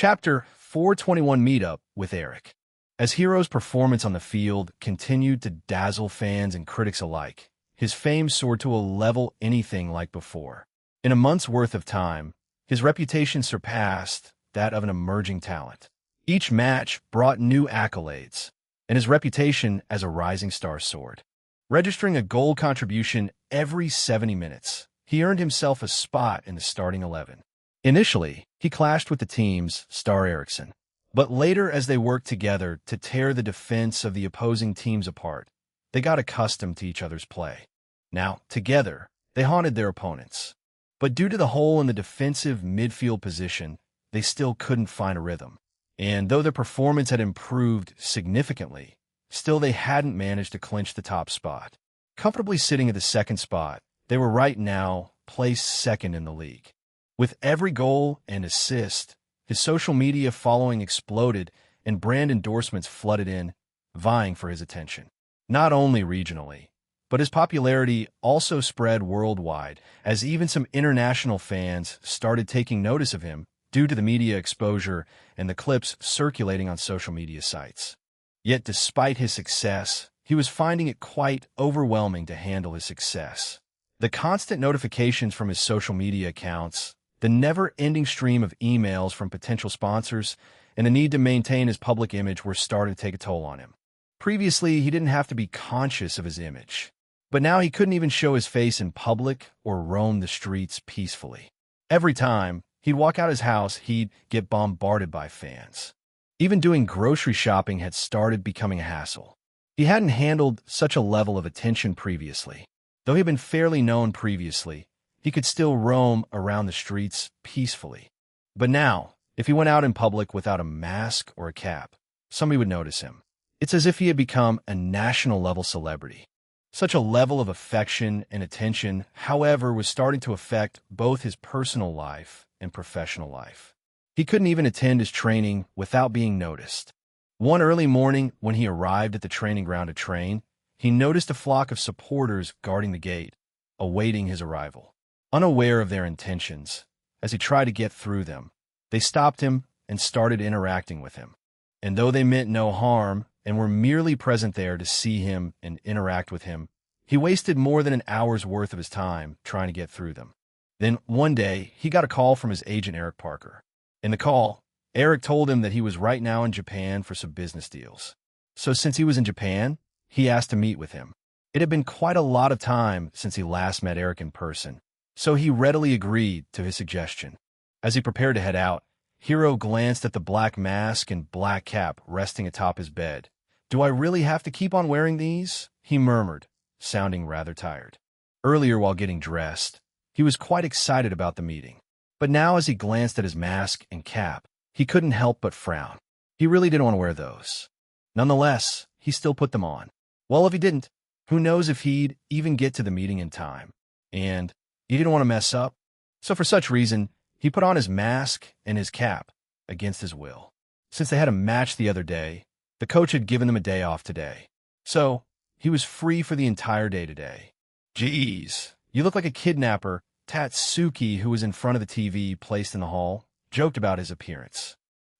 Chapter 421 Meetup with Eric. As Hiro's performance on the field continued to dazzle fans and critics alike, his fame soared to a level anything like before. In a month's worth of time, his reputation surpassed that of an emerging talent. Each match brought new accolades, and his reputation as a rising star soared. Registering a goal contribution every 70 minutes, he earned himself a spot in the starting 11. Initially, he clashed with the team's star Erickson, but later as they worked together to tear the defense of the opposing teams apart, they got accustomed to each other's play. Now, together, they haunted their opponents. But due to the hole in the defensive midfield position, they still couldn't find a rhythm. And though their performance had improved significantly, still they hadn't managed to clinch the top spot. Comfortably sitting at the second spot, they were right now placed second in the league. With every goal and assist, his social media following exploded and brand endorsements flooded in, vying for his attention. Not only regionally, but his popularity also spread worldwide, as even some international fans started taking notice of him due to the media exposure and the clips circulating on social media sites. Yet despite his success, he was finding it quite overwhelming to handle his success. The constant notifications from his social media accounts, the never-ending stream of emails from potential sponsors, and the need to maintain his public image were starting to take a toll on him. Previously, he didn't have to be conscious of his image, but now he couldn't even show his face in public or roam the streets peacefully. Every time he'd walk out his house, he'd get bombarded by fans. Even doing grocery shopping had started becoming a hassle. He hadn't handled such a level of attention previously. Though he'd been fairly known previously, he could still roam around the streets peacefully. But now, if he went out in public without a mask or a cap, somebody would notice him. It's as if he had become a national-level celebrity. Such a level of affection and attention, however, was starting to affect both his personal life and professional life. He couldn't even attend his training without being noticed. One early morning, when he arrived at the training ground to train, he noticed a flock of supporters guarding the gate, awaiting his arrival. Unaware of their intentions, as he tried to get through them, they stopped him and started interacting with him. And though they meant no harm and were merely present there to see him and interact with him, he wasted more than an hour's worth of his time trying to get through them. Then, one day, he got a call from his agent, Eric Parker. In the call, Eric told him that he was right now in Japan for some business deals. So since he was in Japan, he asked to meet with him. It had been quite a lot of time since he last met Eric in person, so he readily agreed to his suggestion. As he prepared to head out, Hiro glanced at the black mask and black cap resting atop his bed. "Do I really have to keep on wearing these?" he murmured, sounding rather tired. Earlier, while getting dressed, he was quite excited about the meeting. But now as he glanced at his mask and cap, he couldn't help but frown. He really didn't want to wear those. Nonetheless, he still put them on. Well, if he didn't, who knows if he'd even get to the meeting in time. And he didn't want to mess up, so for such reason, he put on his mask and his cap against his will. Since they had a match the other day, the coach had given them a day off today. So, he was free for the entire day today. "Geez, you look like a kidnapper," Tatsuki, who was in front of the TV placed in the hall, joked about his appearance.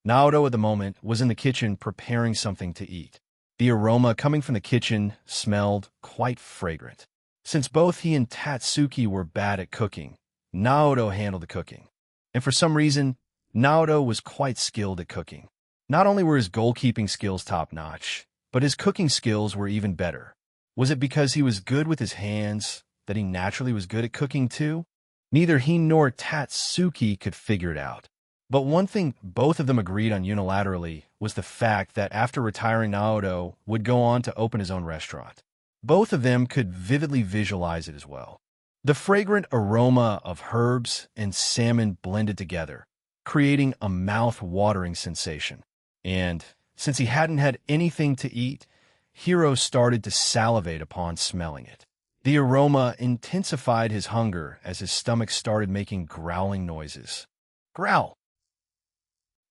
Naoto at the moment was in the kitchen preparing something to eat. The aroma coming from the kitchen smelled quite fragrant. Since both he and Tatsuki were bad at cooking, Naoto handled the cooking. And for some reason, Naoto was quite skilled at cooking. Not only were his goalkeeping skills top-notch, but his cooking skills were even better. Was it because he was good with his hands that he naturally was good at cooking too? Neither he nor Tatsuki could figure it out. But one thing both of them agreed on unilaterally was the fact that after retiring, Naoto would go on to open his own restaurant. Both of them could vividly visualize it as well. The fragrant aroma of herbs and salmon blended together, creating a mouth-watering sensation. And since he hadn't had anything to eat, Hiro started to salivate upon smelling it. The aroma intensified his hunger as his stomach started making growling noises. Growl!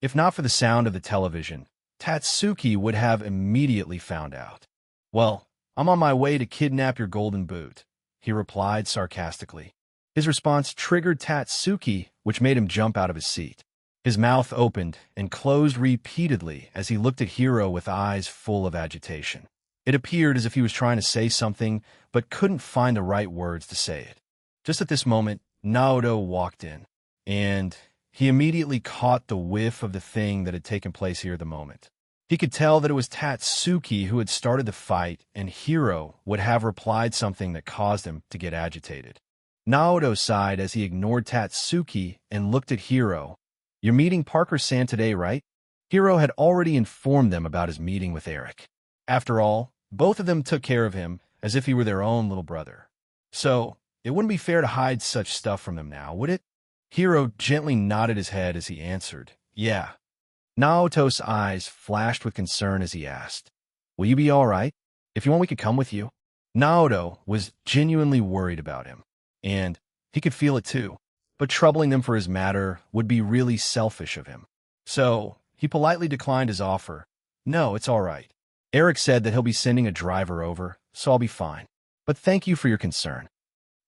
If not for the sound of the television, Tatsuki would have immediately found out. "Well, I'm on my way to kidnap your golden boot," he replied sarcastically. His response triggered Tatsuki, which made him jump out of his seat. His mouth opened and closed repeatedly as he looked at Hiro with eyes full of agitation. It appeared as if he was trying to say something, but couldn't find the right words to say it. Just at this moment, Naoto walked in, and he immediately caught the whiff of the thing that had taken place here at the moment. He could tell that it was Tatsuki who had started the fight, and Hiro would have replied something that caused him to get agitated. Naoto sighed as he ignored Tatsuki and looked at Hiro. "You're meeting Parker-san today, right?" Hiro had already informed them about his meeting with Eric. After all, both of them took care of him as if he were their own little brother. So, it wouldn't be fair to hide such stuff from them now, would it? Hiro gently nodded his head as he answered, "Yeah." Naoto's eyes flashed with concern as he asked, "Will you be all right? If you want, we could come with you." Naoto was genuinely worried about him, and he could feel it too. But troubling them for his matter would be really selfish of him. So, he politely declined his offer. "No, it's all right. Eric said that he'll be sending a driver over, so I'll be fine. But thank you for your concern."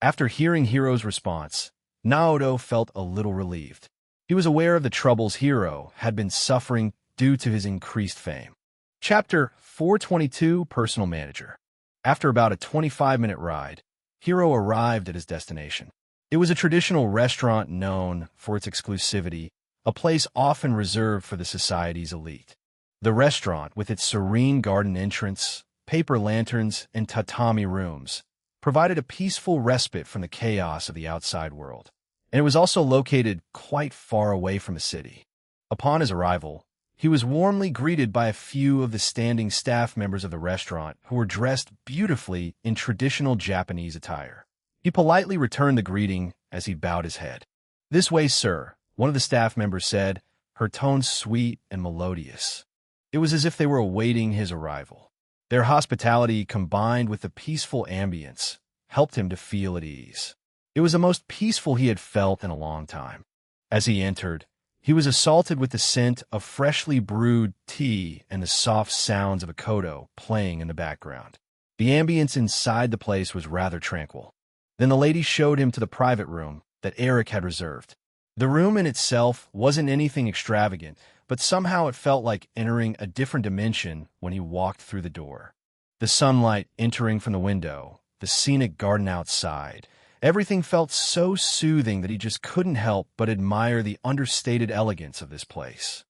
After hearing Hiro's response, Naoto felt a little relieved. He was aware of the troubles Hiro had been suffering due to his increased fame. Chapter 422, Personal Manager. After about a 25-minute ride, Hiro arrived at his destination. It was a traditional restaurant known for its exclusivity, a place often reserved for the society's elite. The restaurant, with its serene garden entrance, paper lanterns, and tatami rooms, provided a peaceful respite from the chaos of the outside world. And it was also located quite far away from the city. Upon his arrival, he was warmly greeted by a few of the standing staff members of the restaurant who were dressed beautifully in traditional Japanese attire. He politely returned the greeting as he bowed his head. "This way, sir," one of the staff members said, her tone sweet and melodious. It was as if they were awaiting his arrival. Their hospitality, combined with the peaceful ambience, helped him to feel at ease. It was the most peaceful he had felt in a long time. As he entered, he was assaulted with the scent of freshly brewed tea and the soft sounds of a koto playing in the background. The ambience inside the place was rather tranquil. Then the lady showed him to the private room that Eric had reserved. The room in itself wasn't anything extravagant, but somehow it felt like entering a different dimension when he walked through the door. The sunlight entering from the window, the scenic garden outside, everything felt so soothing that he just couldn't help but admire the understated elegance of this place.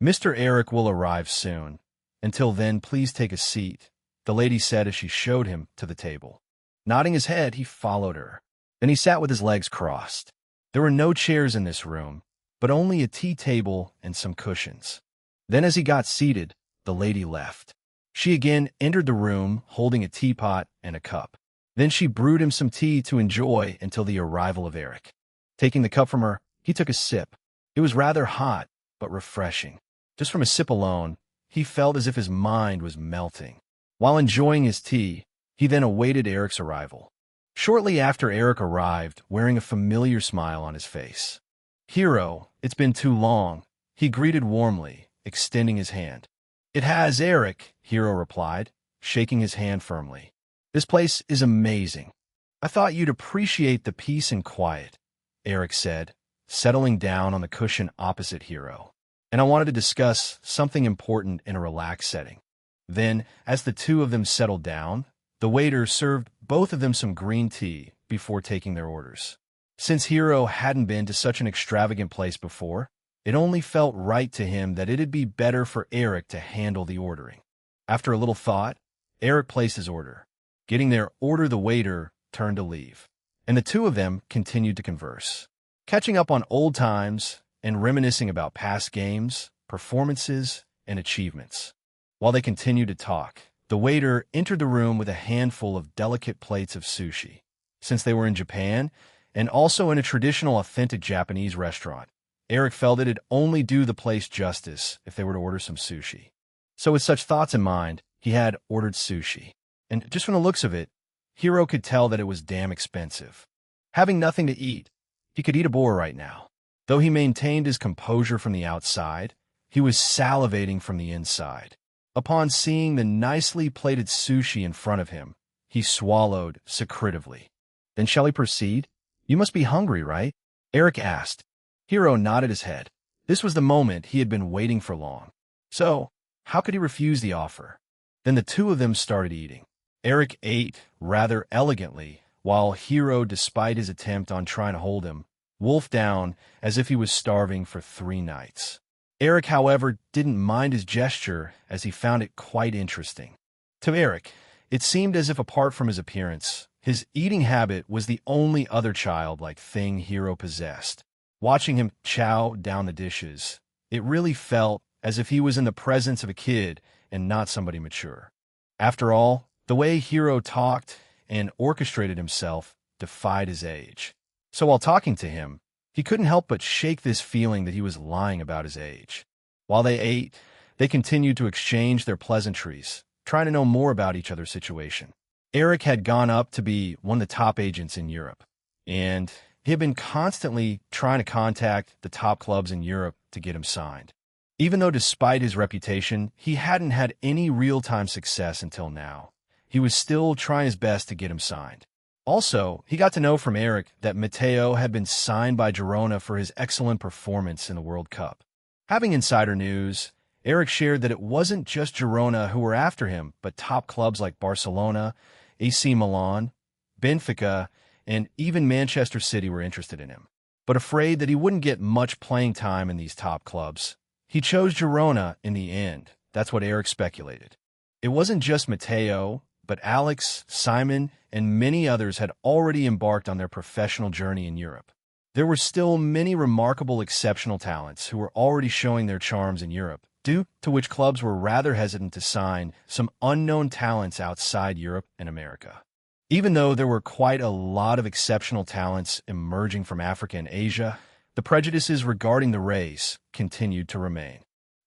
"Mr. Eric will arrive soon. Until then, please take a seat," the lady said as she showed him to the table. Nodding his head, he followed her. Then he sat with his legs crossed. There were no chairs in this room, but only a tea table and some cushions. Then as he got seated, the lady left. She again entered the room holding a teapot and a cup. Then she brewed him some tea to enjoy until the arrival of Eric. Taking the cup from her, he took a sip. It was rather hot, but refreshing. Just from a sip alone, he felt as if his mind was melting. While enjoying his tea, he then awaited Eric's arrival. Shortly after Eric arrived, wearing a familiar smile on his face. "Hiro, it's been too long," he greeted warmly, extending his hand. "It has, Eric," Hiro replied, shaking his hand firmly. "This place is amazing. I thought you'd appreciate the peace and quiet," Eric said, settling down on the cushion opposite Hiro. "And I wanted to discuss something important in a relaxed setting." Then, as the two of them settled down, the waiter served both of them some green tea before taking their orders. Since Hiro hadn't been to such an extravagant place before, it only felt right to him that it'd be better for Eric to handle the ordering. After a little thought, Eric placed his order. Getting their order, the waiter turned to leave, and the two of them continued to converse, catching up on old times and reminiscing about past games, performances, and achievements. While they continued to talk, the waiter entered the room with a handful of delicate plates of sushi. Since they were in Japan, and also in a traditional authentic Japanese restaurant, Eric felt it'd only do the place justice if they were to order some sushi. So with such thoughts in mind, he had ordered sushi. And just from the looks of it, Hiro could tell that it was damn expensive. Having nothing to eat, he could eat a boar right now. Though he maintained his composure from the outside, he was salivating from the inside. Upon seeing the nicely plated sushi in front of him, he swallowed secretively. "Then shall we proceed? You must be hungry, right?" Eric asked. Hiro nodded his head. This was the moment he had been waiting for long. So, how could he refuse the offer? Then the two of them started eating. Eric ate rather elegantly, while Hiro, despite his attempt on trying to hold him, wolfed down as if he was starving for 3 nights. Eric, however, didn't mind his gesture as he found it quite interesting. To Eric, it seemed as if apart from his appearance, his eating habit was the only other childlike thing Hiro possessed. Watching him chow down the dishes, it really felt as if he was in the presence of a kid and not somebody mature. After all, the way Hiro talked and orchestrated himself defied his age. So while talking to him, he couldn't help but shake this feeling that he was lying about his age. While they ate, they continued to exchange their pleasantries, trying to know more about each other's situation. Eric had gone up to be one of the top agents in Europe, and he had been constantly trying to contact the top clubs in Europe to get him signed. Even though despite his reputation, he hadn't had any real-time success until now, he was still trying his best to get him signed. Also, he got to know from Eric that Matteo had been signed by Girona for his excellent performance in the World Cup. Having insider news, Eric shared that it wasn't just Girona who were after him, but top clubs like Barcelona, AC Milan, Benfica, and even Manchester City were interested in him. But afraid that he wouldn't get much playing time in these top clubs, he chose Girona in the end. That's what Eric speculated. It wasn't just Matteo, but Alex, Simon, and many others had already embarked on their professional journey in Europe. There were still many remarkable exceptional talents who were already showing their charms in Europe, due to which clubs were rather hesitant to sign some unknown talents outside Europe and America. Even though there were quite a lot of exceptional talents emerging from Africa and Asia, the prejudices regarding the race continued to remain.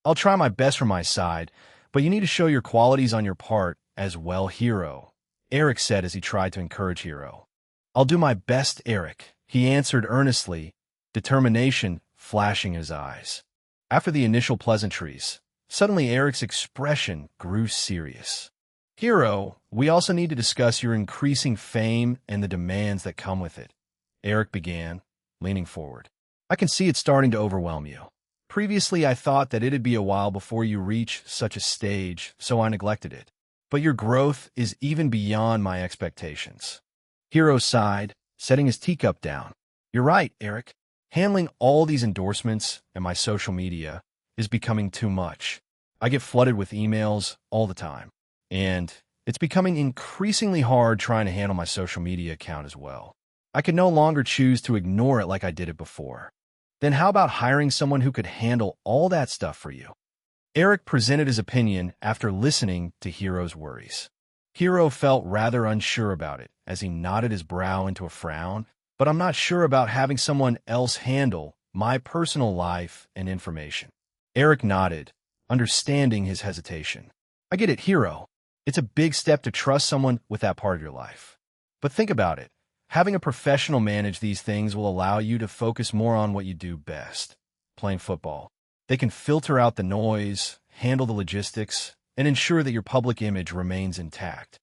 I'll try my best from my side, but you need to show your qualities on your part as well, Hiro, Eric said as he tried to encourage Hiro. I'll do my best, Eric, he answered earnestly, determination flashing in his eyes. After the initial pleasantries, suddenly Eric's expression grew serious. Hiro, we also need to discuss your increasing fame and the demands that come with it, Eric began, leaning forward. I can see it starting to overwhelm you. Previously, I thought that it'd be a while before you reach such a stage, so I neglected it. But your growth is even beyond my expectations. Hiro sighed, setting his teacup down. You're right, Eric. Handling all these endorsements and my social media is becoming too much. I get flooded with emails all the time, and it's becoming increasingly hard trying to handle my social media account as well. I can no longer choose to ignore it like I did it before. Then how about hiring someone who could handle all that stuff for you? Eric presented his opinion after listening to Hiro's worries. Hiro felt rather unsure about it as he knotted his brow into a frown, but I'm not sure about having someone else handle my personal life and information. Eric nodded, understanding his hesitation. I get it, Hiro. It's a big step to trust someone with that part of your life. But think about it. Having a professional manage these things will allow you to focus more on what you do best, playing football. They can filter out the noise, handle the logistics, and ensure that your public image remains intact.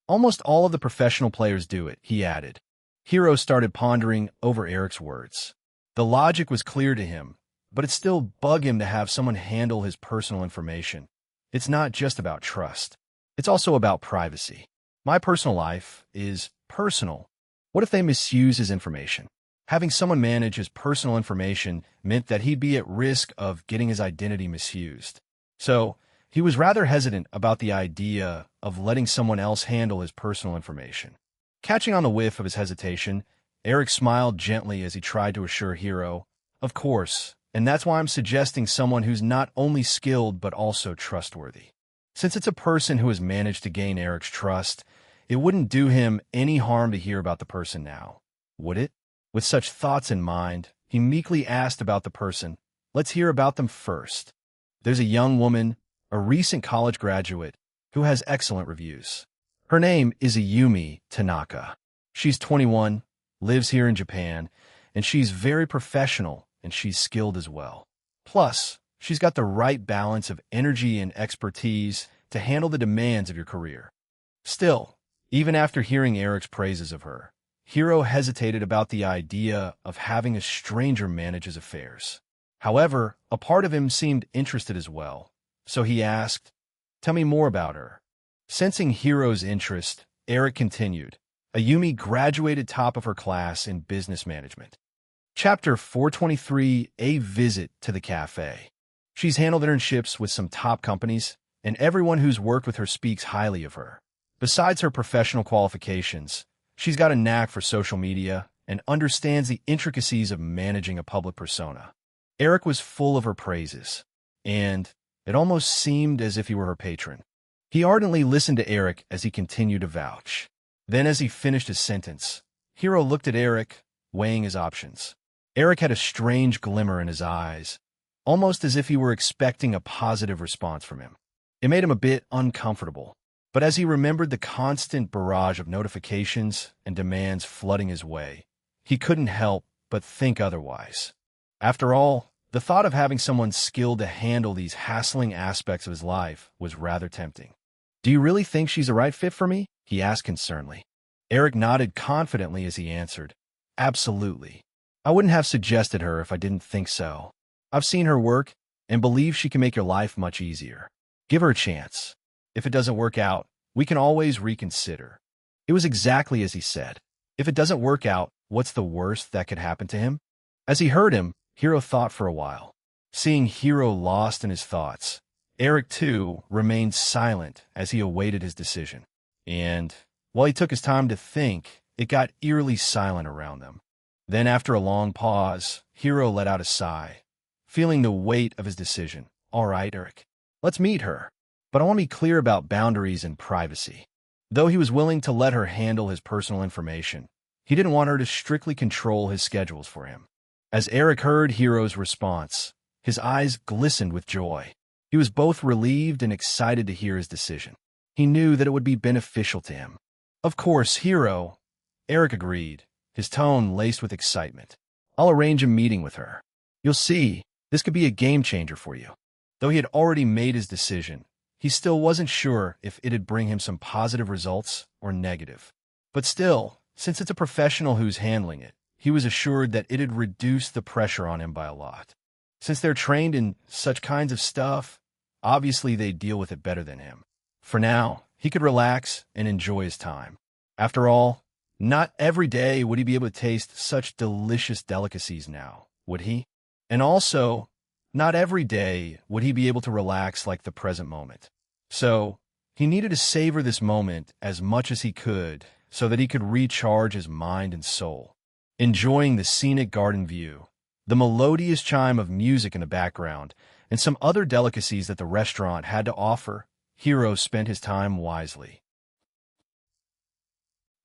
Almost all of the professional players do it, he added. Hiro started pondering over Eric's words. The logic was clear to him, but it still bugged him to have someone handle his personal information. It's not just about trust. It's also about privacy. My personal life is personal. What if they misuse his information? Having someone manage his personal information meant that he'd be at risk of getting his identity misused. So, he was rather hesitant about the idea of letting someone else handle his personal information. Catching on the whiff of his hesitation, Eric smiled gently as he tried to assure Hiro, of course, and that's why I'm suggesting someone who's not only skilled but also trustworthy. Since it's a person who has managed to gain Eric's trust, it wouldn't do him any harm to hear about the person now, would it? With such thoughts in mind, he meekly asked about the person. Let's hear about them first. There's a young woman, a recent college graduate, who has excellent reviews. Her name is Ayumi Tanaka. She's 21, lives here in Japan, and she's very professional and she's skilled as well. Plus, she's got the right balance of energy and expertise to handle the demands of your career. Still, even after hearing Eric's praises of her, Hiro hesitated about the idea of having a stranger manage his affairs. However, a part of him seemed interested as well, so he asked, "Tell me more about her." Sensing Hiro's interest, Eric continued, "Ayumi graduated top of her class in business management." Chapter 423, A Visit to the Cafe. She's handled internships with some top companies, and everyone who's worked with her speaks highly of her. Besides her professional qualifications, she's got a knack for social media and understands the intricacies of managing a public persona. Eric was full of her praises, and it almost seemed as if he were her patron. He ardently listened to Eric as he continued to vouch. Then, as he finished his sentence, Hiro looked at Eric, weighing his options. Eric had a strange glimmer in his eyes, almost as if he were expecting a positive response from him. It made him a bit uncomfortable, but as he remembered the constant barrage of notifications and demands flooding his way, he couldn't help but think otherwise. After all, the thought of having someone skilled to handle these hassling aspects of his life was rather tempting. "Do you really think she's a right fit for me?" he asked concernedly. Eric nodded confidently as he answered, "Absolutely. I wouldn't have suggested her if I didn't think so. I've seen her work and believe she can make your life much easier. Give her a chance. If it doesn't work out, we can always reconsider." It was exactly as he said. If it doesn't work out, what's the worst that could happen to him? As he heard him, Hiro thought for a while. Seeing Hiro lost in his thoughts, Eric, too, remained silent as he awaited his decision. And, while he took his time to think, it got eerily silent around them. Then, after a long pause, Hiro let out a sigh, feeling the weight of his decision. "All right, Eric, let's meet her. But I want to be clear about boundaries and privacy." Though he was willing to let her handle his personal information, he didn't want her to strictly control his schedules for him. As Eric heard Hiro's response, his eyes glistened with joy. He was both relieved and excited to hear his decision. He knew that it would be beneficial to him. "Of course, Hiro," Eric agreed, his tone laced with excitement. "I'll arrange a meeting with her. You'll see, this could be a game-changer for you." Though he had already made his decision, he still wasn't sure if it'd bring him some positive results or negative. But still, since it's a professional who's handling it, he was assured that it'd reduce the pressure on him by a lot. Since they're trained in such kinds of stuff, obviously they'd deal with it better than him. For now, he could relax and enjoy his time. After all, not every day would he be able to taste such delicious delicacies now, would he? And also, not every day would he be able to relax like the present moment. So, he needed to savor this moment as much as he could so that he could recharge his mind and soul. Enjoying the scenic garden view, the melodious chime of music in the background, and some other delicacies that the restaurant had to offer, Hiro spent his time wisely.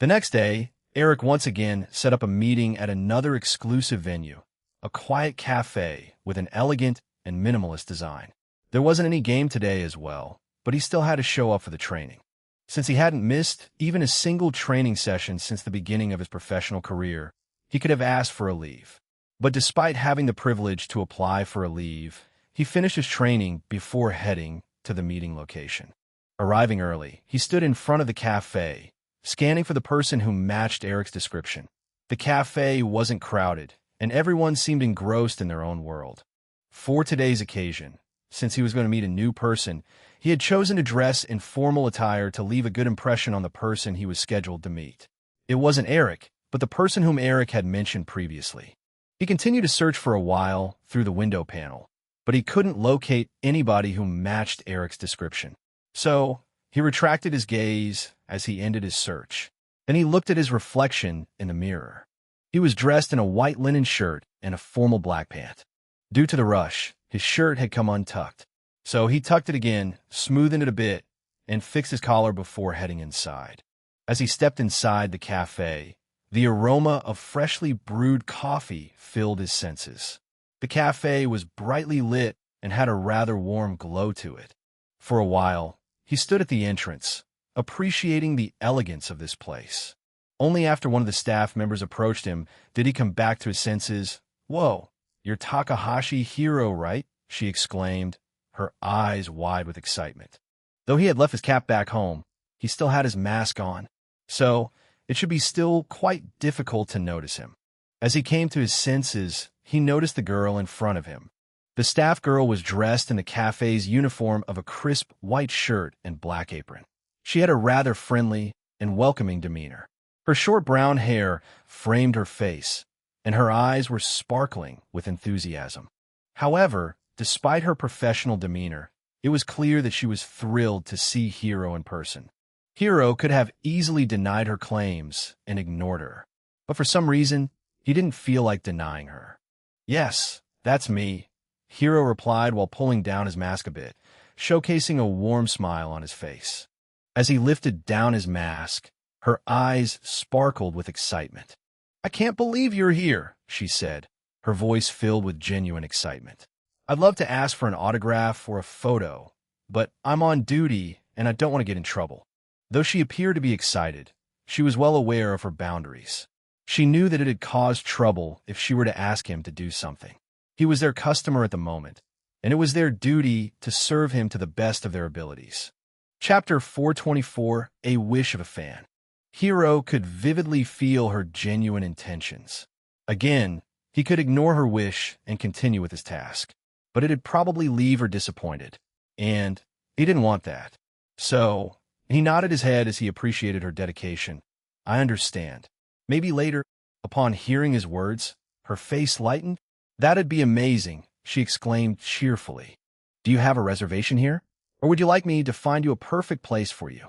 The next day, Eric once again set up a meeting at another exclusive venue, a quiet cafe with an elegant and minimalist design. There wasn't any game today as well, but he still had to show up for the training. Since he hadn't missed even a single training session since the beginning of his professional career, he could have asked for a leave. But despite having the privilege to apply for a leave, he finished his training before heading to the meeting location. Arriving early, he stood in front of the cafe, scanning for the person who matched Eric's description. The cafe wasn't crowded, and everyone seemed engrossed in their own world. For today's occasion, since he was going to meet a new person, he had chosen to dress in formal attire to leave a good impression on the person he was scheduled to meet. It wasn't Eric, but the person whom Eric had mentioned previously. He continued to search for a while through the window panel, but he couldn't locate anybody who matched Eric's description. So, he retracted his gaze as he ended his search. Then he looked at his reflection in the mirror. He was dressed in a white linen shirt and a formal black pant. Due to the rush, his shirt had come untucked. So he tucked it again, smoothened it a bit, and fixed his collar before heading inside. As he stepped inside the cafe, the aroma of freshly brewed coffee filled his senses. The cafe was brightly lit and had a rather warm glow to it. For a while, he stood at the entrance, appreciating the elegance of this place. Only after one of the staff members approached him did he come back to his senses. "Whoa, you're Takahashi Hiro, right?" she exclaimed, her eyes wide with excitement. Though he had left his cap back home, he still had his mask on, so it should be still quite difficult to notice him. As he came to his senses, he noticed the girl in front of him, The staff girl was dressed in the cafe's uniform of a crisp white shirt and black apron. She had a rather friendly and welcoming demeanor. Her short brown hair framed her face, and her eyes were sparkling with enthusiasm. However, despite her professional demeanor, it was clear that she was thrilled to see Hiro in person. Hiro could have easily denied her claims and ignored her, but for some reason, he didn't feel like denying her. "Yes, that's me," Hiro replied while pulling down his mask a bit, showcasing a warm smile on his face. As he lifted down his mask, her eyes sparkled with excitement. "I can't believe you're here," she said, her voice filled with genuine excitement. "I'd love to ask for an autograph or a photo, but I'm on duty and I don't want to get in trouble." Though she appeared to be excited, she was well aware of her boundaries. She knew that it had caused trouble if she were to ask him to do something. He was their customer at the moment, and it was their duty to serve him to the best of their abilities. Chapter 424, A Wish of a Fan. Hiro could vividly feel her genuine intentions. Again, he could ignore her wish and continue with his task, but it'd probably leave her disappointed, and he didn't want that. So, he nodded his head as he appreciated her dedication. "I understand." Maybe later, upon hearing his words, her face lightened. "That'd be amazing," she exclaimed cheerfully. "Do you have a reservation here? Or would you like me to find you a perfect place for you?"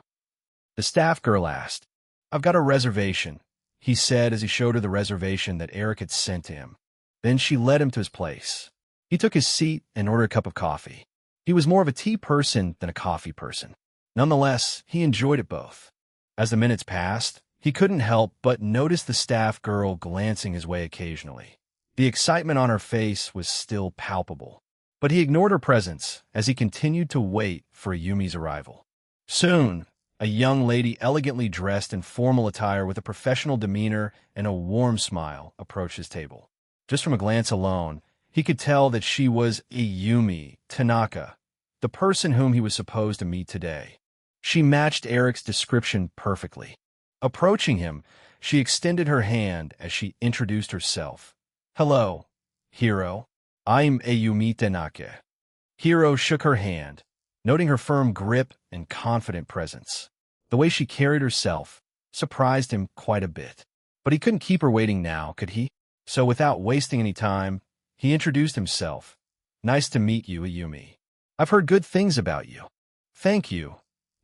The staff girl asked. "I've got a reservation," he said as he showed her the reservation that Eric had sent to him. Then she led him to his place. He took his seat and ordered a cup of coffee. He was more of a tea person than a coffee person. Nonetheless, he enjoyed it both. As the minutes passed, he couldn't help but notice the staff girl glancing his way occasionally. The excitement on her face was still palpable, but he ignored her presence as he continued to wait for Ayumi's arrival. Soon, a young lady elegantly dressed in formal attire with a professional demeanor and a warm smile approached his table. Just from a glance alone, he could tell that she was Ayumi Tanaka, the person whom he was supposed to meet today. She matched Eric's description perfectly. Approaching him, she extended her hand as she introduced herself. "Hello, Hiro. I'm Ayumi Tanaka." Hiro shook her hand, noting her firm grip and confident presence. The way she carried herself surprised him quite a bit. But he couldn't keep her waiting now, could he? So without wasting any time, he introduced himself. "Nice to meet you, Ayumi. I've heard good things about you." "Thank you,"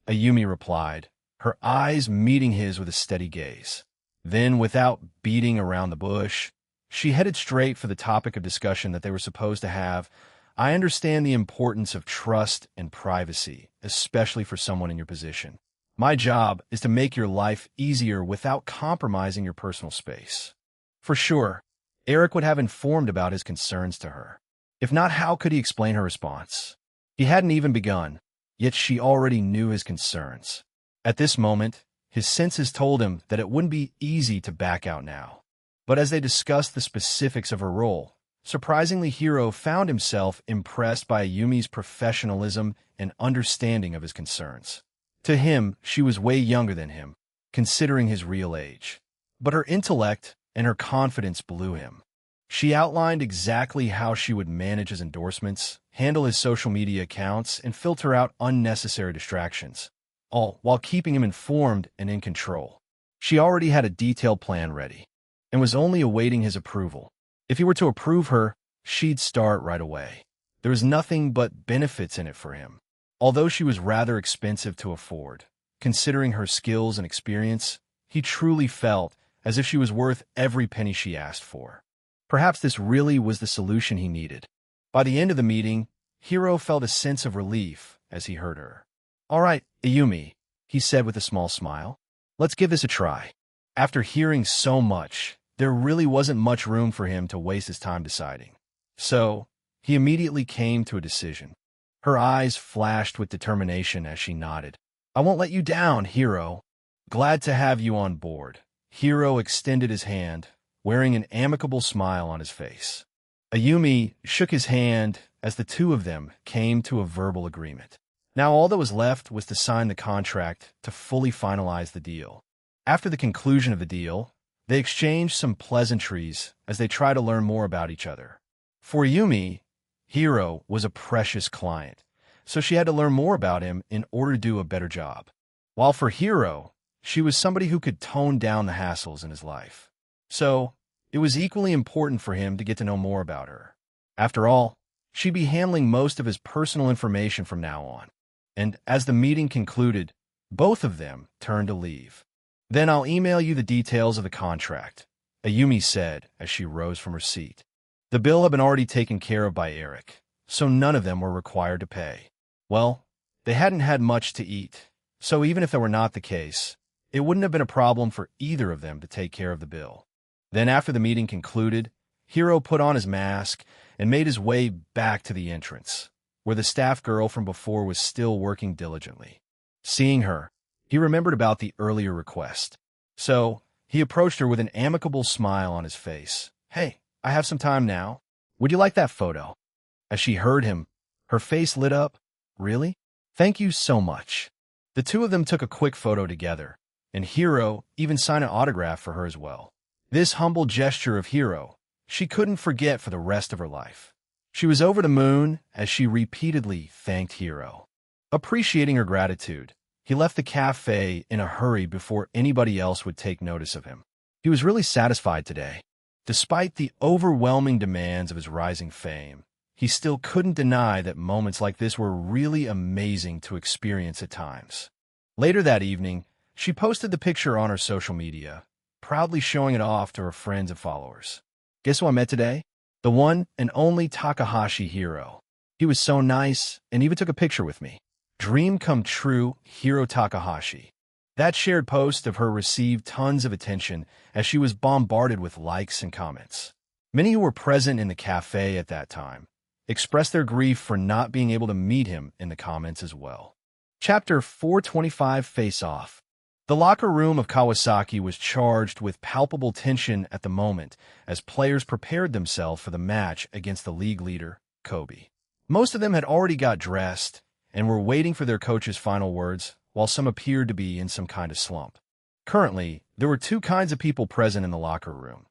Ayumi replied, her eyes meeting his with a steady gaze. Then, without beating around the bush, she headed straight for the topic of discussion that they were supposed to have. "I understand the importance of trust and privacy, especially for someone in your position. My job is to make your life easier without compromising your personal space." For sure, Eric would have informed about his concerns to her. If not, how could he explain her response? He hadn't even begun, yet she already knew his concerns. At this moment, his senses told him that it wouldn't be easy to back out now. But as they discussed the specifics of her role, surprisingly, Hiro found himself impressed by Ayumi's professionalism and understanding of his concerns. To him, she was way younger than him, considering his real age. But her intellect and her confidence blew him. She outlined exactly how she would manage his endorsements, handle his social media accounts, and filter out unnecessary distractions, all while keeping him informed and in control. She already had a detailed plan ready, and was only awaiting his approval. If he were to approve her, she'd start right away. There was nothing but benefits in it for him. Although she was rather expensive to afford, considering her skills and experience, he truly felt as if she was worth every penny she asked for. Perhaps this really was the solution he needed. By the end of the meeting, Hiro felt a sense of relief as he heard her. "All right, Ayumi," he said with a small smile. "Let's give this a try." After hearing so much, there really wasn't much room for him to waste his time deciding. So, he immediately came to a decision. Her eyes flashed with determination as she nodded. "I won't let you down, Hiro. Glad to have you on board." Hiro extended his hand, wearing an amicable smile on his face. Ayumi shook his hand as the two of them came to a verbal agreement. Now all that was left was to sign the contract to fully finalize the deal. After the conclusion of the deal, they exchanged some pleasantries as they tried to learn more about each other. For Ayumi, Hiro was a precious client, so she had to learn more about him in order to do a better job. While for Hiro, she was somebody who could tone down the hassles in his life. So, it was equally important for him to get to know more about her. After all, she'd be handling most of his personal information from now on. And as the meeting concluded, both of them turned to leave. "Then I'll email you the details of the contract," Ayumi said as she rose from her seat. The bill had been already taken care of by Eric, so none of them were required to pay. Well, they hadn't had much to eat, so even if that were not the case, it wouldn't have been a problem for either of them to take care of the bill. Then after the meeting concluded, Hiro put on his mask and made his way back to the entrance, where the staff girl from before was still working diligently. Seeing her, he remembered about the earlier request. So, he approached her with an amicable smile on his face. "Hey, I have some time now. Would you like that photo?" As she heard him, her face lit up. "Really? Thank you so much." The two of them took a quick photo together, and Hiro even signed an autograph for her as well. This humble gesture of Hiro, she couldn't forget for the rest of her life. She was over the moon as she repeatedly thanked Hiro. Appreciating her gratitude, he left the cafe in a hurry before anybody else would take notice of him. He was really satisfied today. Despite the overwhelming demands of his rising fame, he still couldn't deny that moments like this were really amazing to experience at times. Later that evening, she posted the picture on her social media, proudly showing it off to her friends and followers. "Guess who I met today? The one and only Takahashi Hiro. He was so nice and even took a picture with me. Dream come true, Hiro Takahashi." That shared post of her received tons of attention as she was bombarded with likes and comments. Many who were present in the cafe at that time expressed their grief for not being able to meet him in the comments as well. Chapter 425 Face Off. The locker room of Kawasaki was charged with palpable tension at the moment as players prepared themselves for the match against the league leader, Kobe. Most of them had already got dressed and were waiting for their coach's final words, while some appeared to be in some kind of slump. Currently, there were two kinds of people present in the locker room.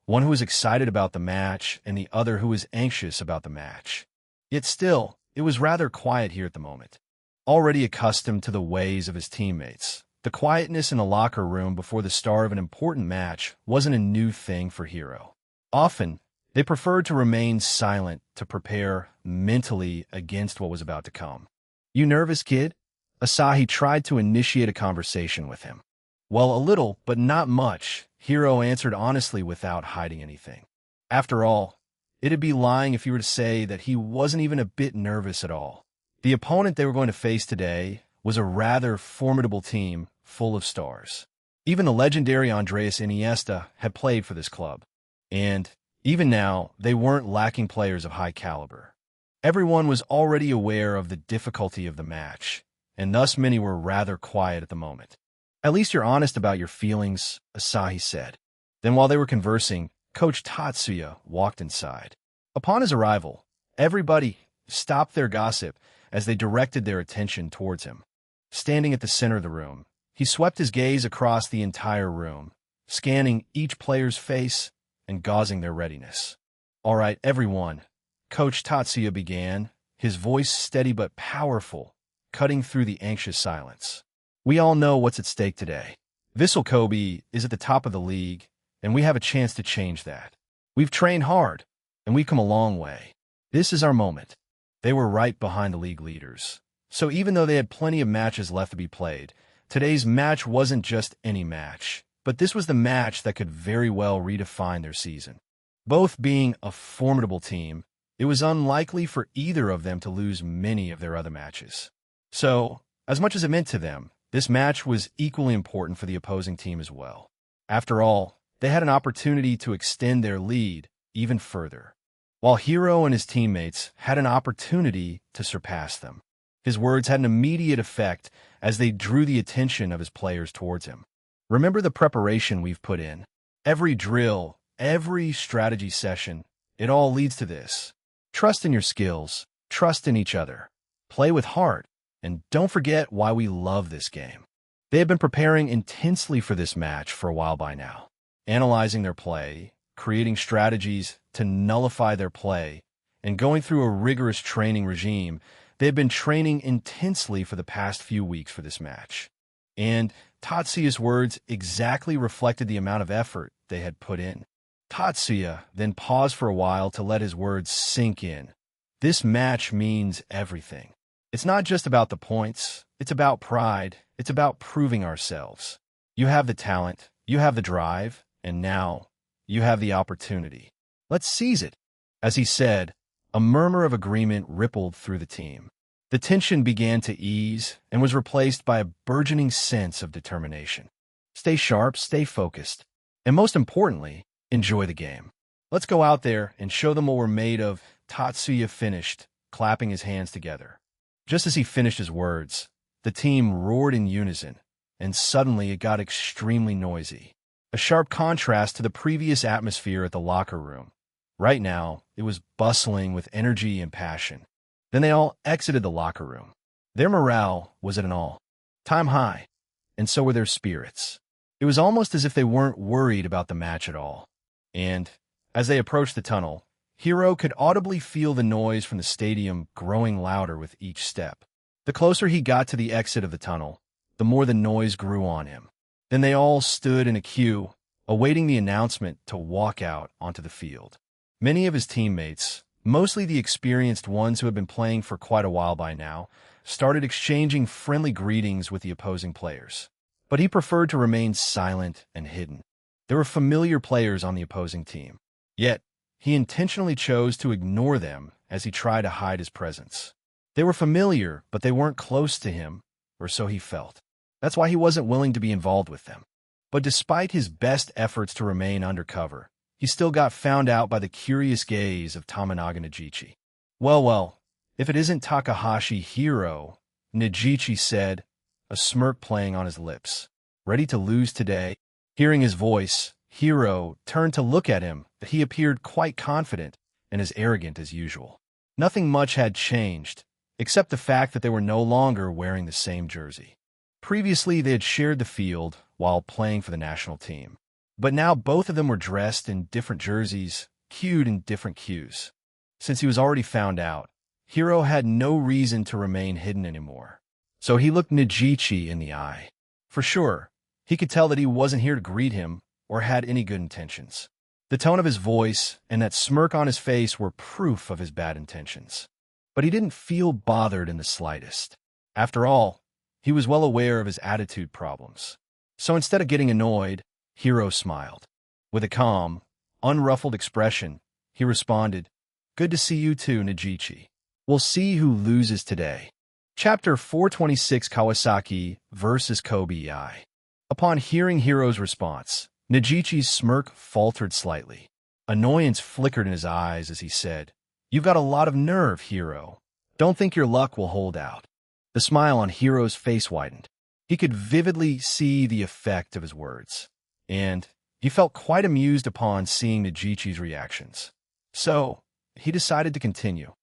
One who was excited about the match and the other who was anxious about the match. Yet still, it was rather quiet here at the moment. Already accustomed to the ways of his teammates, the quietness in the locker room before the start of an important match wasn't a new thing for Hiro. Often, they preferred to remain silent to prepare mentally against what was about to come. "You nervous, kid?" Asahi tried to initiate a conversation with him. "Well, a little, but not much," Hiro answered honestly without hiding anything. After all, it'd be lying if he were to say that he wasn't even a bit nervous at all. The opponent they were going to face today was a rather formidable team full of stars. Even the legendary Andres Iniesta had played for this club. And even now, they weren't lacking players of high caliber. Everyone was already aware of the difficulty of the match, and thus many were rather quiet at the moment. "At least you're honest about your feelings," Asahi said. Then while they were conversing, Coach Tatsuya walked inside. Upon his arrival, everybody stopped their gossip as they directed their attention towards him. Standing at the center of the room, he swept his gaze across the entire room, scanning each player's face and gauging their readiness. "All right, everyone," Coach Tatsuya began, his voice steady but powerful, cutting through the anxious silence. "We all know what's at stake today. Vissel Kobe is at the top of the league, and we have a chance to change that. We've trained hard, and we've come a long way. This is our moment." They were right behind the league leaders. So even though they had plenty of matches left to be played, today's match wasn't just any match, but this was the match that could very well redefine their season. Both being a formidable team, it was unlikely for either of them to lose many of their other matches. So, as much as it meant to them, this match was equally important for the opposing team as well. After all, they had an opportunity to extend their lead even further, while Hiro and his teammates had an opportunity to surpass them. His words had an immediate effect as they drew the attention of his players towards him. "Remember the preparation we've put in. Every drill, every strategy session, it all leads to this. Trust in your skills, trust in each other, play with heart, and don't forget why we love this game." They had been preparing intensely for this match for a while by now, analyzing their play, creating strategies to nullify their play, and going through a rigorous training regime. They had been training intensely for the past few weeks for this match. And Tatsuya's words exactly reflected the amount of effort they had put in. Tatsuya then paused for a while to let his words sink in. This match means everything. It's not just about the points. It's about pride. It's about proving ourselves. You have the talent. You have the drive. And now, you have the opportunity. Let's seize it. As he said, a murmur of agreement rippled through the team. The tension began to ease and was replaced by a burgeoning sense of determination. Stay sharp, stay focused, and most importantly, enjoy the game. Let's go out there and show them what we're made of. Tatsuya finished, clapping his hands together. Just as he finished his words, the team roared in unison, and suddenly it got extremely noisy. A sharp contrast to the previous atmosphere at the locker room. Right now, it was bustling with energy and passion. Then they all exited the locker room. Their morale was at an all-time high, and so were their spirits. It was almost as if they weren't worried about the match at all. And as they approached the tunnel, Hiro could audibly feel the noise from the stadium growing louder with each step. The closer he got to the exit of the tunnel, the more the noise grew on him. Then they all stood in a queue, awaiting the announcement to walk out onto the field. Many of his teammates, mostly the experienced ones who had been playing for quite a while by now, started exchanging friendly greetings with the opposing players. But he preferred to remain silent and hidden. There were familiar players on the opposing team. Yet, he intentionally chose to ignore them as he tried to hide his presence. They were familiar, but they weren't close to him, or so he felt. That's why he wasn't willing to be involved with them. But despite his best efforts to remain undercover, he still got found out by the curious gaze of Tamanaga Nejichi. Well, if it isn't Takahashi Hiro, Nejichi said, a smirk playing on his lips. Ready to lose today? Hearing his voice, Hiro turned to look at him, but he appeared quite confident and as arrogant as usual. Nothing much had changed, except the fact that they were no longer wearing the same jersey. Previously, they had shared the field while playing for the national team. But now both of them were dressed in different jerseys, queued in different queues. Since he was already found out, Hiro had no reason to remain hidden anymore. So he looked Nejichi in the eye. For sure, he could tell that he wasn't here to greet him or had any good intentions. The tone of his voice and that smirk on his face were proof of his bad intentions. But he didn't feel bothered in the slightest. After all, he was well aware of his attitude problems. So instead of getting annoyed, Hiro smiled. With a calm, unruffled expression, he responded, "Good to see you too, Nejichi. We'll see who loses today." Chapter 426, Kawasaki vs. Kobe. Upon hearing Hiro's response, Nejichi's smirk faltered slightly. Annoyance flickered in his eyes as he said, "You've got a lot of nerve, Hiro. Don't think your luck will hold out." The smile on Hiro's face widened. He could vividly see the effect of his words, and he felt quite amused upon seeing Nejichi's reactions. So, he decided to continue.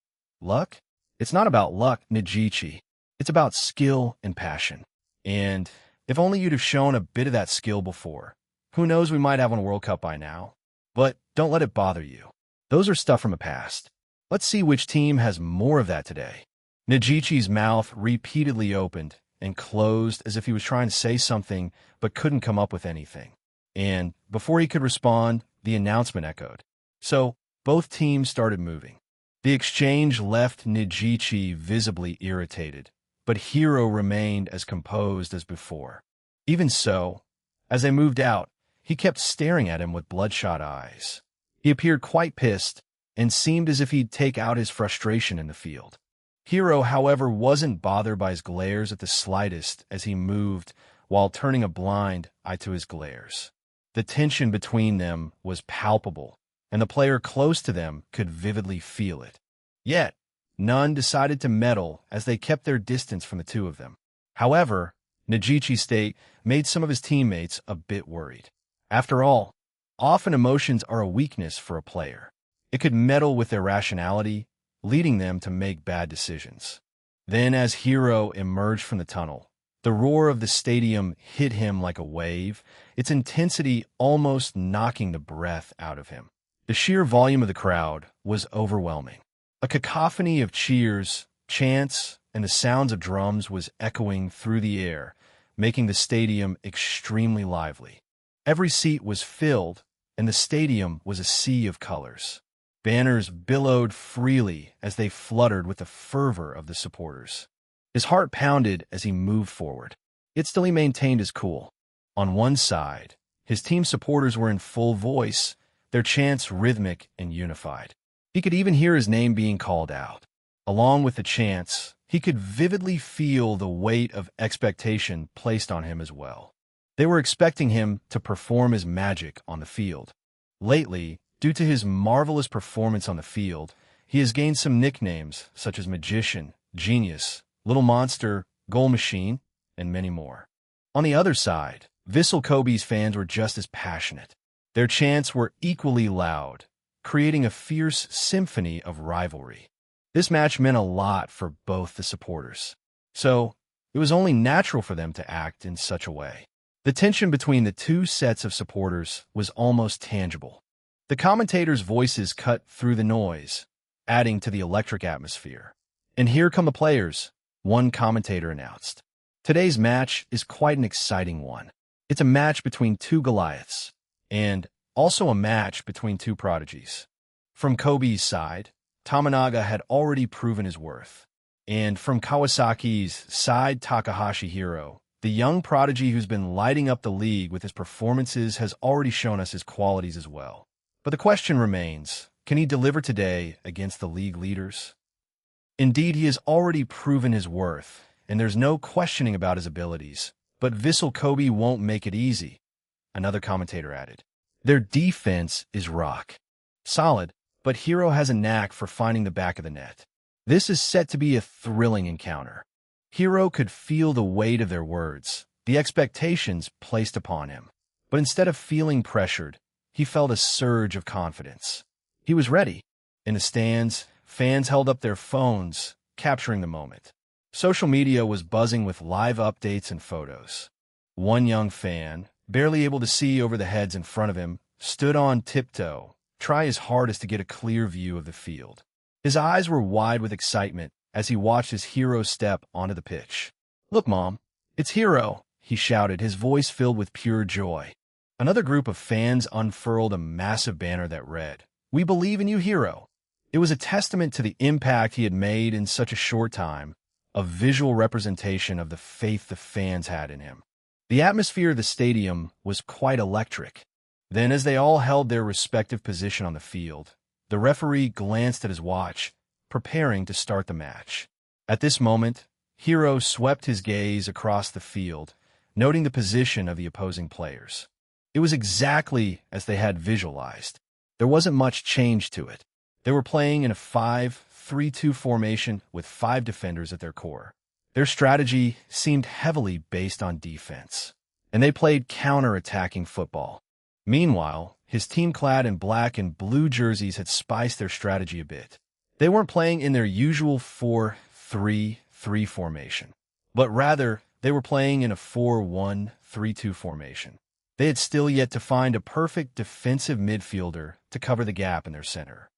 "Luck? It's not about luck, Nejichi. It's about skill and passion. And if only you'd have shown a bit of that skill before. Who knows, we might have won a World Cup by now. But don't let it bother you. Those are stuff from the past. Let's see which team has more of that today." Nejichi's mouth repeatedly opened and closed as if he was trying to say something but couldn't come up with anything. And before he could respond, the announcement echoed. So both teams started moving. The exchange left Nejichi visibly irritated, but Hiro remained as composed as before. Even so, as they moved out, he kept staring at him with bloodshot eyes. He appeared quite pissed and seemed as if he'd take out his frustration in the field. Hiro, however, wasn't bothered by his glares at the slightest as he moved while turning a blind eye to his glares. The tension between them was palpable, and the player close to them could vividly feel it. Yet, none decided to meddle as they kept their distance from the two of them. However, Nejichi's state made some of his teammates a bit worried. After all, often emotions are a weakness for a player. It could meddle with their rationality, leading them to make bad decisions. Then, as Hiro emerged from the tunnel, the roar of the stadium hit him like a wave, its intensity almost knocking the breath out of him. The sheer volume of the crowd was overwhelming. A cacophony of cheers, chants, and the sounds of drums was echoing through the air, making the stadium extremely lively. Every seat was filled, and the stadium was a sea of colors. Banners billowed freely as they fluttered with the fervor of the supporters. His heart pounded as he moved forward. Yet still he maintained his cool. On one side, his team supporters were in full voice, their chants rhythmic and unified. He could even hear his name being called out. Along with the chants, he could vividly feel the weight of expectation placed on him as well. They were expecting him to perform his magic on the field. Lately, due to his marvelous performance on the field, he has gained some nicknames such as Magician, Genius, Little Monster, Goal Machine, and many more. On the other side, Vissel Kobe's fans were just as passionate. Their chants were equally loud, creating a fierce symphony of rivalry. This match meant a lot for both the supporters, so it was only natural for them to act in such a way. The tension between the two sets of supporters was almost tangible. The commentators' voices cut through the noise, adding to the electric atmosphere. "And here come the players," one commentator announced. "Today's match is quite an exciting one. It's a match between two Goliaths, and also a match between two prodigies." From Kobe's side, Tominaga had already proven his worth. And from Kawasaki's side, Takahashi Hiro, the young prodigy who's been lighting up the league with his performances, has already shown us his qualities as well. But the question remains, can he deliver today against the league leaders? Indeed, he has already proven his worth, and there's no questioning about his abilities. But Vissel Kobe won't make it easy, another commentator added. Their defense is rock solid, but Hiro has a knack for finding the back of the net. This is set to be a thrilling encounter. Hiro could feel the weight of their words, the expectations placed upon him. But instead of feeling pressured, he felt a surge of confidence. He was ready. In the stands, fans held up their phones, capturing the moment. Social media was buzzing with live updates and photos. One young fan, barely able to see over the heads in front of him, stood on tiptoe, trying his hardest to get a clear view of the field. His eyes were wide with excitement as he watched his hero step onto the pitch. "Look, Mom, it's Hiro," he shouted, his voice filled with pure joy. Another group of fans unfurled a massive banner that read, "We believe in you, Hiro." It was a testament to the impact he had made in such a short time, a visual representation of the faith the fans had in him. The atmosphere of the stadium was quite electric. Then, as they all held their respective position on the field, the referee glanced at his watch, preparing to start the match. At this moment, Hiro swept his gaze across the field, noting the position of the opposing players. It was exactly as they had visualized. There wasn't much change to it. They were playing in a 5-3-2 formation with 5 defenders at their core. Their strategy seemed heavily based on defense, and they played counter-attacking football. Meanwhile, his team clad in black and blue jerseys had spiced their strategy a bit. They weren't playing in their usual 4-3-3 formation, but rather they were playing in a 4-1-3-2 formation. They had still yet to find a perfect defensive midfielder to cover the gap in their center.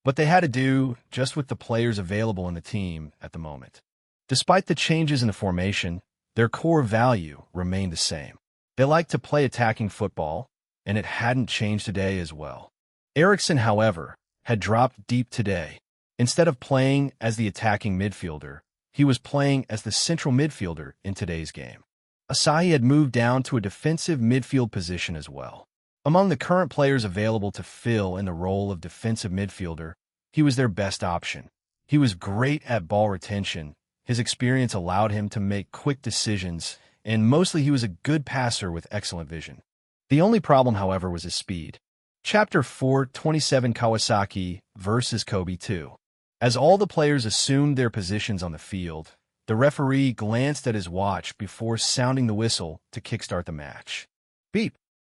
But they had to do just with the players available in the team at the moment. Despite the changes in the formation, their core value remained the same. They liked to play attacking football, and it hadn't changed today as well. Eriksson, however, had dropped deep today. Instead of playing as the attacking midfielder, he was playing as the central midfielder in today's game. Asahi had moved down to a defensive midfield position as well. Among the current players available to fill in the role of defensive midfielder, he was their best option. He was great at ball retention. His experience allowed him to make quick decisions, and mostly he was a good passer with excellent vision. The only problem, however, was his speed. Chapter 4:27 Kawasaki versus Kobe 2. As all the players assumed their positions on the field, the referee glanced at his watch before sounding the whistle to kickstart the match. Beep!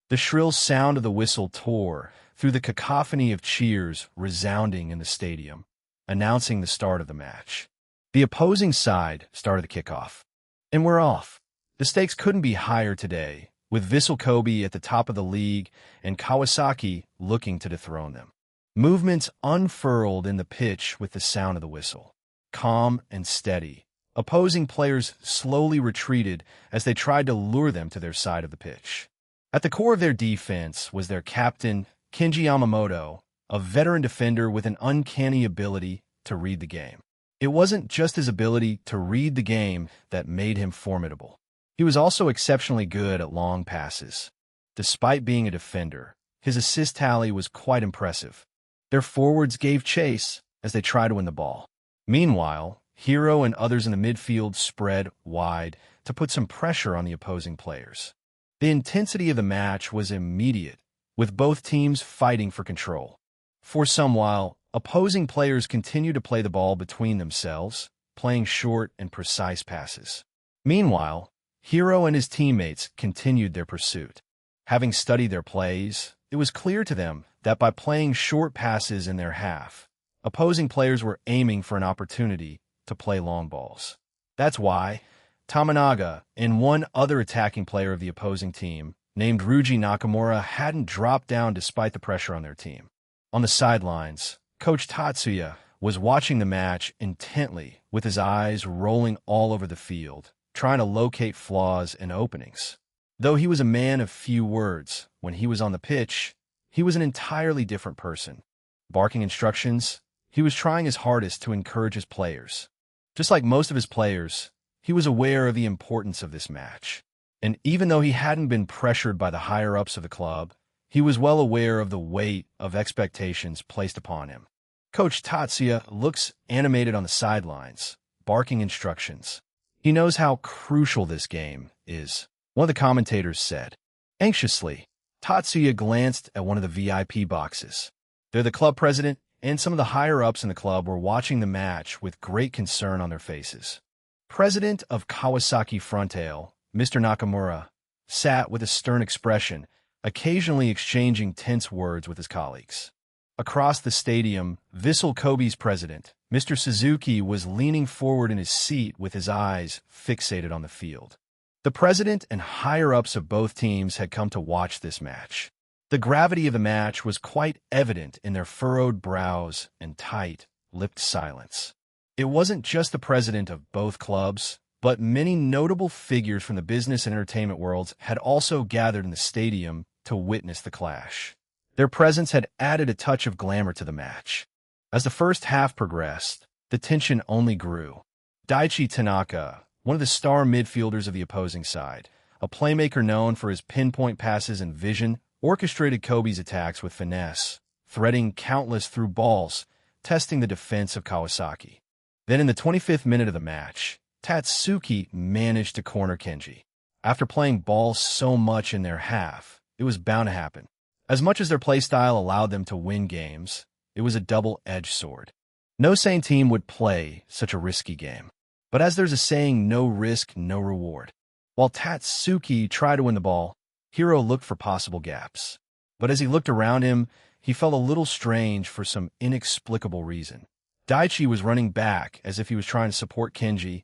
The shrill sound of the whistle tore through the cacophony of cheers resounding in the stadium, announcing the start of the match. The opposing side started the kickoff. And we're off. The stakes couldn't be higher today, with Vissel Kobe at the top of the league and Kawasaki looking to dethrone them. Movements unfurled in the pitch with the sound of the whistle. Calm and steady, opposing players slowly retreated as they tried to lure them to their side of the pitch. At the core of their defense was their captain, Kenji Yamamoto, a veteran defender with an uncanny ability to read the game. It wasn't just his ability to read the game that made him formidable. He was also exceptionally good at long passes. Despite being a defender, his assist tally was quite impressive. Their forwards gave chase as they tried to win the ball. Meanwhile, Hiro and others in the midfield spread wide to put some pressure on the opposing players. The intensity of the match was immediate, with both teams fighting for control. For some while, opposing players continued to play the ball between themselves, playing short and precise passes. Meanwhile, Hiro and his teammates continued their pursuit. Having studied their plays, it was clear to them that by playing short passes in their half, opposing players were aiming for an opportunity to play long balls. That's why Tamanaga and one other attacking player of the opposing team, named Ryuji Nakamura, hadn't dropped down despite the pressure on their team. On the sidelines, Coach Tatsuya was watching the match intently, with his eyes rolling all over the field, trying to locate flaws and openings. Though he was a man of few words, when he was on the pitch, he was an entirely different person. Barking instructions, he was trying his hardest to encourage his players. Just like most of his players, he was aware of the importance of this match. And even though he hadn't been pressured by the higher-ups of the club, he was well aware of the weight of expectations placed upon him. Coach Tatsuya looks animated on the sidelines, barking instructions. He knows how crucial this game is, one of the commentators said. Anxiously, Tatsuya glanced at one of the VIP boxes. There, the club president and some of the higher-ups in the club were watching the match with great concern on their faces. President of Kawasaki Frontale, Mr. Nakamura, sat with a stern expression, occasionally exchanging tense words with his colleagues. Across the stadium, Vissel Kobe's president, Mr. Suzuki, was leaning forward in his seat with his eyes fixated on the field. The president and higher-ups of both teams had come to watch this match. The gravity of the match was quite evident in their furrowed brows and tight-lipped silence. It wasn't just the president of both clubs, but many notable figures from the business and entertainment worlds had also gathered in the stadium to witness the clash. Their presence had added a touch of glamour to the match. As the first half progressed, the tension only grew. Daichi Tanaka, one of the star midfielders of the opposing side, a playmaker known for his pinpoint passes and vision, orchestrated Kobe's attacks with finesse, threading countless through balls, testing the defense of Kawasaki. Then in the 25th minute of the match, Tatsuki managed to corner Kenji. After playing ball so much in their half, it was bound to happen. As much as their playstyle allowed them to win games, it was a double-edged sword. No sane team would play such a risky game. But as there's a saying, no risk, no reward. While Tatsuki tried to win the ball, Hiro looked for possible gaps. But as he looked around him, he felt a little strange for some inexplicable reason. Daichi was running back as if he was trying to support Kenji,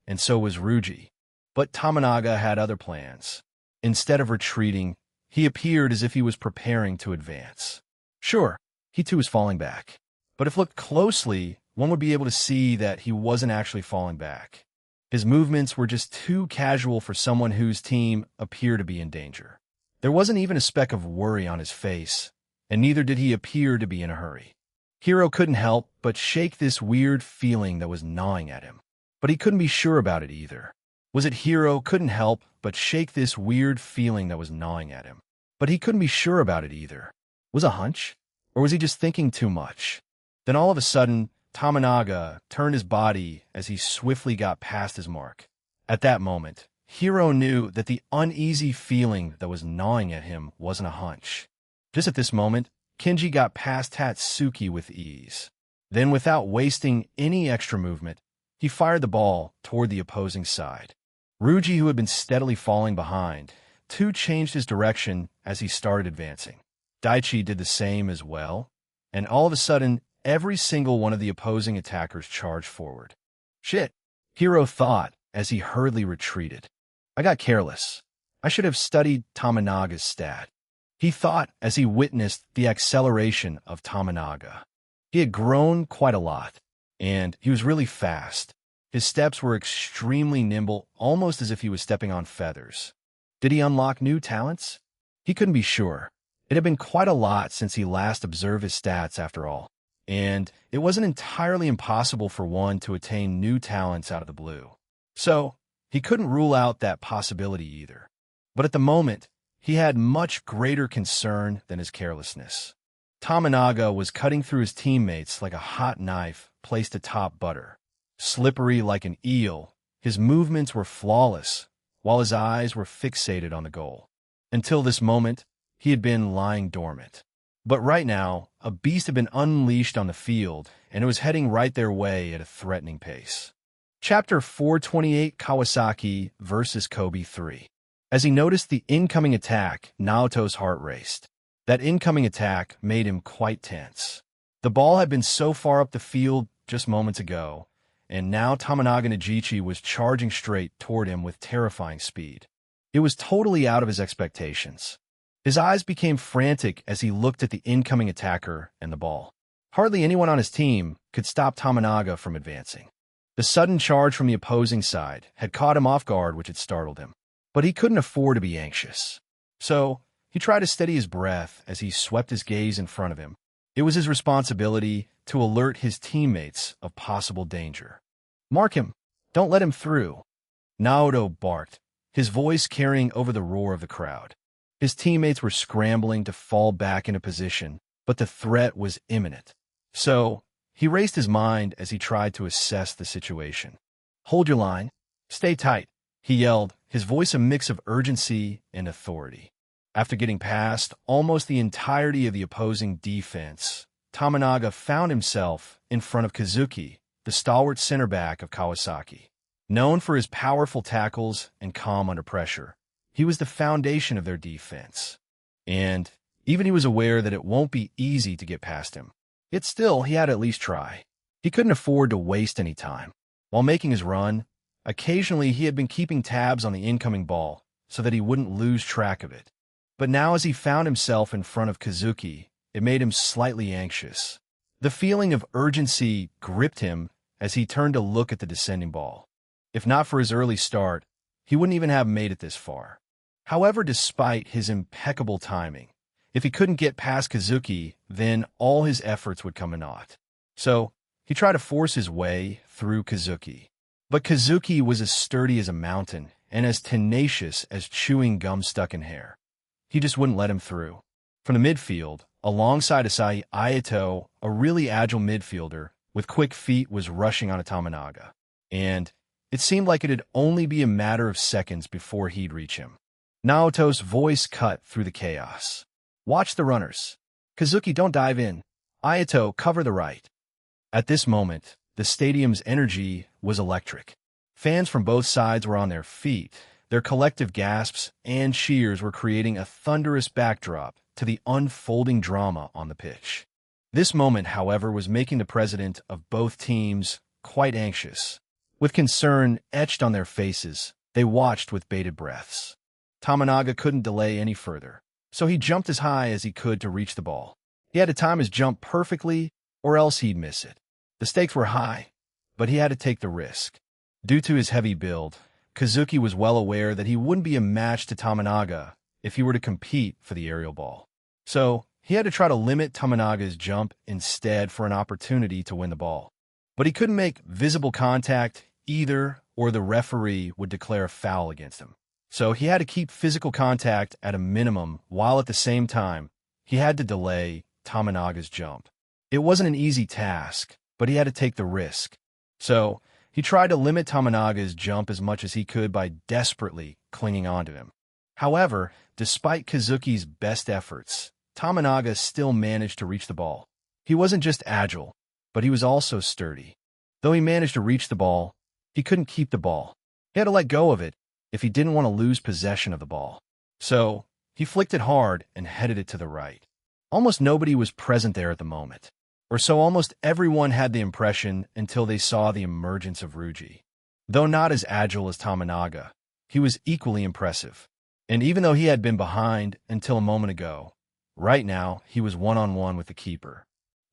and so was Ryuji. But Tamanaga had other plans. Instead of retreating, he appeared as if he was preparing to advance. Sure, he too was falling back. But if looked closely, one would be able to see that he wasn't actually falling back. His movements were just too casual for someone whose team appeared to be in danger. There wasn't even a speck of worry on his face, and neither did he appear to be in a hurry. Hiro couldn't help but shake this weird feeling that was gnawing at him. But he couldn't be sure about it either. Was it Hiro couldn't help but shake this weird feeling that was gnawing at him? But he couldn't be sure about it either. Was it a hunch? Or was he just thinking too much? Then all of a sudden, Tamanaga turned his body as he swiftly got past his mark. At that moment, Hiro knew that the uneasy feeling that was gnawing at him wasn't a hunch. Just at this moment, Kenji got past Tatsuki with ease. Then, without wasting any extra movement, he fired the ball toward the opposing side. Ryuji, who had been steadily falling behind, too changed his direction as he started advancing. Daichi did the same as well, and all of a sudden, every single one of the opposing attackers charged forward. Shit, Hiro thought as he hurriedly retreated. I got careless. I should have studied Tamanaga's stat. he thought as he witnessed the acceleration of Tamanaga. He had grown quite a lot, and he was really fast. His steps were extremely nimble, almost as if he was stepping on feathers. Did he unlock new talents? He couldn't be sure. It had been quite a lot since he last observed his stats, after all, and it wasn't entirely impossible for one to attain new talents out of the blue. So, he couldn't rule out that possibility either. But at the moment, he had much greater concern than his carelessness. Tamanaga was cutting through his teammates like a hot knife placed atop butter. Slippery like an eel, his movements were flawless, while his eyes were fixated on the goal. Until this moment, he had been lying dormant. But right now, a beast had been unleashed on the field, and it was heading right their way at a threatening pace. Chapter 428, Kawasaki vs. Kobe 3. As he noticed the incoming attack, Naoto's heart raced. That incoming attack made him quite tense. The ball had been so far up the field just moments ago, and now Tamanaga Nagichi was charging straight toward him with terrifying speed. It was totally out of his expectations. His eyes became frantic as he looked at the incoming attacker and the ball. Hardly anyone on his team could stop Tamanaga from advancing. The sudden charge from the opposing side had caught him off guard, which had startled him. But he couldn't afford to be anxious. So, he tried to steady his breath as he swept his gaze in front of him. It was his responsibility to alert his teammates of possible danger. "Mark him! Don't let him through!" Naoto barked, his voice carrying over the roar of the crowd. His teammates were scrambling to fall back into position, but the threat was imminent. So, he raced his mind as he tried to assess the situation. "Hold your line. Stay tight," he yelled, his voice a mix of urgency and authority. After getting past almost the entirety of the opposing defense, Tamanaga found himself in front of Kazuki, the stalwart center back of Kawasaki. Known for his powerful tackles and calm under pressure, he was the foundation of their defense. And even he was aware that it won't be easy to get past him. Yet still, he had to at least try. He couldn't afford to waste any time. While making his run, occasionally he had been keeping tabs on the incoming ball so that he wouldn't lose track of it. But now as he found himself in front of Kazuki, it made him slightly anxious. The feeling of urgency gripped him as he turned to look at the descending ball. If not for his early start, he wouldn't even have made it this far. However, despite his impeccable timing, if he couldn't get past Kazuki, then all his efforts would come to naught. So, he tried to force his way through Kazuki. But Kazuki was as sturdy as a mountain and as tenacious as chewing gum stuck in hair. He just wouldn't let him through. From the midfield, alongside Asahi, Ayato, a really agile midfielder with quick feet, was rushing on Tamanaga. And it seemed like it'd only be a matter of seconds before he'd reach him. Naoto's voice cut through the chaos. "Watch the runners. Kazuki, don't dive in. Ayato, cover the right." At this moment, the stadium's energy was electric. Fans from both sides were on their feet. Their collective gasps and cheers were creating a thunderous backdrop to the unfolding drama on the pitch. This moment, however, was making the president of both teams quite anxious. With concern etched on their faces, they watched with bated breaths. Tamanaga couldn't delay any further, so he jumped as high as he could to reach the ball. He had to time his jump perfectly, or else he'd miss it. The stakes were high, but he had to take the risk. Due to his heavy build, Kazuki was well aware that he wouldn't be a match to Tamanaga if he were to compete for the aerial ball. So, he had to try to limit Tamanaga's jump instead for an opportunity to win the ball. But he couldn't make visible contact either, or the referee would declare a foul against him. So he had to keep physical contact at a minimum, while at the same time, he had to delay Tamanaga's jump. It wasn't an easy task, but he had to take the risk. So, he tried to limit Tamanaga's jump as much as he could by desperately clinging onto him. However, despite Kazuki's best efforts, Tamanaga still managed to reach the ball. He wasn't just agile, but he was also sturdy. Though he managed to reach the ball, he couldn't keep the ball. He had to let go of it if he didn't want to lose possession of the ball. So, he flicked it hard and headed it to the right. Almost nobody was present there at the moment. Or so almost everyone had the impression until they saw the emergence of Ryuji. Though not as agile as Tamanaga, he was equally impressive. And even though he had been behind until a moment ago, right now he was one-on-one with the keeper.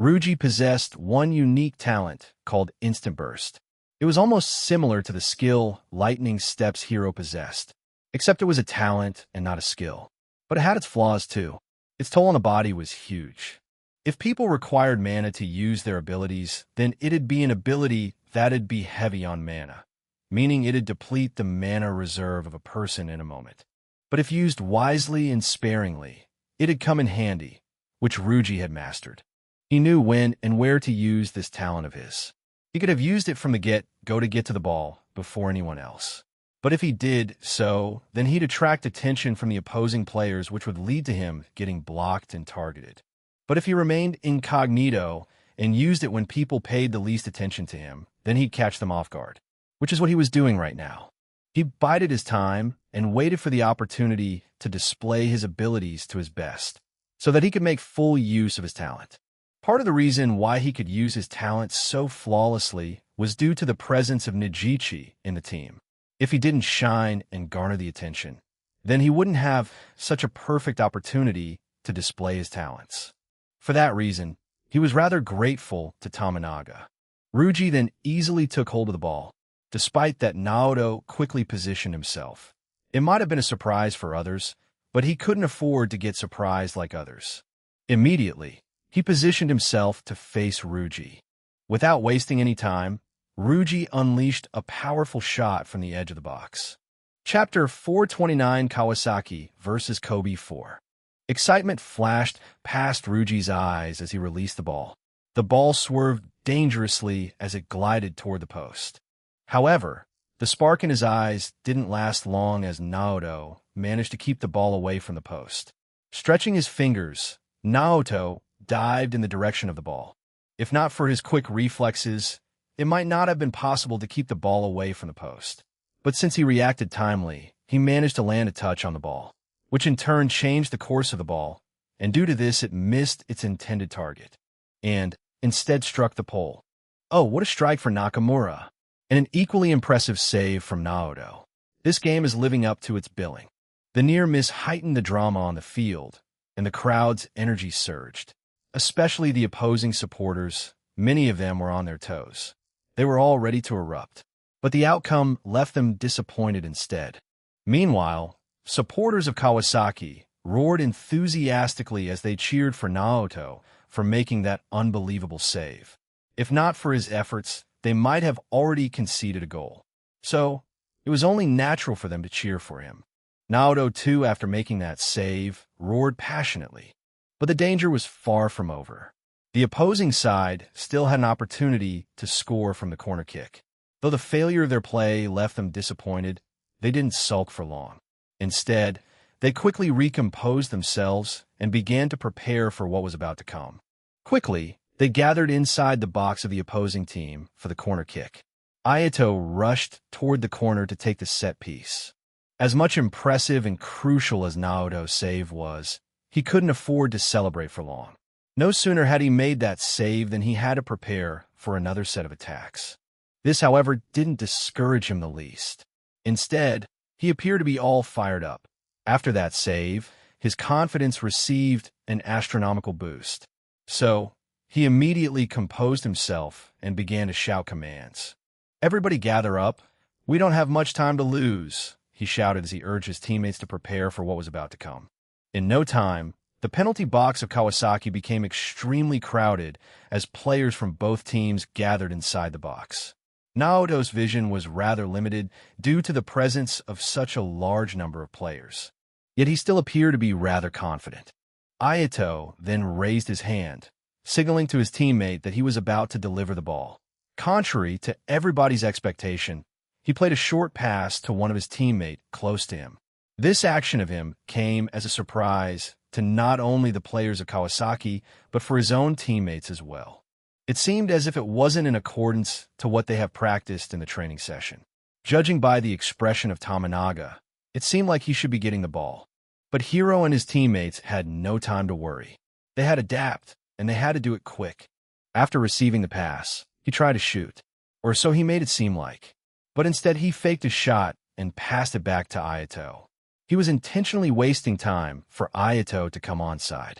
Ryuji possessed one unique talent called Instant Burst. It was almost similar to the skill Lightning Steps Hiro possessed, except it was a talent and not a skill. But it had its flaws too. Its toll on the body was huge. If people required mana to use their abilities, then it'd be an ability that'd be heavy on mana, meaning it'd deplete the mana reserve of a person in a moment. But if used wisely and sparingly, it'd come in handy, which Ryuji had mastered. He knew when and where to use this talent of his. He could have used it from the get-go to get to the ball before anyone else. But if he did so, then he'd attract attention from the opposing players, which would lead to him getting blocked and targeted. But if he remained incognito and used it when people paid the least attention to him, then he'd catch them off guard, which is what he was doing right now. He bided his time and waited for the opportunity to display his abilities to his best, so that he could make full use of his talent. Part of the reason why he could use his talent so flawlessly was due to the presence of Nijichi in the team. If he didn't shine and garner the attention, then he wouldn't have such a perfect opportunity to display his talents. For that reason, he was rather grateful to Tominaga. Ryuji then easily took hold of the ball, despite that Naoto quickly positioned himself. It might have been a surprise for others, but he couldn't afford to get surprised like others. Immediately, he positioned himself to face Ryuji. Without wasting any time, Ryuji unleashed a powerful shot from the edge of the box. Chapter 429 Kawasaki vs. Kobe 4. Excitement flashed past Ryuji's eyes as he released the ball. The ball swerved dangerously as it glided toward the post. However, the spark in his eyes didn't last long as Naoto managed to keep the ball away from the post. Stretching his fingers, Naoto dived in the direction of the ball. If not for his quick reflexes, it might not have been possible to keep the ball away from the post. But since he reacted timely, he managed to land a touch on the ball, which in turn changed the course of the ball, and due to this it missed its intended target, and instead struck the pole. Oh, what a strike for Nakamura! And an equally impressive save from Naoto. This game is living up to its billing. The near miss heightened the drama on the field, and the crowd's energy surged. Especially the opposing supporters, many of them were on their toes. They were all ready to erupt, but the outcome left them disappointed instead. Meanwhile, supporters of Kawasaki roared enthusiastically as they cheered for Naoto for making that unbelievable save. If not for his efforts, they might have already conceded a goal. So, it was only natural for them to cheer for him. Naoto, too, after making that save, roared passionately. But the danger was far from over. The opposing side still had an opportunity to score from the corner kick. Though the failure of their play left them disappointed, they didn't sulk for long. Instead, they quickly recomposed themselves and began to prepare for what was about to come. Quickly, they gathered inside the box of the opposing team for the corner kick. Ayato rushed toward the corner to take the set piece. As much impressive and crucial as Naoto's save was, he couldn't afford to celebrate for long. No sooner had he made that save than he had to prepare for another set of attacks. This, however, didn't discourage him the least. Instead, he appeared to be all fired up. After that save, his confidence received an astronomical boost. So, he immediately composed himself and began to shout commands. "Everybody gather up. We don't have much time to lose," he shouted as he urged his teammates to prepare for what was about to come. In no time, the penalty box of Kawasaki became extremely crowded as players from both teams gathered inside the box. Naoto's vision was rather limited due to the presence of such a large number of players. Yet he still appeared to be rather confident. Ayato then raised his hand, signaling to his teammate that he was about to deliver the ball. Contrary to everybody's expectation, he played a short pass to one of his teammates close to him. This action of him came as a surprise to not only the players of Kawasaki, but for his own teammates as well. It seemed as if it wasn't in accordance to what they have practiced in the training session. Judging by the expression of Tominaga, it seemed like he should be getting the ball. But Hiro and his teammates had no time to worry. They had to adapt, and they had to do it quick. After receiving the pass, he tried to shoot, or so he made it seem like. But instead he faked a shot and passed it back to Ayato. He was intentionally wasting time for Ayato to come onside.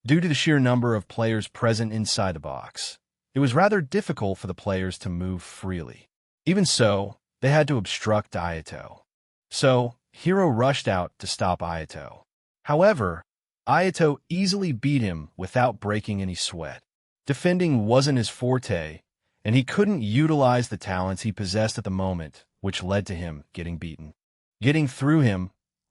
Due to the sheer number of players present inside the box, it was rather difficult for the players to move freely. Even so, they had to obstruct Ayato. So, Hiro rushed out to stop Ayato. However, Ayato easily beat him without breaking any sweat. Defending wasn't his forte, and he couldn't utilize the talents he possessed at the moment, which led to him getting beaten. Getting through him,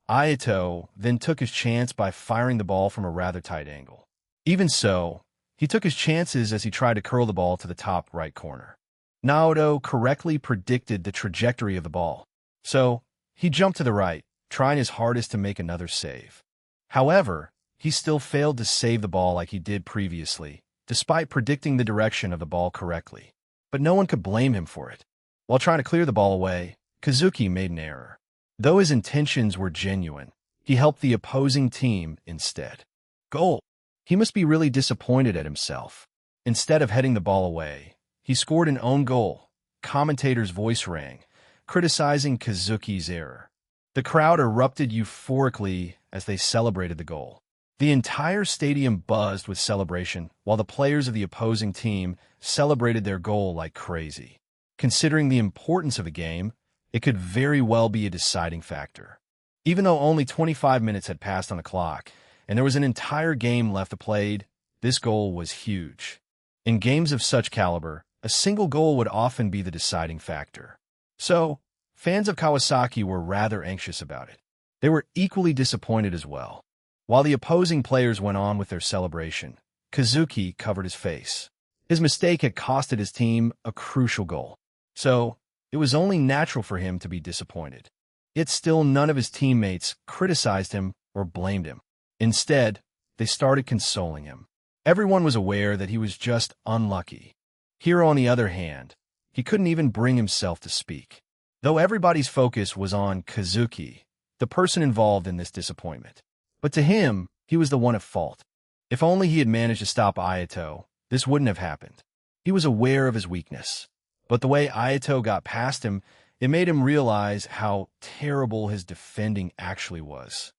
Ayato then took his chance by firing the ball from a rather tight angle. Even so, he took his chances as he tried to curl the ball to the top right corner. Naoto correctly predicted the trajectory of the ball, so he jumped to the right, trying his hardest to make another save. However, he still failed to save the ball like he did previously, despite predicting the direction of the ball correctly. But no one could blame him for it. While trying to clear the ball away, Kazuki made an error. Though his intentions were genuine, he helped the opposing team instead. Goal! He must be really disappointed at himself. Instead of heading the ball away, he scored an own goal. Commentator's voice rang, criticizing Kazuki's error. The crowd erupted euphorically as they celebrated the goal. The entire stadium buzzed with celebration, while the players of the opposing team celebrated their goal like crazy. Considering the importance of the game, it could very well be a deciding factor. Even though only 25 minutes had passed on the clock, and there was an entire game left to play, this goal was huge. In games of such caliber, a single goal would often be the deciding factor. So, fans of Kawasaki were rather anxious about it. They were equally disappointed as well. While the opposing players went on with their celebration, Kazuki covered his face. His mistake had costed his team a crucial goal. So, it was only natural for him to be disappointed. Yet still none of his teammates criticized him or blamed him. Instead, they started consoling him. Everyone was aware that he was just unlucky. Hiro, on the other hand, he couldn't even bring himself to speak. Though everybody's focus was on Kazuki, the person involved in this disappointment. But to him, he was the one at fault. If only he had managed to stop Ayato, this wouldn't have happened. He was aware of his weakness. But the way Ayato got past him, it made him realize how terrible his defending actually was.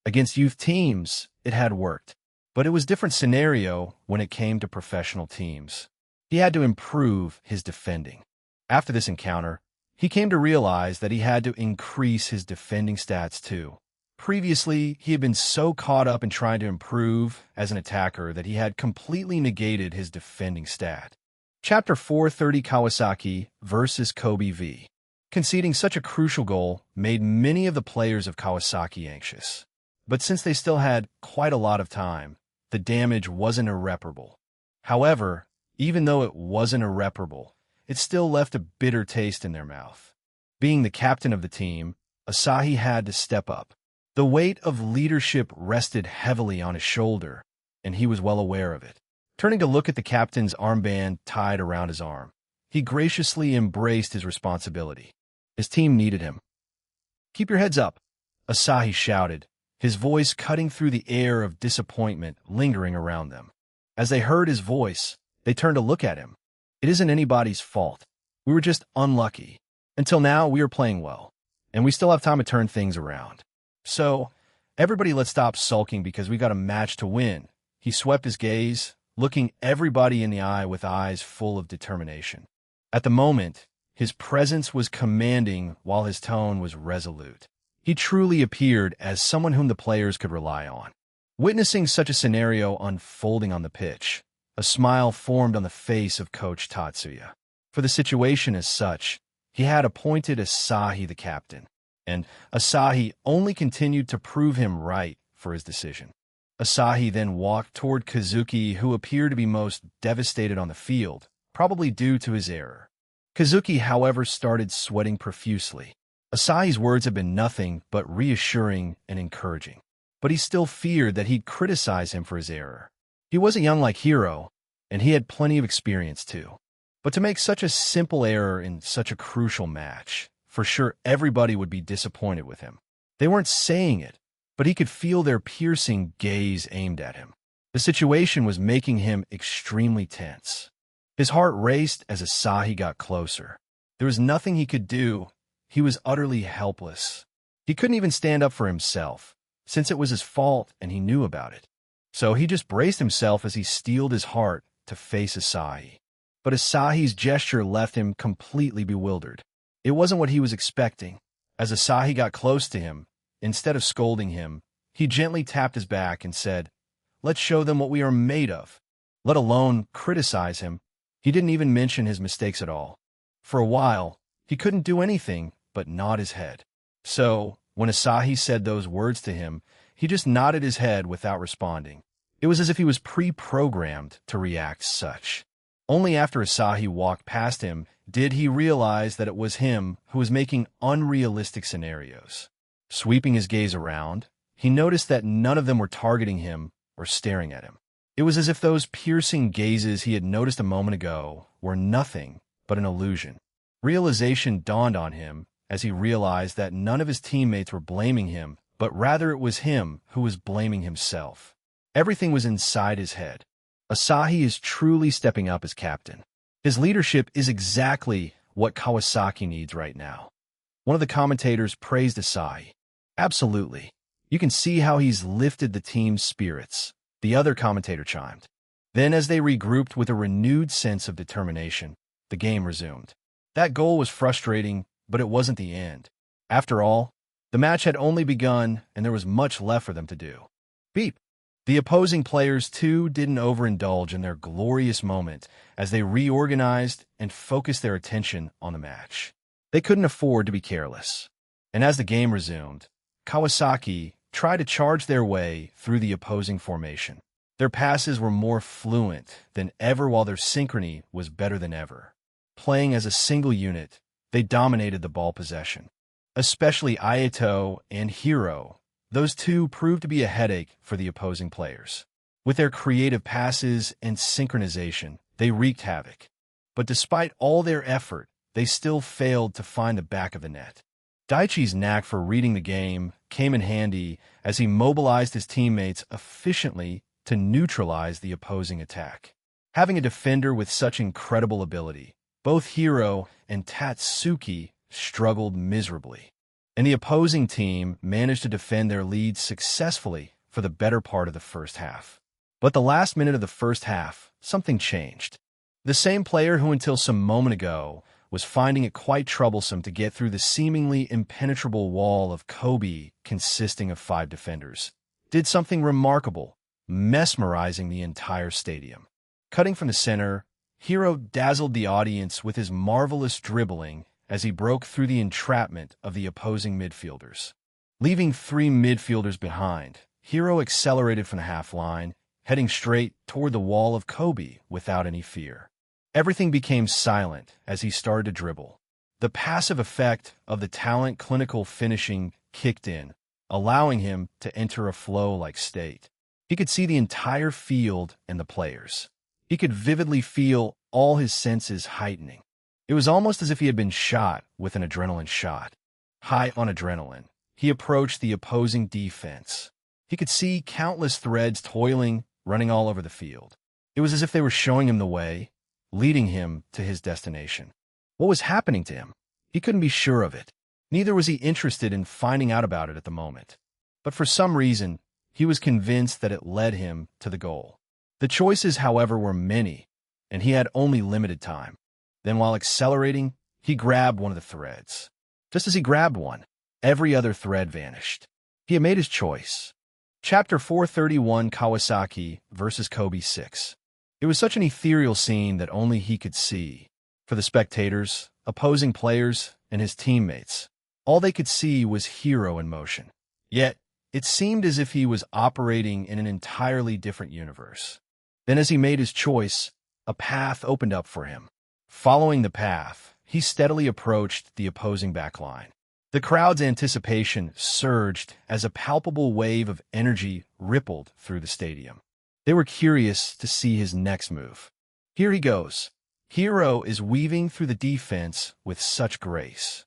Against youth teams, it had worked. But it was a different scenario when it came to professional teams. He had to improve his defending. After this encounter, he came to realize that he had to increase his defending stats too. Previously, he had been so caught up in trying to improve as an attacker that he had completely negated his defending stat. Chapter 430 Kawasaki vs. Kobe v. Conceding such a crucial goal made many of the players of Kawasaki anxious. But since they still had quite a lot of time, the damage wasn't irreparable. However, even though it wasn't irreparable, it still left a bitter taste in their mouth. Being the captain of the team, Asahi had to step up. The weight of leadership rested heavily on his shoulder, and he was well aware of it. Turning to look at the captain's armband tied around his arm, he graciously embraced his responsibility. His team needed him. "Keep your heads up," Asahi shouted, his voice cutting through the air of disappointment lingering around them. As they heard his voice, they turned to look at him. "It isn't anybody's fault. We were just unlucky. Until now, we are playing well, and we still have time to turn things around. So, everybody let's stop sulking because we got a match to win." He swept his gaze, looking everybody in the eye with eyes full of determination. At the moment, his presence was commanding while his tone was resolute. He truly appeared as someone whom the players could rely on. Witnessing such a scenario unfolding on the pitch, a smile formed on the face of Coach Tatsuya. For the situation as such, he had appointed Asahi the captain, and Asahi only continued to prove him right for his decision. Asahi then walked toward Kazuki, who appeared to be most devastated on the field, probably due to his error. Kazuki, however, started sweating profusely. Asahi's words had been nothing but reassuring and encouraging, but he still feared that he'd criticize him for his error. He wasn't young like Hiro, and he had plenty of experience too. But to make such a simple error in such a crucial match, for sure everybody would be disappointed with him. They weren't saying it, but he could feel their piercing gaze aimed at him. The situation was making him extremely tense. His heart raced as Asahi got closer. There was nothing he could do. He was utterly helpless. He couldn't even stand up for himself, since it was his fault and he knew about it. So he just braced himself as he steeled his heart to face Asahi. But Asahi's gesture left him completely bewildered. It wasn't what he was expecting. As Asahi got close to him, instead of scolding him, he gently tapped his back and said, "Let's show them what we are made of." Let alone criticize him. He didn't even mention his mistakes at all. For a while, he couldn't do anything but nod his head. So, when Asahi said those words to him, he just nodded his head without responding. It was as if he was pre-programmed to react such. Only after Asahi walked past him did he realize that it was him who was making unrealistic scenarios. Sweeping his gaze around, he noticed that none of them were targeting him or staring at him. It was as if those piercing gazes he had noticed a moment ago were nothing but an illusion. Realization dawned on him as he realized that none of his teammates were blaming him, but rather it was him who was blaming himself. Everything was inside his head. Asahi is truly stepping up as captain. His leadership is exactly what Kawasaki needs right now. One of the commentators praised Asahi. "Absolutely. You can see how he's lifted the team's spirits," the other commentator chimed. Then, as they regrouped with a renewed sense of determination, the game resumed. That goal was frustrating, but it wasn't the end. After all, the match had only begun and there was much left for them to do. Beep! The opposing players, too, didn't overindulge in their glorious moment as they reorganized and focused their attention on the match. They couldn't afford to be careless. And as the game resumed, Kawasaki tried to charge their way through the opposing formation. Their passes were more fluent than ever while their synchrony was better than ever. Playing as a single unit, they dominated the ball possession. Especially Ayato and Hiro, those two proved to be a headache for the opposing players. With their creative passes and synchronization, they wreaked havoc. But despite all their effort, they still failed to find the back of the net. Daichi's knack for reading the game came in handy as he mobilized his teammates efficiently to neutralize the opposing attack. Having a defender with such incredible ability, both Hiro and Tatsuki struggled miserably, and the opposing team managed to defend their lead successfully for the better part of the first half. But the last minute of the first half, something changed. The same player who until some moment ago was finding it quite troublesome to get through the seemingly impenetrable wall of Kobe consisting of 5 defenders, did something remarkable, mesmerizing the entire stadium. Cutting from the center, Hiro dazzled the audience with his marvelous dribbling as he broke through the entrapment of the opposing midfielders. Leaving 3 midfielders behind, Hiro accelerated from the half line, heading straight toward the wall of Kobe without any fear. Everything became silent as he started to dribble. The passive effect of the talent clinical finishing kicked in, allowing him to enter a flow-like state. He could see the entire field and the players. He could vividly feel all his senses heightening. It was almost as if he had been shot with an adrenaline shot. High on adrenaline, he approached the opposing defense. He could see countless threads toiling, running all over the field. It was as if they were showing him the way, leading him to his destination. What was happening to him? He couldn't be sure of it. Neither was he interested in finding out about it at the moment. But for some reason, he was convinced that it led him to the goal. The choices, however, were many, and he had only limited time. Then, while accelerating, he grabbed one of the threads. Just as he grabbed one, every other thread vanished. He had made his choice. Chapter 431, Kawasaki versus Kobe 6. It was such an ethereal scene that only he could see. For the spectators, opposing players, and his teammates, all they could see was Hiro in motion. Yet, it seemed as if he was operating in an entirely different universe. Then as he made his choice, a path opened up for him. Following the path, he steadily approached the opposing backline. The crowd's anticipation surged as a palpable wave of energy rippled through the stadium. They were curious to see his next move. Here he goes. Hiro is weaving through the defense with such grace.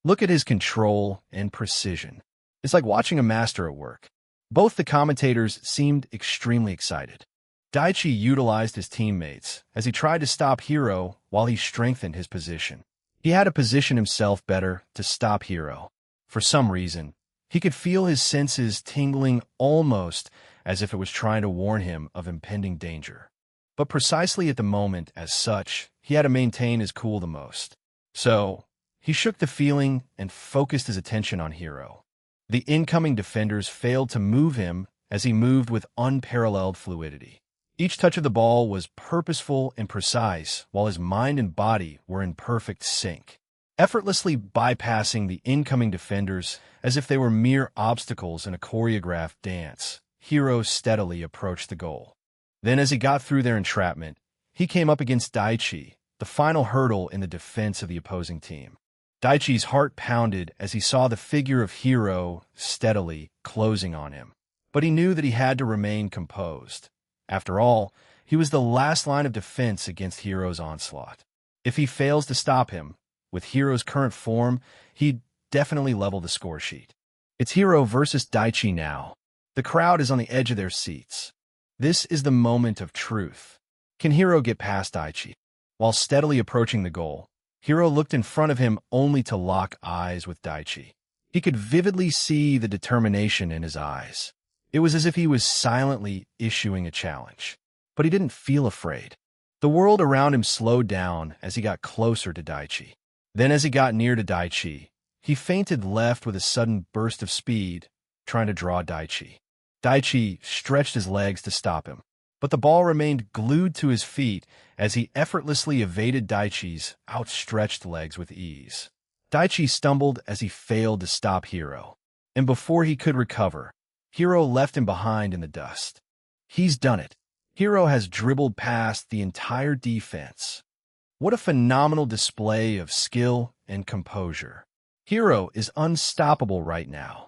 Look at his control and precision. It's like watching a master at work. Both the commentators seemed extremely excited. Daichi utilized his teammates as he tried to stop Hiro while he strengthened his position. He had to position himself better to stop Hiro. For some reason, he could feel his senses tingling almost as if it was trying to warn him of impending danger. But precisely at the moment, as such, he had to maintain his cool the most. So, he shook the feeling and focused his attention on Hiro. The incoming defenders failed to move him as he moved with unparalleled fluidity. Each touch of the ball was purposeful and precise, while his mind and body were in perfect sync. Effortlessly bypassing the incoming defenders as if they were mere obstacles in a choreographed dance, Hiro steadily approached the goal. Then, as he got through their entrapment, he came up against Daichi, the final hurdle in the defense of the opposing team. Daichi's heart pounded as he saw the figure of Hiro steadily closing on him. But he knew that he had to remain composed. After all, he was the last line of defense against Hiro's onslaught. If he fails to stop him, with Hiro's current form, he'd definitely level the score sheet. It's Hiro versus Daichi now. The crowd is on the edge of their seats. This is the moment of truth. Can Hiro get past Daichi? While steadily approaching the goal, Hiro looked in front of him only to lock eyes with Daichi. He could vividly see the determination in his eyes. It was as if he was silently issuing a challenge. But he didn't feel afraid. The world around him slowed down as he got closer to Daichi. Then as he got near to Daichi, he feinted left with a sudden burst of speed, trying to draw Daichi. Daichi stretched his legs to stop him, but the ball remained glued to his feet as he effortlessly evaded Daichi's outstretched legs with ease. Daichi stumbled as he failed to stop Hiro, and before he could recover, Hiro left him behind in the dust. He's done it. Hiro has dribbled past the entire defense. What a phenomenal display of skill and composure. Hiro is unstoppable right now.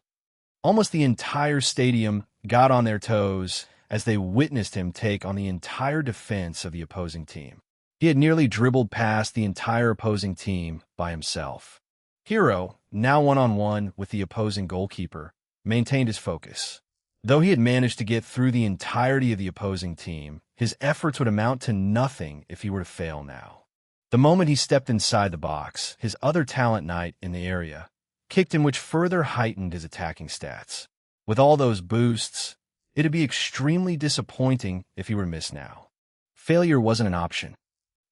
Almost the entire stadium got on their toes as they witnessed him take on the entire defense of the opposing team. He had nearly dribbled past the entire opposing team by himself. Hiro, now one-on-one with the opposing goalkeeper, maintained his focus. Though he had managed to get through the entirety of the opposing team, his efforts would amount to nothing if he were to fail now. The moment he stepped inside the box, his other talent knight in the area kicked him, which further heightened his attacking stats. With all those boosts, it'd be extremely disappointing if he were to miss now. Failure wasn't an option.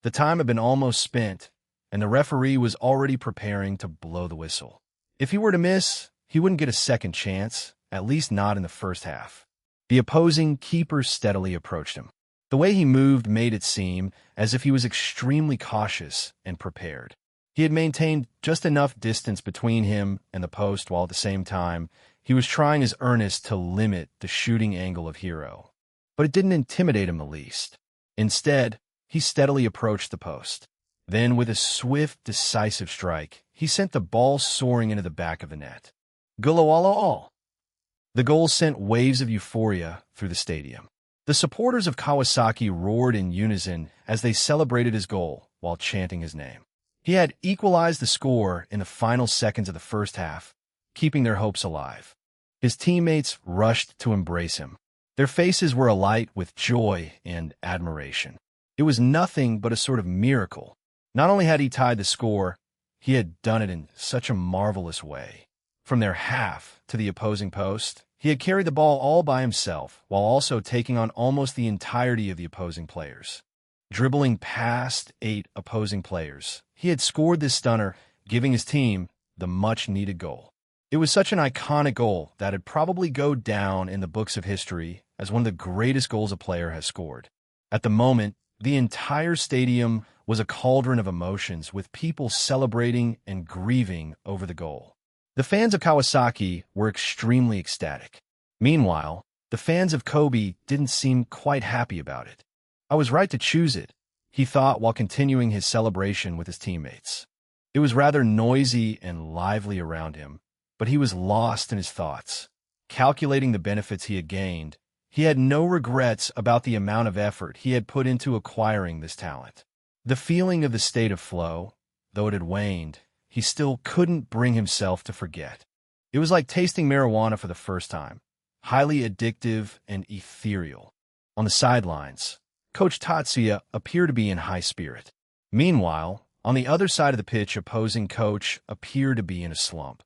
The time had been almost spent, and the referee was already preparing to blow the whistle. If he were to miss, he wouldn't get a second chance, at least not in the first half. The opposing keeper steadily approached him. The way he moved made it seem as if he was extremely cautious and prepared. He had maintained just enough distance between him and the post while at the same time he was trying his earnest to limit the shooting angle of Hiro. But it didn't intimidate him the least. Instead, he steadily approached the post. Then, with a swift, decisive strike, he sent the ball soaring into the back of the net. Gulawala-all. The goal sent waves of euphoria through the stadium. The supporters of Kawasaki roared in unison as they celebrated his goal while chanting his name. He had equalized the score in the final seconds of the first half, keeping their hopes alive. His teammates rushed to embrace him. Their faces were alight with joy and admiration. It was nothing but a sort of miracle. Not only had he tied the score, he had done it in such a marvelous way. From their half to the opposing post, he had carried the ball all by himself, while also taking on almost the entirety of the opposing players. Dribbling past 8 opposing players, he had scored this stunner, giving his team the much-needed goal. It was such an iconic goal that it'd probably go down in the books of history as one of the greatest goals a player has scored. At the moment, the entire stadium was a cauldron of emotions, with people celebrating and grieving over the goal. The fans of Kawasaki were extremely ecstatic. Meanwhile, the fans of Kobe didn't seem quite happy about it. I was right to choose it, he thought while continuing his celebration with his teammates. It was rather noisy and lively around him, but he was lost in his thoughts. Calculating the benefits he had gained, he had no regrets about the amount of effort he had put into acquiring this talent. The feeling of the state of flow, though it had waned, he still couldn't bring himself to forget. It was like tasting marijuana for the first time, highly addictive and ethereal. On the sidelines, Coach Tatsuya appeared to be in high spirit. Meanwhile, on the other side of the pitch, opposing coach appeared to be in a slump.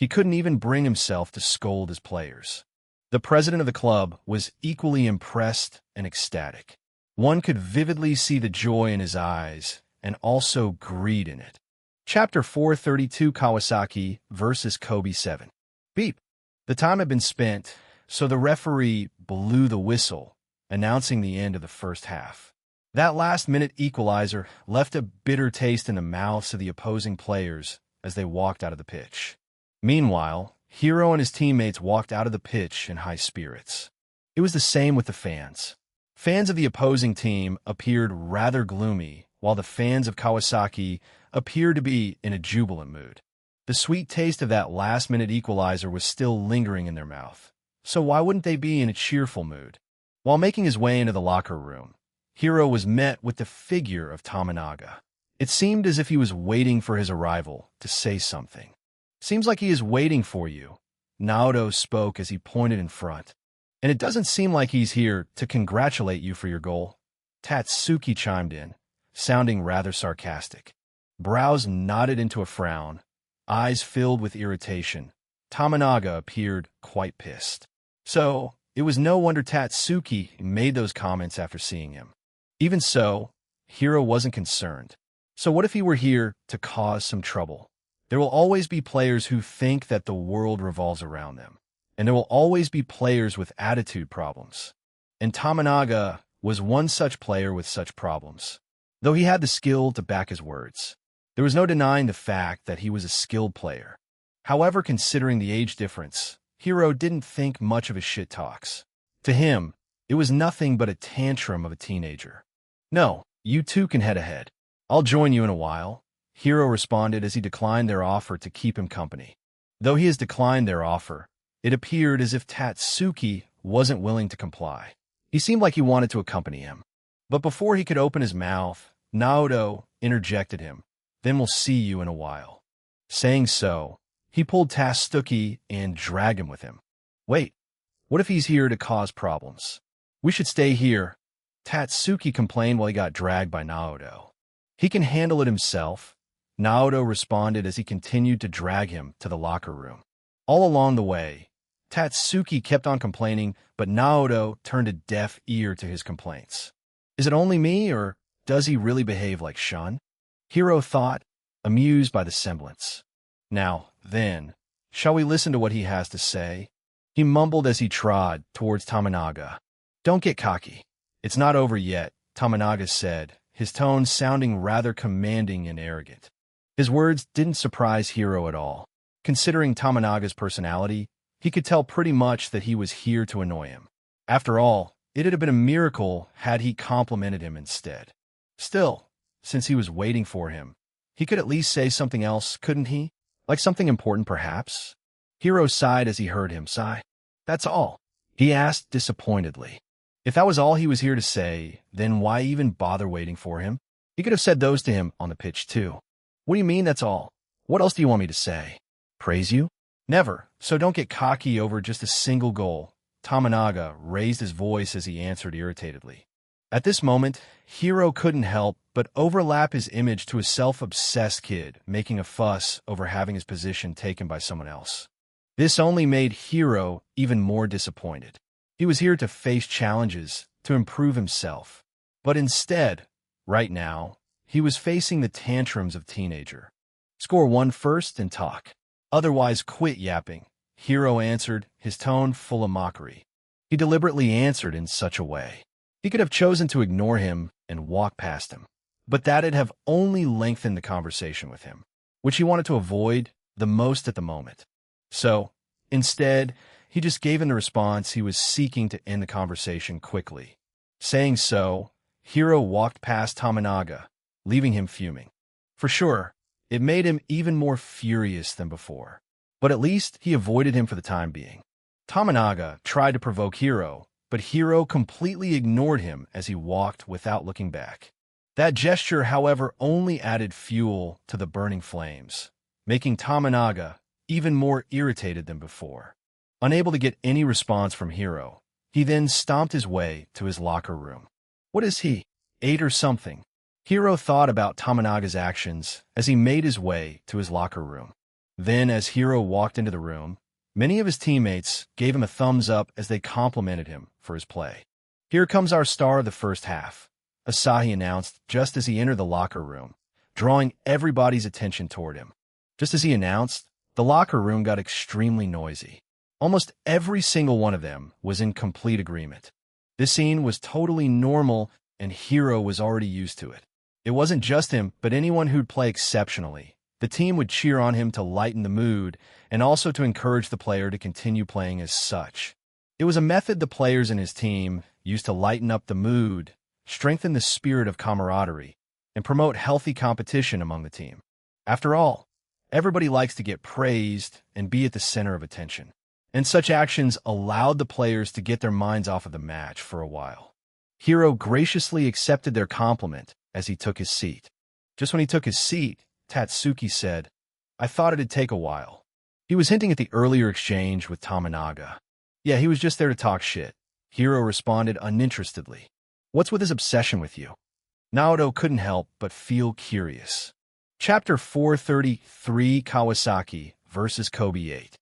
He couldn't even bring himself to scold his players. The president of the club was equally impressed and ecstatic. One could vividly see the joy in his eyes and also greed in it. Chapter 432, Kawasaki versus Kobe 7. Beep. The time had been spent, so the referee blew the whistle, announcing the end of the first half. That last-minute equalizer left a bitter taste in the mouths of the opposing players as they walked out of the pitch. Meanwhile, Hiro and his teammates walked out of the pitch in high spirits. It was the same with the fans. Fans of the opposing team appeared rather gloomy, while the fans of Kawasaki appeared to be in a jubilant mood. The sweet taste of that last-minute equalizer was still lingering in their mouth, so why wouldn't they be in a cheerful mood? While making his way into the locker room, Hiro was met with the figure of Tominaga. It seemed as if he was waiting for his arrival to say something. "Seems like he is waiting for you," Naoto spoke as he pointed in front. "And it doesn't seem like he's here to congratulate you for your goal," Tatsuki chimed in, sounding rather sarcastic. Brows knotted into a frown, eyes filled with irritation. Tominaga appeared quite pissed. So, it was no wonder Tatsuki made those comments after seeing him. Even so, Hiro wasn't concerned. So what if he were here to cause some trouble? There will always be players who think that the world revolves around them, and there will always be players with attitude problems. And Tominaga was one such player with such problems. Though he had the skill to back his words, there was no denying the fact that he was a skilled player. However, considering the age difference, Hiro didn't think much of his shit talks. To him, it was nothing but a tantrum of a teenager. "No, you two can head ahead. I'll join you in a while," Hiro responded as he declined their offer to keep him company. Though he has declined their offer, it appeared as if Tatsuki wasn't willing to comply. He seemed like he wanted to accompany him. But before he could open his mouth, Naoto interjected him. "Then we'll see you in a while." Saying so, he pulled Tatsuki and dragged him with him. "Wait, what if he's here to cause problems? We should stay here," Tatsuki complained while he got dragged by Naoto. "He can handle it himself," Naoto responded as he continued to drag him to the locker room. All along the way, Tatsuki kept on complaining, but Naoto turned a deaf ear to his complaints. Is it only me, or does he really behave like Shun? Hiro thought, amused by the semblance. Now, then, shall we listen to what he has to say? He mumbled as he trod towards Tominaga. "Don't get cocky. It's not over yet," Tominaga said, his tone sounding rather commanding and arrogant. His words didn't surprise Hiro at all. Considering Tominaga's personality, he could tell pretty much that he was here to annoy him. After all, it'd have been a miracle had he complimented him instead. Still, since he was waiting for him, he could at least say something else, couldn't he? Like something important, perhaps? Hiro sighed as he heard him sigh. "That's all?" he asked disappointedly. If that was all he was here to say, then why even bother waiting for him? He could have said those to him on the pitch too. "What do you mean that's all? What else do you want me to say? Praise you? Never, so don't get cocky over just a single goal." Tominaga raised his voice as he answered irritatedly. At this moment, Hiro couldn't help but overlap his image to a self-obsessed kid making a fuss over having his position taken by someone else. This only made Hiro even more disappointed. He was here to face challenges, to improve himself. But instead, right now, he was facing the tantrums of a teenager. "Score one first and talk. Otherwise quit yapping," Hiro answered, his tone full of mockery. He deliberately answered in such a way. He could have chosen to ignore him and walk past him, but that'd have only lengthened the conversation with him, which he wanted to avoid the most at the moment. So, instead, he just gave him the response he was seeking to end the conversation quickly. Saying so, Hiro walked past Tominaga, leaving him fuming. For sure, it made him even more furious than before, but at least he avoided him for the time being. Tominaga tried to provoke Hiro, but Hiro completely ignored him as he walked without looking back. That gesture, however, only added fuel to the burning flames, making Tominaga even more irritated than before. Unable to get any response from Hiro, he then stomped his way to his locker room. What is he, 8 or something? Hiro thought about Tominaga's actions as he made his way to his locker room. Then, as Hiro walked into the room, many of his teammates gave him a thumbs up as they complimented him for his play. "Here comes our star of the first half," Asahi announced just as he entered the locker room, drawing everybody's attention toward him. Just as he announced, the locker room got extremely noisy. Almost every single one of them was in complete agreement. This scene was totally normal, and Hiro was already used to it. It wasn't just him, but anyone who'd play exceptionally. The team would cheer on him to lighten the mood and also to encourage the player to continue playing as such. It was a method the players in his team used to lighten up the mood, strengthen the spirit of camaraderie, and promote healthy competition among the team. After all, everybody likes to get praised and be at the center of attention. And such actions allowed the players to get their minds off of the match for a while. Hiro graciously accepted their compliment as he took his seat. Just when he took his seat, Tatsuki said, "I thought it'd take a while." He was hinting at the earlier exchange with Tominaga. "Yeah, he was just there to talk shit," Hiro responded uninterestedly. "What's with his obsession with you?" Naoto couldn't help but feel curious. Chapter 433, Kawasaki versus Kobe 8.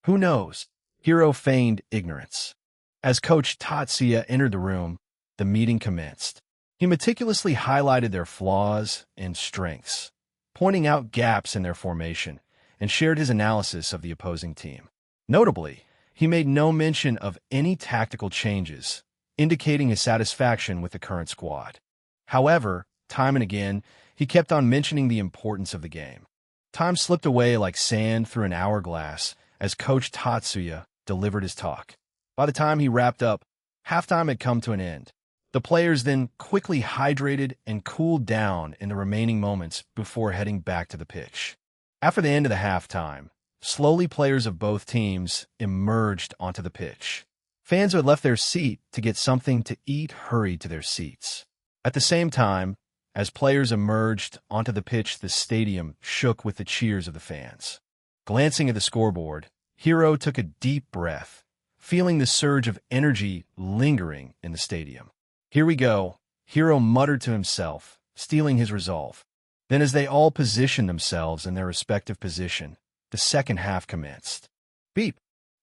"Who knows?" Hiro feigned ignorance. As Coach Tatsuya entered the room, the meeting commenced. He meticulously highlighted their flaws and strengths, pointing out gaps in their formation, and shared his analysis of the opposing team. Notably, he made no mention of any tactical changes, indicating his satisfaction with the current squad. However, time and again, he kept on mentioning the importance of the game. Time slipped away like sand through an hourglass as Coach Tatsuya delivered his talk. By the time he wrapped up, halftime had come to an end. The players then quickly hydrated and cooled down in the remaining moments before heading back to the pitch. After the end of the halftime, slowly players of both teams emerged onto the pitch. Fans who had left their seat to get something to eat hurried to their seats. At the same time, as players emerged onto the pitch, the stadium shook with the cheers of the fans. Glancing at the scoreboard, Hiro took a deep breath, feeling the surge of energy lingering in the stadium. "Here we go," Hiro muttered to himself, stealing his resolve. Then as they all positioned themselves in their respective position, the second half commenced. Beep!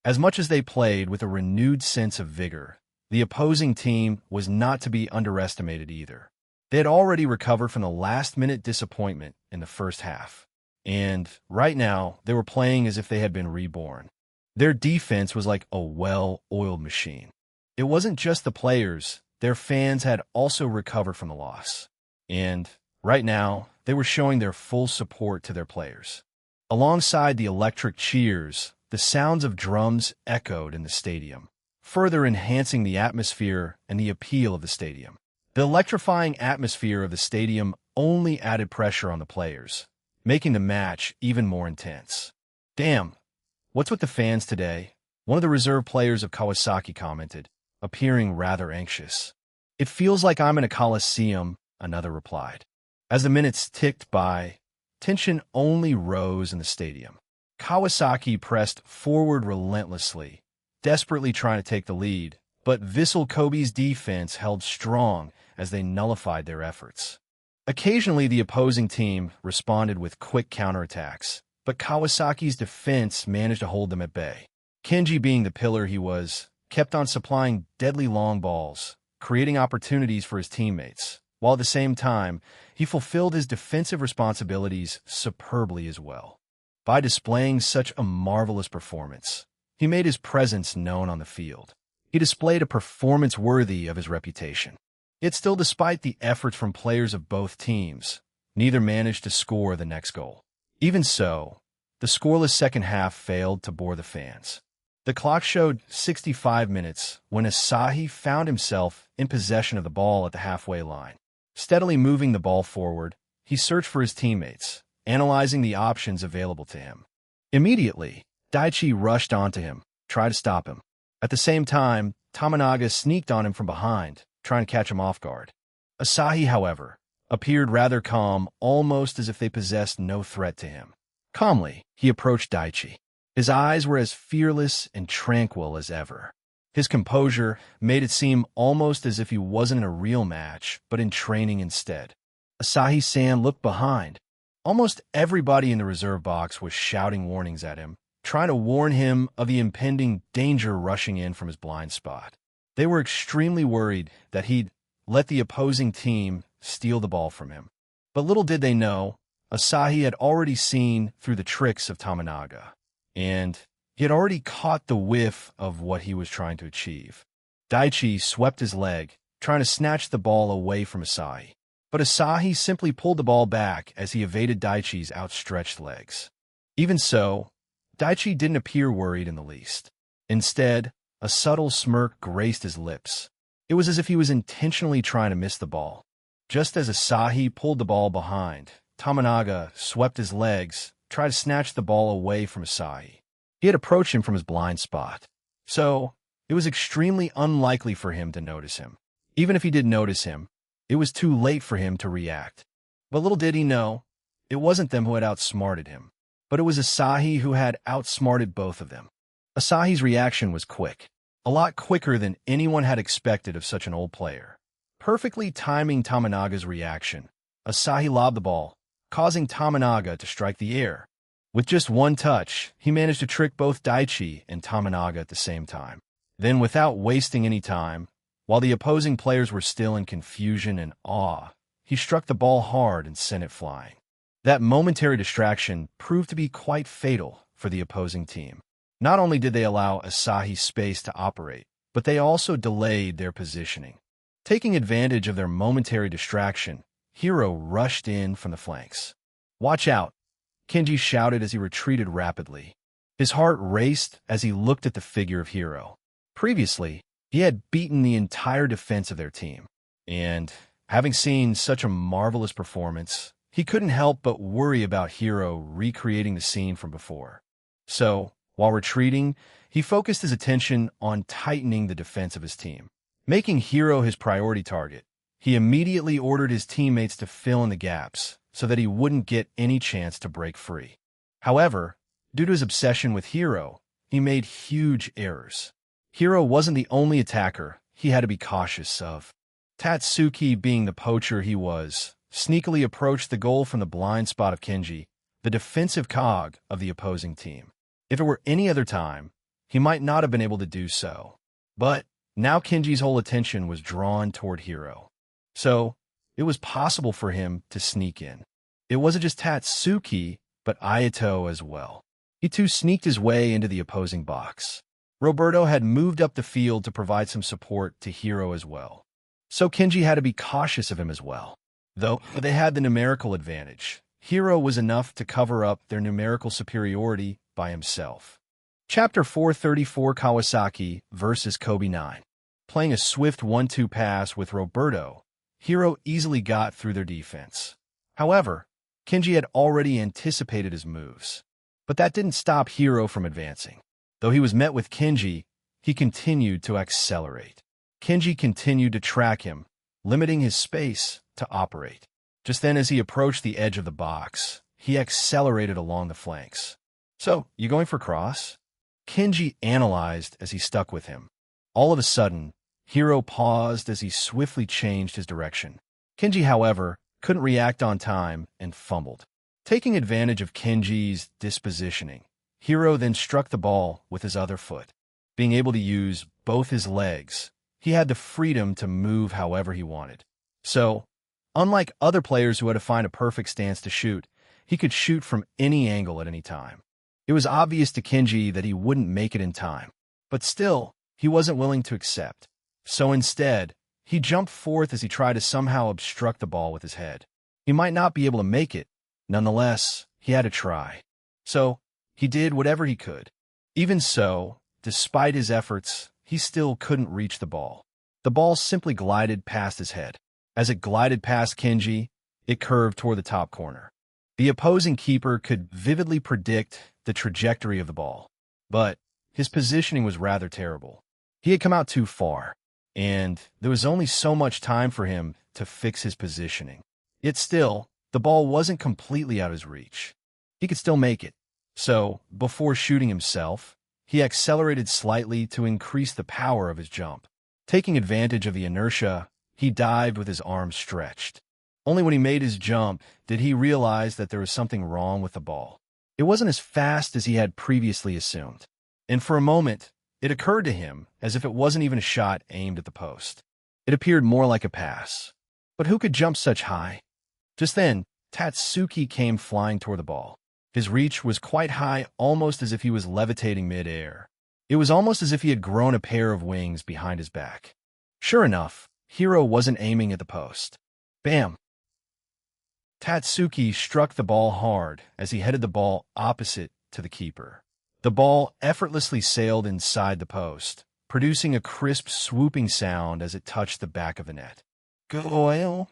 As much as they played with a renewed sense of vigor, the opposing team was not to be underestimated either. They had already recovered from the last-minute disappointment in the first half. And right now, they were playing as if they had been reborn. Their defense was like a well-oiled machine. It wasn't just the players, their fans had also recovered from the loss. And right now, they were showing their full support to their players. Alongside the electric cheers, the sounds of drums echoed in the stadium, further enhancing the atmosphere and the appeal of the stadium. The electrifying atmosphere of the stadium only added pressure on the players, making the match even more intense. "Damn, what's with the fans today?" one of the reserve players of Kawasaki commented, appearing rather anxious. "It feels like I'm in a coliseum," another replied. As the minutes ticked by, tension only rose in the stadium. Kawasaki pressed forward relentlessly, desperately trying to take the lead, but Vissel Kobe's defense held strong as they nullified their efforts. Occasionally, the opposing team responded with quick counterattacks, but Kawasaki's defense managed to hold them at bay. Kenji, being the pillar he was, kept on supplying deadly long balls, creating opportunities for his teammates, while at the same time, he fulfilled his defensive responsibilities superbly as well. By displaying such a marvelous performance, he made his presence known on the field. He displayed a performance worthy of his reputation. Yet still, despite the efforts from players of both teams, neither managed to score the next goal. Even so, the scoreless second half failed to bore the fans. The clock showed 65 minutes when Asahi found himself in possession of the ball at the halfway line. Steadily moving the ball forward, he searched for his teammates, analyzing the options available to him. Immediately, Daichi rushed onto him, tried to stop him. At the same time, Tominaga sneaked on him from behind, trying to catch him off guard. Asahi, however, appeared rather calm, almost as if they possessed no threat to him. Calmly, he approached Daichi. His eyes were as fearless and tranquil as ever. His composure made it seem almost as if he wasn't in a real match, but in training instead. Asahi-san looked behind, Almost everybody in the reserve box was shouting warnings at him, trying to warn him of the impending danger rushing in from his blind spot. They were extremely worried that he'd let the opposing team steal the ball from him. But little did they know, Asahi had already seen through the tricks of Tamanaga, and he had already caught the whiff of what he was trying to achieve. Daichi swept his leg, trying to snatch the ball away from Asahi. But Asahi simply pulled the ball back as he evaded Daichi's outstretched legs. Even so, Daichi didn't appear worried in the least. Instead, a subtle smirk graced his lips. It was as if he was intentionally trying to miss the ball. Just as Asahi pulled the ball behind, Tamanaga swept his legs, tried to snatch the ball away from Asahi. He had approached him from his blind spot, so it was extremely unlikely for him to notice him. Even if he did notice him, it was too late for him to react. But little did he know, it wasn't them who had outsmarted him, but it was Asahi who had outsmarted both of them. Asahi's reaction was quick, a lot quicker than anyone had expected of such an old player. Perfectly timing Tamanaga's reaction, Asahi lobbed the ball, causing Tamanaga to strike the air. With just one touch, he managed to trick both Daichi and Tamanaga at the same time. Then, without wasting any time, while the opposing players were still in confusion and awe, he struck the ball hard and sent it flying. That momentary distraction proved to be quite fatal for the opposing team. Not only did they allow Asahi space to operate, but they also delayed their positioning. Taking advantage of their momentary distraction, Hiro rushed in from the flanks. "Watch out!" Kenji shouted as he retreated rapidly. His heart raced as he looked at the figure of Hiro. Previously, he had beaten the entire defense of their team, and having seen such a marvelous performance, he couldn't help but worry about Hiro recreating the scene from before. So, while retreating, he focused his attention on tightening the defense of his team. Making Hiro his priority target, he immediately ordered his teammates to fill in the gaps so that he wouldn't get any chance to break free. However, due to his obsession with Hiro, he made huge errors. Hiro wasn't the only attacker he had to be cautious of. Tatsuki, being the poacher he was, sneakily approached the goal from the blind spot of Kenji, the defensive cog of the opposing team. If it were any other time, he might not have been able to do so. But now Kenji's whole attention was drawn toward Hiro. So, it was possible for him to sneak in. It wasn't just Tatsuki, but Ayato as well. He too sneaked his way into the opposing box. Roberto had moved up the field to provide some support to Hiro as well. So Kenji had to be cautious of him as well. Though they had the numerical advantage, Hiro was enough to cover up their numerical superiority by himself. Chapter 434, Kawasaki vs. Kobe 9. Playing a swift 1-2 pass with Roberto, Hiro easily got through their defense. However, Kenji had already anticipated his moves. But that didn't stop Hiro from advancing. Though he was met with Kenji, he continued to accelerate. Kenji continued to track him, limiting his space to operate. Just then, as he approached the edge of the box, he accelerated along the flanks. "So, you going for cross?" Kenji analyzed as he stuck with him. All of a sudden, Hiro paused as he swiftly changed his direction. Kenji, however, couldn't react on time and fumbled. Taking advantage of Kenji's dispositioning, Hiro then struck the ball with his other foot. Being able to use both his legs, he had the freedom to move however he wanted. So, unlike other players who had to find a perfect stance to shoot, he could shoot from any angle at any time. It was obvious to Kenji that he wouldn't make it in time, but still, he wasn't willing to accept. So instead, he jumped forth as he tried to somehow obstruct the ball with his head. He might not be able to make it. Nonetheless, he had to try. So, he did whatever he could. Even so, despite his efforts, he still couldn't reach the ball. The ball simply glided past his head. As it glided past Kenji, it curved toward the top corner. The opposing keeper could vividly predict the trajectory of the ball, but his positioning was rather terrible. He had come out too far, and there was only so much time for him to fix his positioning. Yet still, the ball wasn't completely out of his reach. He could still make it. So, before shooting himself, he accelerated slightly to increase the power of his jump. Taking advantage of the inertia, he dived with his arms stretched. Only when he made his jump did he realize that there was something wrong with the ball. It wasn't as fast as he had previously assumed. And for a moment, it occurred to him as if it wasn't even a shot aimed at the post. It appeared more like a pass. But who could jump such high? Just then, Tatsuki came flying toward the ball. His reach was quite high, almost as if he was levitating mid-air. It was almost as if he had grown a pair of wings behind his back. Sure enough, Hiro wasn't aiming at the post. Bam! Tatsuki struck the ball hard as he headed the ball opposite to the keeper. The ball effortlessly sailed inside the post, producing a crisp, swooping sound as it touched the back of the net. Goal!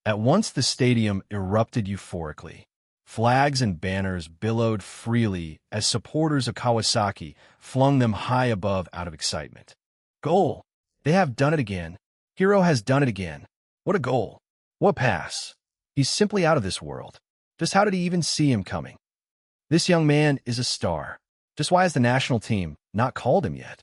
At once the stadium erupted euphorically. Flags and banners billowed freely as supporters of Kawasaki flung them high above out of excitement. Goal! They have done it again. Hiro has done it again. What a goal! What pass! He's simply out of this world. Just how did he even see him coming? This young man is a star. Just why has the national team not called him yet?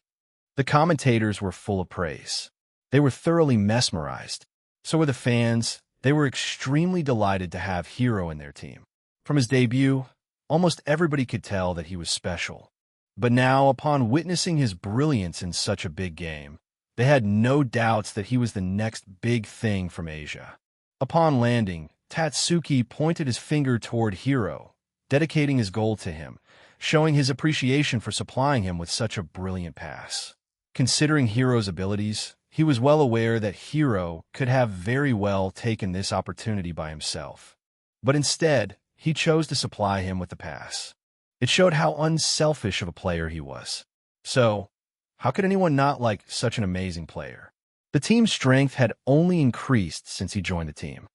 The commentators were full of praise. They were thoroughly mesmerized. So were the fans. They were extremely delighted to have Hiro in their team. From his debut, almost everybody could tell that he was special. But now, upon witnessing his brilliance in such a big game, they had no doubts that he was the next big thing from Asia. Upon landing, Tatsuki pointed his finger toward Hiro, dedicating his goal to him, showing his appreciation for supplying him with such a brilliant pass. Considering Hiro's abilities, he was well aware that Hiro could have very well taken this opportunity by himself. But instead, he chose to supply him with the pass. It showed how unselfish of a player he was. So, how could anyone not like such an amazing player? The team's strength had only increased since he joined the team.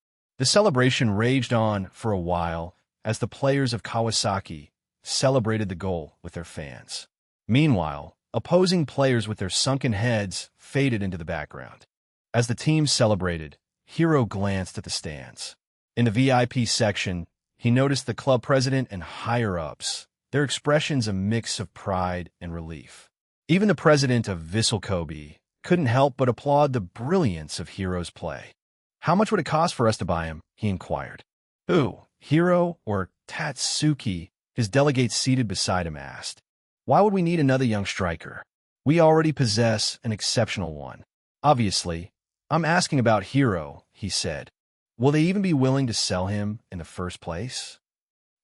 The celebration raged on for a while as the players of Kawasaki celebrated the goal with their fans. Meanwhile, opposing players with their sunken heads faded into the background. As the team celebrated, Hiro glanced at the stands. In the VIP section, he noticed the club president and higher-ups, their expressions a mix of pride and relief. Even the president of Vissel Kobe couldn't help but applaud the brilliance of Hiro's play. How much would it cost for us to buy him? He inquired. Who, Hiro or Tatsuki? His delegate seated beside him asked. Why would we need another young striker? We already possess an exceptional one. Obviously, I'm asking about Hiro, he said. Will they even be willing to sell him in the first place?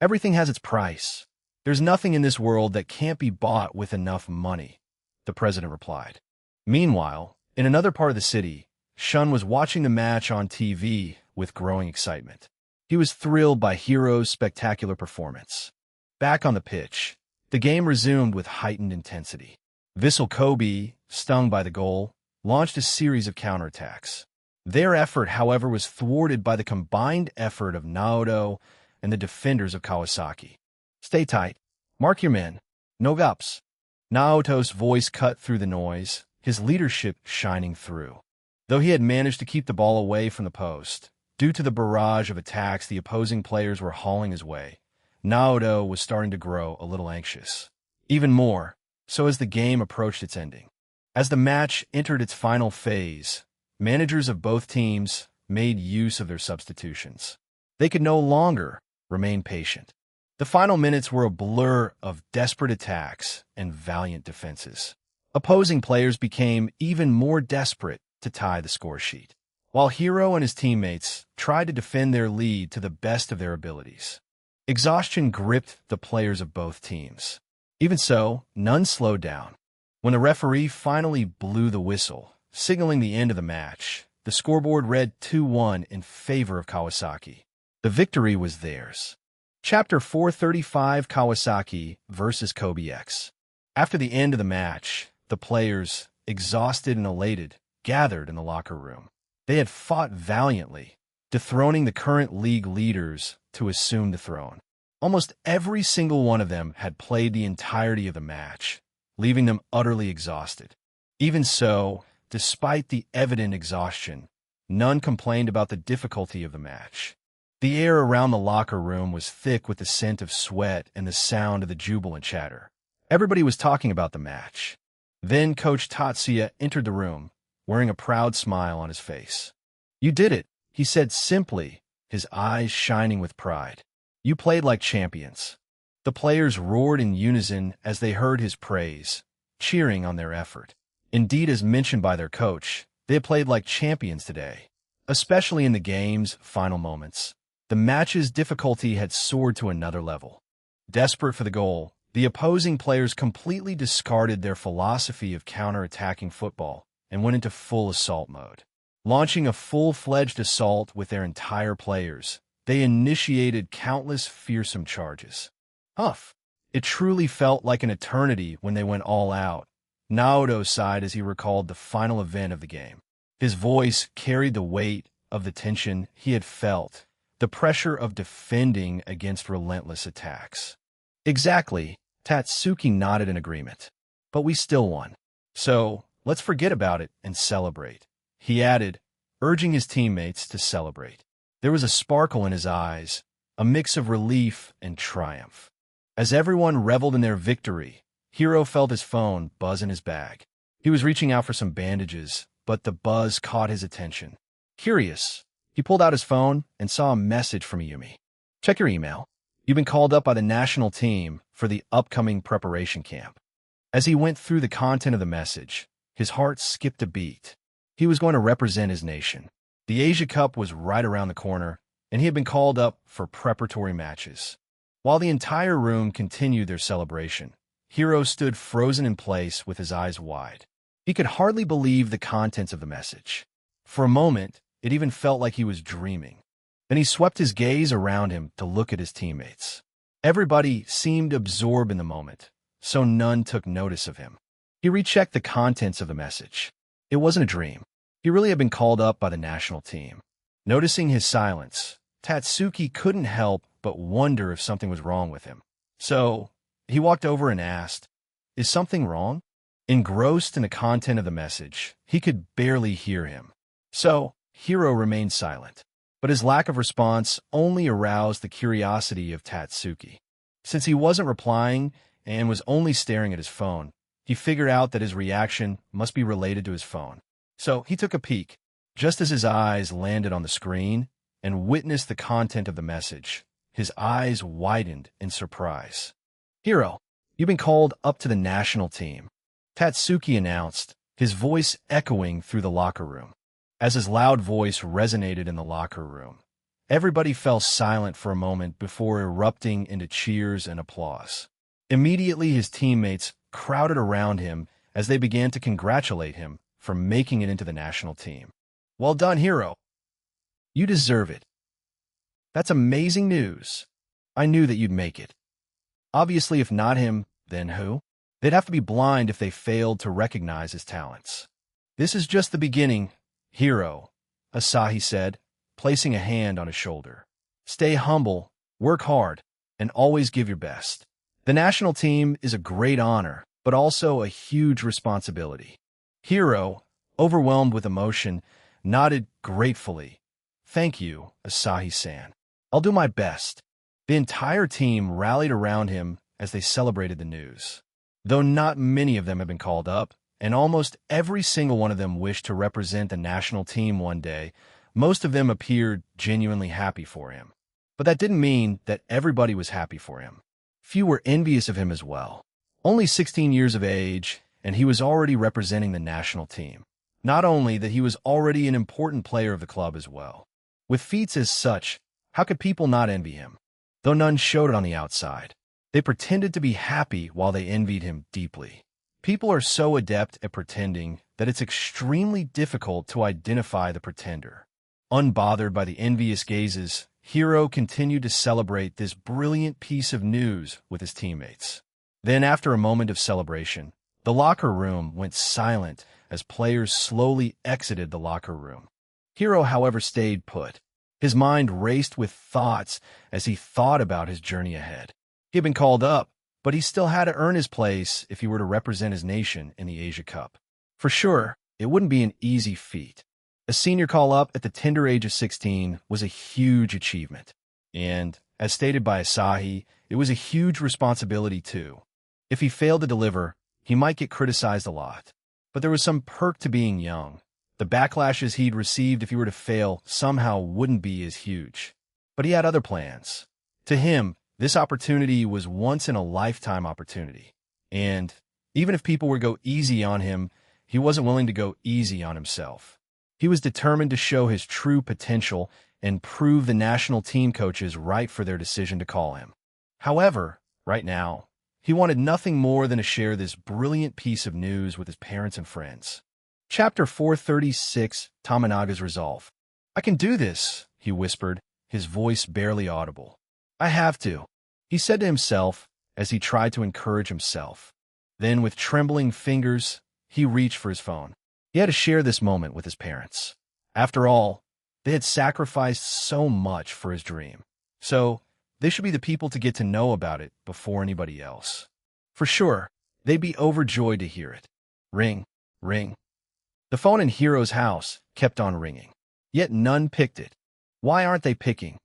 Everything has its price. There's nothing in this world that can't be bought with enough money, the president replied. Meanwhile, in another part of the city, Shun was watching the match on TV with growing excitement. He was thrilled by Hiro's spectacular performance. Back on the pitch, the game resumed with heightened intensity. Vissel Kobe, stung by the goal, launched a series of counterattacks. Their effort, however, was thwarted by the combined effort of Naoto and the defenders of Kawasaki. Stay tight. Mark your men. No gaps. Naoto's voice cut through the noise, his leadership shining through. Though he had managed to keep the ball away from the post, due to the barrage of attacks the opposing players were hauling his way, Naoto was starting to grow a little anxious. Even more, so as the game approached its ending. As the match entered its final phase, managers of both teams made use of their substitutions. They could no longer remain patient. The final minutes were a blur of desperate attacks and valiant defenses. Opposing players became even more desperate to tie the score sheet, while Hiro and his teammates tried to defend their lead to the best of their abilities. Exhaustion gripped the players of both teams. Even so, none slowed down. When the referee finally blew the whistle, signaling the end of the match, the scoreboard read 2-1 in favor of Kawasaki. The victory was theirs. Chapter 435 Kawasaki vs. Kobe X. After the end of the match, the players, exhausted and elated, gathered in the locker room. They had fought valiantly, dethroning the current league leaders to assume the throne. Almost every single one of them had played the entirety of the match, leaving them utterly exhausted. Even so, despite the evident exhaustion, none complained about the difficulty of the match. The air around the locker room was thick with the scent of sweat and the sound of the jubilant chatter. Everybody was talking about the match. Then Coach Tatsuya entered the room, wearing a proud smile on his face. You did it, He said simply, his eyes shining with pride. You played like champions. The players roared in unison as they heard his praise, cheering on their effort. Indeed, as mentioned by their coach, they had played like champions today, especially in the game's final moments. The match's difficulty had soared to another level. Desperate for the goal, the opposing players completely discarded their philosophy of counter-attacking football and went into full assault mode. Launching a full-fledged assault with their entire players, they initiated countless fearsome charges. Huff! It truly felt like an eternity when they went all out. Naoto sighed as he recalled the final event of the game. His voice carried the weight of the tension he had felt, the pressure of defending against relentless attacks. Exactly, Tatsuki nodded in agreement. But we still won. So, let's forget about it and celebrate, he added, urging his teammates to celebrate. There was a sparkle in his eyes, a mix of relief and triumph. As everyone reveled in their victory, Hiro felt his phone buzz in his bag. He was reaching out for some bandages, but the buzz caught his attention. Curious, he pulled out his phone and saw a message from Ayumi. Check your email. You've been called up by the national team for the upcoming preparation camp. As he went through the content of the message, his heart skipped a beat. He was going to represent his nation. The Asia Cup was right around the corner, and he had been called up for preparatory matches. While the entire room continued their celebration, Hiro stood frozen in place with his eyes wide. He could hardly believe the contents of the message. For a moment, it even felt like he was dreaming. Then he swept his gaze around him to look at his teammates. Everybody seemed absorbed in the moment, so none took notice of him. He rechecked the contents of the message. It wasn't a dream. He really had been called up by the national team. Noticing his silence, Tatsuki couldn't help but wonder if something was wrong with him. So, he walked over and asked, "Is something wrong?" Engrossed in the content of the message, he could barely hear him. So, Hiro remained silent. But his lack of response only aroused the curiosity of Tatsuki. Since he wasn't replying and was only staring at his phone, he figured out that his reaction must be related to his phone. So he took a peek. Just as his eyes landed on the screen and witnessed the content of the message, his eyes widened in surprise. "Hiro, you've been called up to the national team," Tatsuki announced, his voice echoing through the locker room. As his loud voice resonated in the locker room, everybody fell silent for a moment before erupting into cheers and applause. Immediately, his teammates crowded around him as they began to congratulate him for making it into the national team. "Well done, Hiro. You deserve it. That's amazing news. I knew that you'd make it. Obviously, if not him, then who? They'd have to be blind if they failed to recognize his talents. This is just the beginning, Hiro," Asahi said, placing a hand on his shoulder. "Stay humble, work hard, and always give your best. The national team is a great honor, but also a huge responsibility." Hiro, overwhelmed with emotion, nodded gratefully. "Thank you, Asahi-san. I'll do my best." The entire team rallied around him as they celebrated the news. Though not many of them had been called up, and almost every single one of them wished to represent the national team one day, most of them appeared genuinely happy for him. But that didn't mean that everybody was happy for him. Few were envious of him as well. Only 16 years of age, and he was already representing the national team. Not only that, he was already an important player of the club as well. With feats as such, how could people not envy him? Though none showed it on the outside. They pretended to be happy while they envied him deeply. People are so adept at pretending that it's extremely difficult to identify the pretender. Unbothered by the envious gazes, Hiro continued to celebrate this brilliant piece of news with his teammates. Then, after a moment of celebration, the locker room went silent as players slowly exited the locker room. Hiro, however, stayed put. His mind raced with thoughts as he thought about his journey ahead. He had been called up, but he still had to earn his place if he were to represent his nation in the Asia Cup. For sure, it wouldn't be an easy feat. A senior call-up at the tender age of 16 was a huge achievement. And, as stated by Asahi, it was a huge responsibility too. If he failed to deliver, he might get criticized a lot. But there was some perk to being young. The backlashes he'd received if he were to fail somehow wouldn't be as huge. But he had other plans. To him, this opportunity was once-in-a-lifetime opportunity. And even if people would go easy on him, he wasn't willing to go easy on himself. He was determined to show his true potential and prove the national team coaches right for their decision to call him. However, right now, he wanted nothing more than to share this brilliant piece of news with his parents and friends. Chapter 436, Tominaga's Resolve. "I can do this," he whispered, his voice barely audible. "I have to," he said to himself as he tried to encourage himself. Then, with trembling fingers, he reached for his phone. He had to share this moment with his parents. After all, they had sacrificed so much for his dream. So, they should be the people to get to know about it before anybody else. For sure, they'd be overjoyed to hear it. Ring, ring. The phone in Hiro's house kept on ringing, yet none picked it. Why aren't they picking?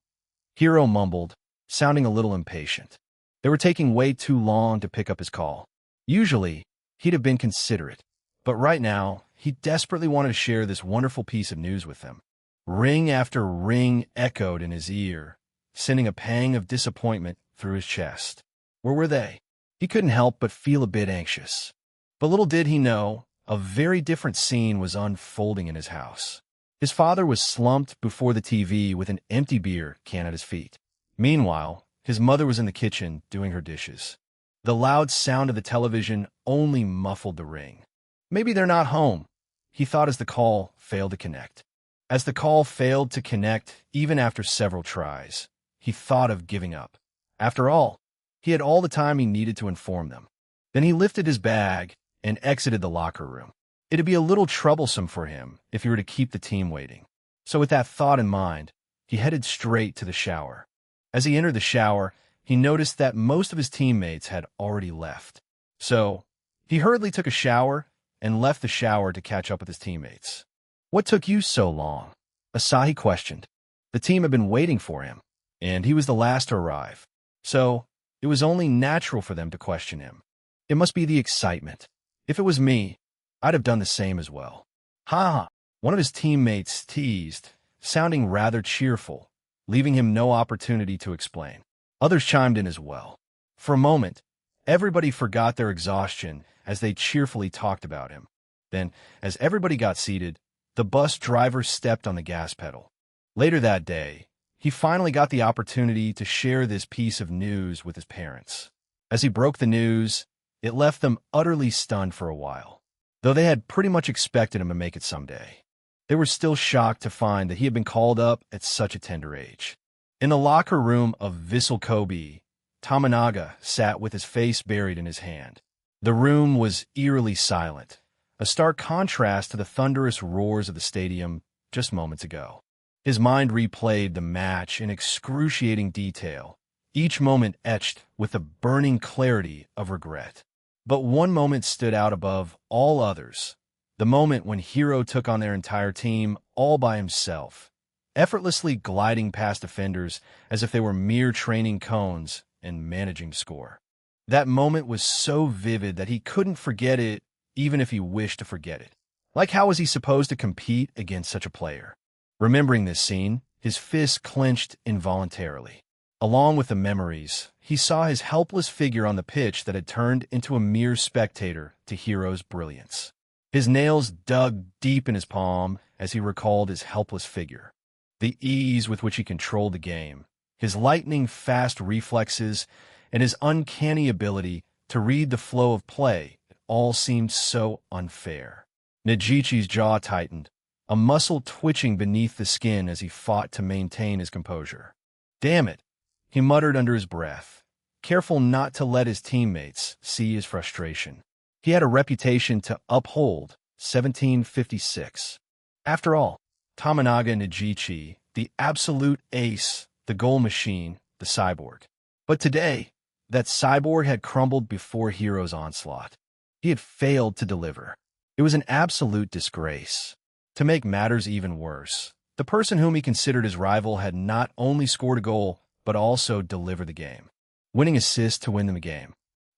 Hiro mumbled, sounding a little impatient. They were taking way too long to pick up his call. Usually, he'd have been considerate, but right now, he desperately wanted to share this wonderful piece of news with them. Ring after ring echoed in his ear, sending a pang of disappointment through his chest. Where were they? He couldn't help but feel a bit anxious. But little did he know, a very different scene was unfolding in his house. His father was slumped before the TV with an empty beer can at his feet. Meanwhile, his mother was in the kitchen doing her dishes. The loud sound of the television only muffled the ring. Maybe they're not home, he thought as the call failed to connect. As the call failed to connect, even after several tries, he thought of giving up. After all, he had all the time he needed to inform them. Then he lifted his bag and exited the locker room. It'd be a little troublesome for him if he were to keep the team waiting. So with that thought in mind, he headed straight to the shower. As he entered the shower, he noticed that most of his teammates had already left. So, he hurriedly took a shower and left the shower to catch up with his teammates. "What took you so long?" Asahi questioned. The team had been waiting for him, and he was the last to arrive. So, it was only natural for them to question him. It must be the excitement. If it was me, I'd have done the same as well. "Ha ha," one of his teammates teased, sounding rather cheerful, leaving him no opportunity to explain. Others chimed in as well. For a moment, everybody forgot their exhaustion as they cheerfully talked about him. Then, as everybody got seated, the bus driver stepped on the gas pedal. Later that day, he finally got the opportunity to share this piece of news with his parents. As he broke the news, it left them utterly stunned for a while. Though they had pretty much expected him to make it someday, they were still shocked to find that he had been called up at such a tender age. In the locker room of Vissel Kobe, Tominaga sat with his face buried in his hand. The room was eerily silent, a stark contrast to the thunderous roars of the stadium just moments ago. His mind replayed the match in excruciating detail, each moment etched with the burning clarity of regret. But one moment stood out above all others, the moment when Hiro took on their entire team all by himself, effortlessly gliding past defenders as if they were mere training cones and managing to score. That moment was so vivid that he couldn't forget it even if he wished to forget it. Like, how was he supposed to compete against such a player? Remembering this scene, his fists clenched involuntarily. Along with the memories, he saw his helpless figure on the pitch that had turned into a mere spectator to Hiro's brilliance. His nails dug deep in his palm as he recalled his helpless figure. The ease with which he controlled the game, his lightning-fast reflexes, and his uncanny ability to read the flow of play, it all seemed so unfair. Nejichi's jaw tightened, a muscle twitching beneath the skin as he fought to maintain his composure. "Damn it," he muttered under his breath, careful not to let his teammates see his frustration. He had a reputation to uphold. 1756. After all, Tominaga Nejichi, the absolute ace, the goal machine, the cyborg. But today, that cyborg had crumbled before Hiro's onslaught. He had failed to deliver. It was an absolute disgrace. To make matters even worse, the person whom he considered his rival had not only scored a goal, but also delivered the game, winning assist to win the game.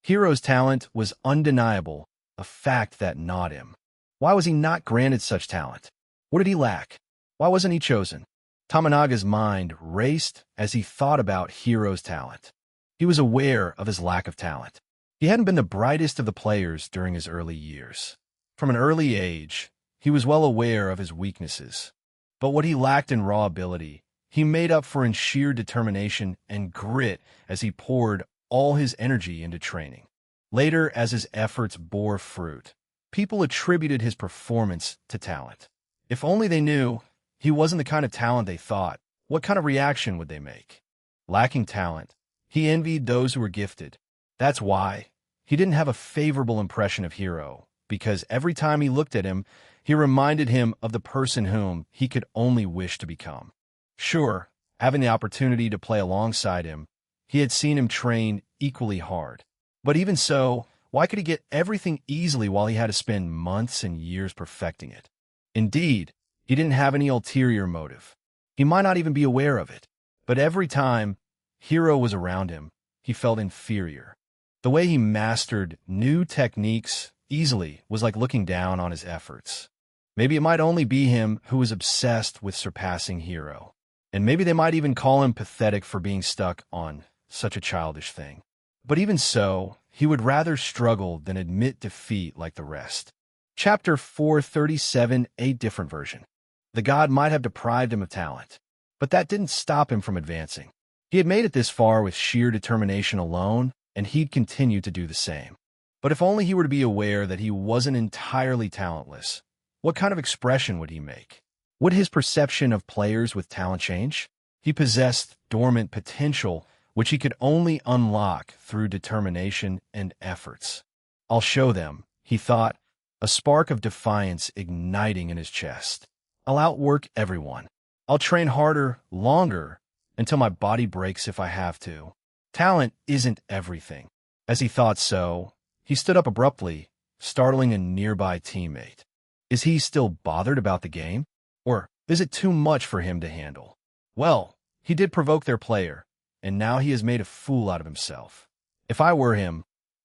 Hiro's talent was undeniable, a fact that gnawed him. Why was he not granted such talent? What did he lack? Why wasn't he chosen? Tominaga's mind raced as he thought about Hiro's talent. He was aware of his lack of talent. He hadn't been the brightest of the players during his early years. From an early age, he was well aware of his weaknesses. But what he lacked in raw ability, he made up for in sheer determination and grit as he poured all his energy into training. Later, as his efforts bore fruit, people attributed his performance to talent. If only they knew he wasn't the kind of talent they thought, what kind of reaction would they make? Lacking talent, he envied those who were gifted. That's why he didn't have a favorable impression of Hiro, because every time he looked at him, he reminded him of the person whom he could only wish to become. Sure, having the opportunity to play alongside him, he had seen him train equally hard. But even so, why could he get everything easily while he had to spend months and years perfecting it? Indeed, he didn't have any ulterior motive. He might not even be aware of it. But every time Hiro was around him, he felt inferior. The way he mastered new techniques easily was like looking down on his efforts. Maybe it might only be him who was obsessed with surpassing Hiro. And maybe they might even call him pathetic for being stuck on such a childish thing. But even so, he would rather struggle than admit defeat like the rest. Chapter 437, a different version. The god might have deprived him of talent, but that didn't stop him from advancing. He had made it this far with sheer determination alone, and he'd continue to do the same. But if only he were to be aware that he wasn't entirely talentless, what kind of expression would he make? Would his perception of players with talent change? He possessed dormant potential, which he could only unlock through determination and efforts. I'll show them, he thought, a spark of defiance igniting in his chest. I'll outwork everyone. I'll train harder, longer, until my body breaks if I have to. Talent isn't everything. As he thought so, he stood up abruptly, startling a nearby teammate. Is he still bothered about the game? Or is it too much for him to handle? Well, he did provoke their player, and now he has made a fool out of himself. If I were him,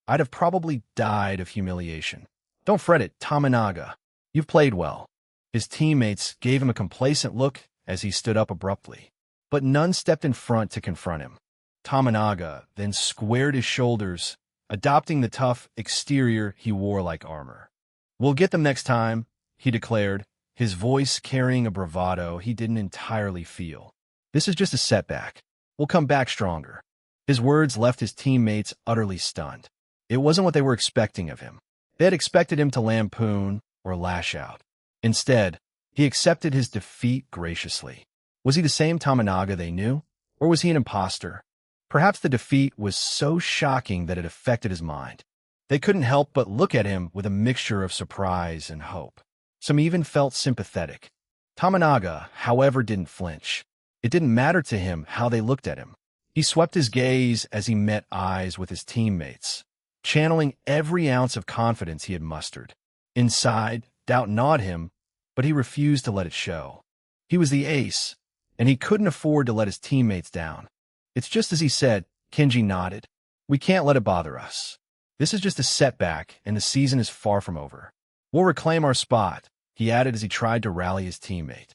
I'd have probably died of humiliation. Don't fret it, Tominaga. You've played well. His teammates gave him a complacent look as he stood up abruptly, but none stepped in front to confront him. Tominaga then squared his shoulders, adopting the tough exterior he wore like armor. We'll get them next time, he declared, his voice carrying a bravado he didn't entirely feel. This is just a setback. We'll come back stronger. His words left his teammates utterly stunned. It wasn't what they were expecting of him. They had expected him to lampoon or lash out. Instead, he accepted his defeat graciously. Was he the same Tominaga they knew, or was he an imposter? Perhaps the defeat was so shocking that it affected his mind. They couldn't help but look at him with a mixture of surprise and hope. Some even felt sympathetic. Tominaga, however, didn't flinch. It didn't matter to him how they looked at him. He swept his gaze as he met eyes with his teammates, channeling every ounce of confidence he had mustered. Inside, doubt gnawed him, but he refused to let it show. He was the ace, and he couldn't afford to let his teammates down. It's just as he said, Kenji nodded. We can't let it bother us. This is just a setback, and the season is far from over. We'll reclaim our spot, he added as he tried to rally his teammate.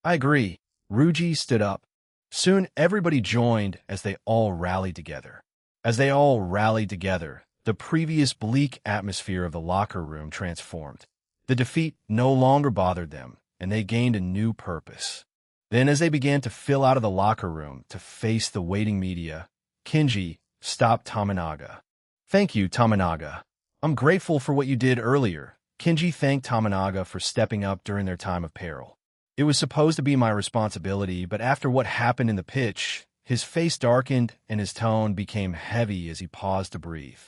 I agree. Ryuji stood up. Soon everybody joined as they all rallied together. As they all rallied together, the previous bleak atmosphere of the locker room transformed. The defeat no longer bothered them, and they gained a new purpose. Then as they began to fill out of the locker room to face the waiting media, Kenji stopped Tominaga. Thank you, Tominaga. I'm grateful for what you did earlier. Kenji thanked Tominaga for stepping up during their time of peril. It was supposed to be my responsibility, but after what happened in the pitch, his face darkened and his tone became heavy as he paused to breathe.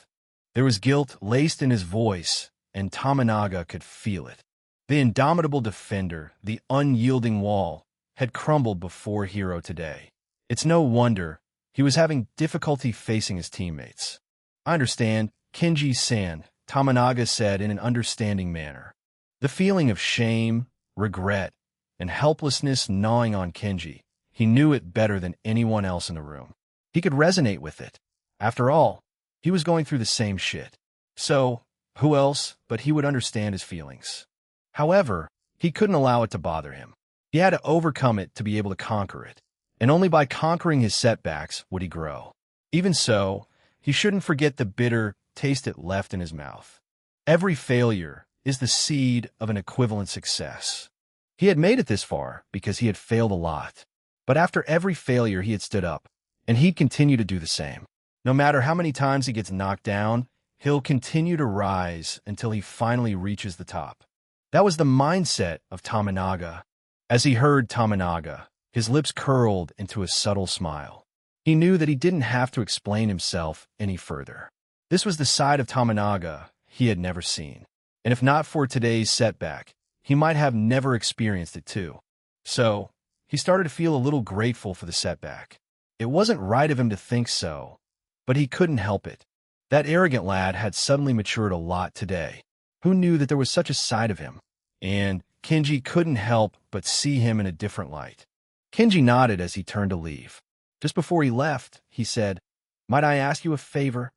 There was guilt laced in his voice, and Tominaga could feel it. The indomitable defender, the unyielding wall, had crumbled before Hiro today. It's no wonder he was having difficulty facing his teammates. I understand, Kenji-san, Tominaga said in an understanding manner. The feeling of shame, regret, and helplessness gnawing on Kenji, he knew it better than anyone else in the room. He could resonate with it. After all, he was going through the same shit. So, who else but he would understand his feelings? However, he couldn't allow it to bother him. He had to overcome it to be able to conquer it, and only by conquering his setbacks would he grow. Even so, he shouldn't forget the bitter taste it left in his mouth. Every failure is the seed of an equivalent success. He had made it this far because he had failed a lot. But after every failure, he had stood up, and he'd continue to do the same. No matter how many times he gets knocked down, he'll continue to rise until he finally reaches the top. That was the mindset of Tominaga. As he heard Tominaga, his lips curled into a subtle smile. He knew that he didn't have to explain himself any further. This was the side of Tominaga he had never seen. And if not for today's setback, he might have never experienced it too. So, he started to feel a little grateful for the setback. It wasn't right of him to think so, but he couldn't help it. That arrogant lad had suddenly matured a lot today. Who knew that there was such a side of him? And Kenji couldn't help but see him in a different light. Kenji nodded as he turned to leave. Just before he left, he said, "Might I ask you a favor?"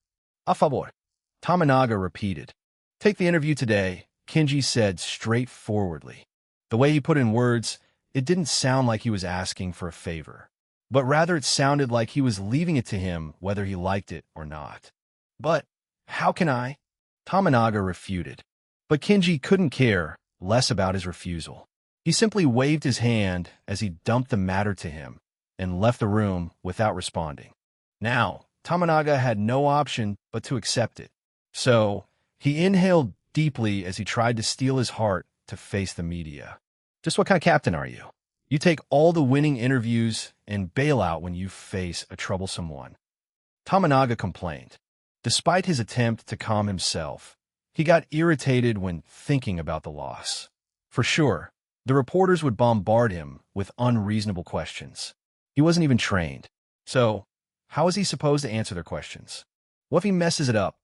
"A favor," Tominaga repeated. "Take the interview today," Kenji said straightforwardly. The way he put in words, it didn't sound like he was asking for a favor, but rather it sounded like he was leaving it to him whether he liked it or not. "But how can I?" Tominaga refuted. But Kenji couldn't care less about his refusal. He simply waved his hand as he dumped the matter to him and left the room without responding. Now, Tominaga had no option but to accept it. So, he inhaled deeply as he tried to steel his heart to face the media. Just what kind of captain are you? You take all the winning interviews and bail out when you face a troublesome one. Tominaga complained. Despite his attempt to calm himself, he got irritated when thinking about the loss. For sure, the reporters would bombard him with unreasonable questions. He wasn't even trained. So, how was he supposed to answer their questions? What if he messes it up?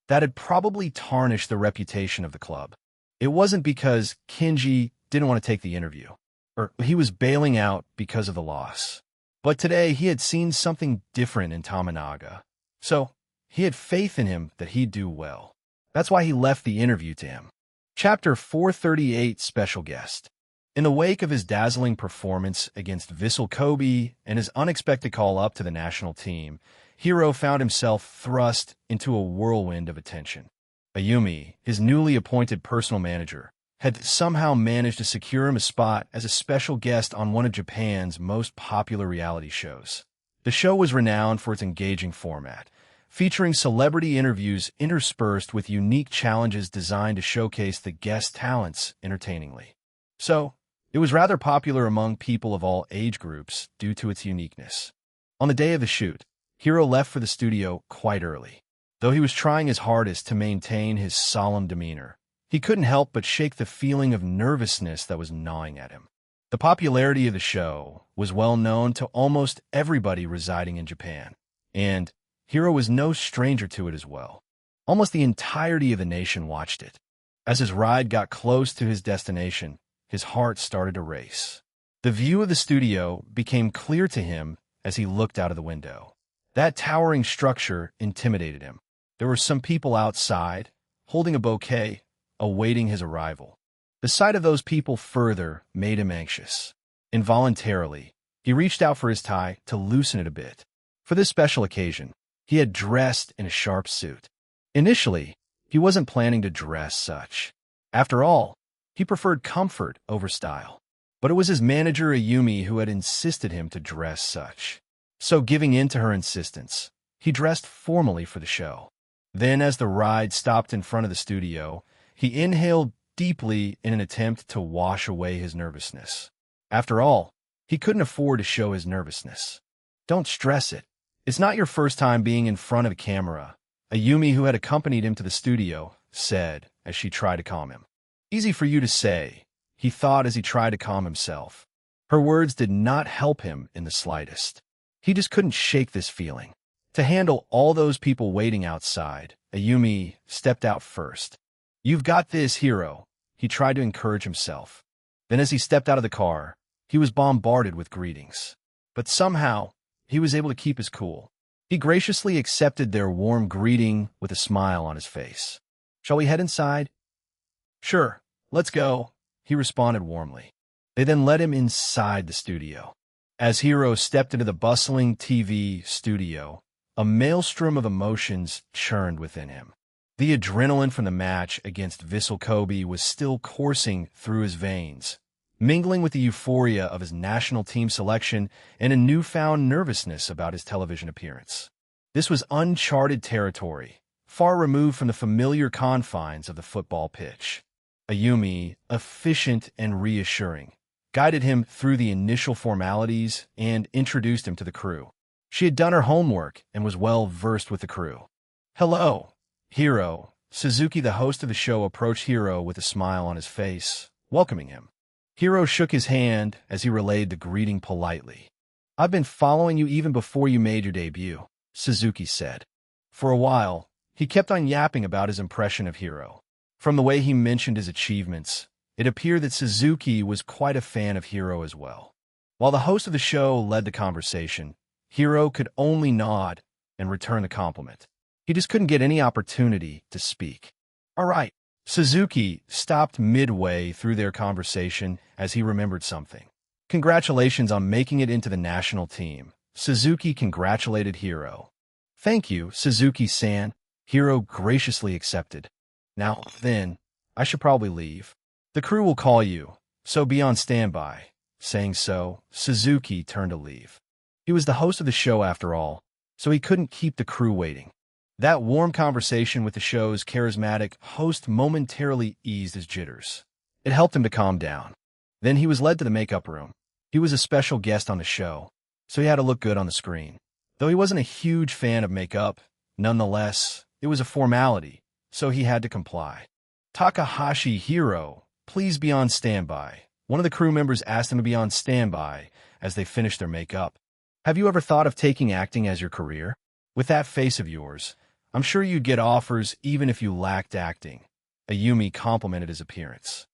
That'd probably tarnish the reputation of the club. It wasn't because Kenji didn't want to take the interview, or he was bailing out because of the loss. But today he had seen something different in Tominaga. So, he had faith in him that he'd do well. That's why he left the interview to him. Chapter 438 Special Guest. In the wake of his dazzling performance against Vissel Kobe and his unexpected call-up to the national team, Hiro found himself thrust into a whirlwind of attention. Ayumi, his newly appointed personal manager, had somehow managed to secure him a spot as a special guest on one of Japan's most popular reality shows. The show was renowned for its engaging format, featuring celebrity interviews interspersed with unique challenges designed to showcase the guest's talents entertainingly. So, it was rather popular among people of all age groups due to its uniqueness. On the day of the shoot, Hiro left for the studio quite early. Though he was trying his hardest to maintain his solemn demeanor, he couldn't help but shake the feeling of nervousness that was gnawing at him. The popularity of the show was well known to almost everybody residing in Japan, and Hiro was no stranger to it as well. Almost the entirety of the nation watched it. As his ride got close to his destination, his heart started to race. The view of the studio became clear to him as he looked out of the window. That towering structure intimidated him. There were some people outside, holding a bouquet, awaiting his arrival. The sight of those people further made him anxious. Involuntarily, he reached out for his tie to loosen it a bit. For this special occasion, he had dressed in a sharp suit. Initially, he wasn't planning to dress such. After all, he preferred comfort over style. But it was his manager Ayumi who had insisted him to dress such. So giving in to her insistence, he dressed formally for the show. Then as the ride stopped in front of the studio, he inhaled deeply in an attempt to wash away his nervousness. After all, he couldn't afford to show his nervousness. Don't stress it. It's not your first time being in front of a camera, Ayumi, who had accompanied him to the studio, said as she tried to calm him. Easy for you to say, he thought as he tried to calm himself. Her words did not help him in the slightest. He just couldn't shake this feeling. To handle all those people waiting outside, Ayumi stepped out first. You've got this, Hiro, he tried to encourage himself. Then as he stepped out of the car, he was bombarded with greetings. But somehow, he was able to keep his cool. He graciously accepted their warm greeting with a smile on his face. Shall we head inside? Sure, let's go, he responded warmly. They then led him inside the studio. As Hiro stepped into the bustling TV studio, a maelstrom of emotions churned within him. The adrenaline from the match against Vissel Kobe was still coursing through his veins, mingling with the euphoria of his national team selection and a newfound nervousness about his television appearance. This was uncharted territory, far removed from the familiar confines of the football pitch. Ayumi, efficient and reassuring, guided him through the initial formalities and introduced him to the crew. She had done her homework and was well versed with the crew. "Hello, Hiro." Suzuki, the host of the show, approached Hiro with a smile on his face, welcoming him. Hiro shook his hand as he relayed the greeting politely. "I've been following you even before you made your debut," Suzuki said. For a while, he kept on yapping about his impression of Hiro. From the way he mentioned his achievements, it appeared that Suzuki was quite a fan of Hiro as well. While the host of the show led the conversation, Hiro could only nod and return the compliment. He just couldn't get any opportunity to speak. "All right." Suzuki stopped midway through their conversation as he remembered something. "Congratulations on making it into the national team." Suzuki congratulated Hiro. "Thank you, Suzuki-san." Hiro graciously accepted. "Now, then, I should probably leave. The crew will call you, so be on standby." Saying so, Suzuki turned to leave. He was the host of the show after all, so he couldn't keep the crew waiting. That warm conversation with the show's charismatic host momentarily eased his jitters. It helped him to calm down. Then he was led to the makeup room. He was a special guest on the show, so he had to look good on the screen. Though he wasn't a huge fan of makeup, nonetheless, it was a formality, so he had to comply. "Takahashi Hiro, please be on standby." One of the crew members asked him to be on standby as they finished their makeup. "Have you ever thought of taking acting as your career? With that face of yours, I'm sure you'd get offers even if you lacked acting." Ayumi complimented his appearance.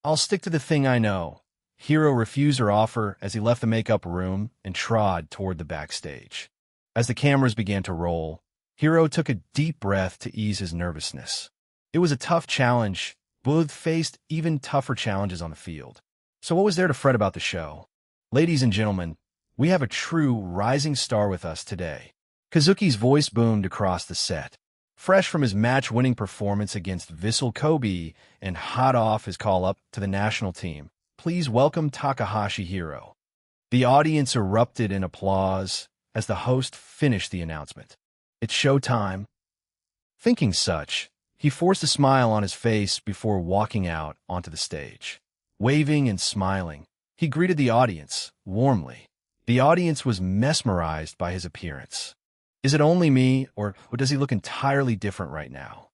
"I'll stick to the thing I know." Hiro refused her offer as he left the makeup room and trod toward the backstage. As the cameras began to roll, Hiro took a deep breath to ease his nervousness. It was a tough challenge, but faced even tougher challenges on the field. So what was there to fret about the show? "Ladies and gentlemen, we have a true rising star with us today." Kazuki's voice boomed across the set. Fresh from his match-winning performance against Vissel Kobe and hot off his call-up to the national team, please welcome Takahashi Hiro. The audience erupted in applause as the host finished the announcement. "It's showtime." Thinking such, he forced a smile on his face before walking out onto the stage. Waving and smiling, he greeted the audience warmly. The audience was mesmerized by his appearance. Is it only me, or does he look entirely different right now?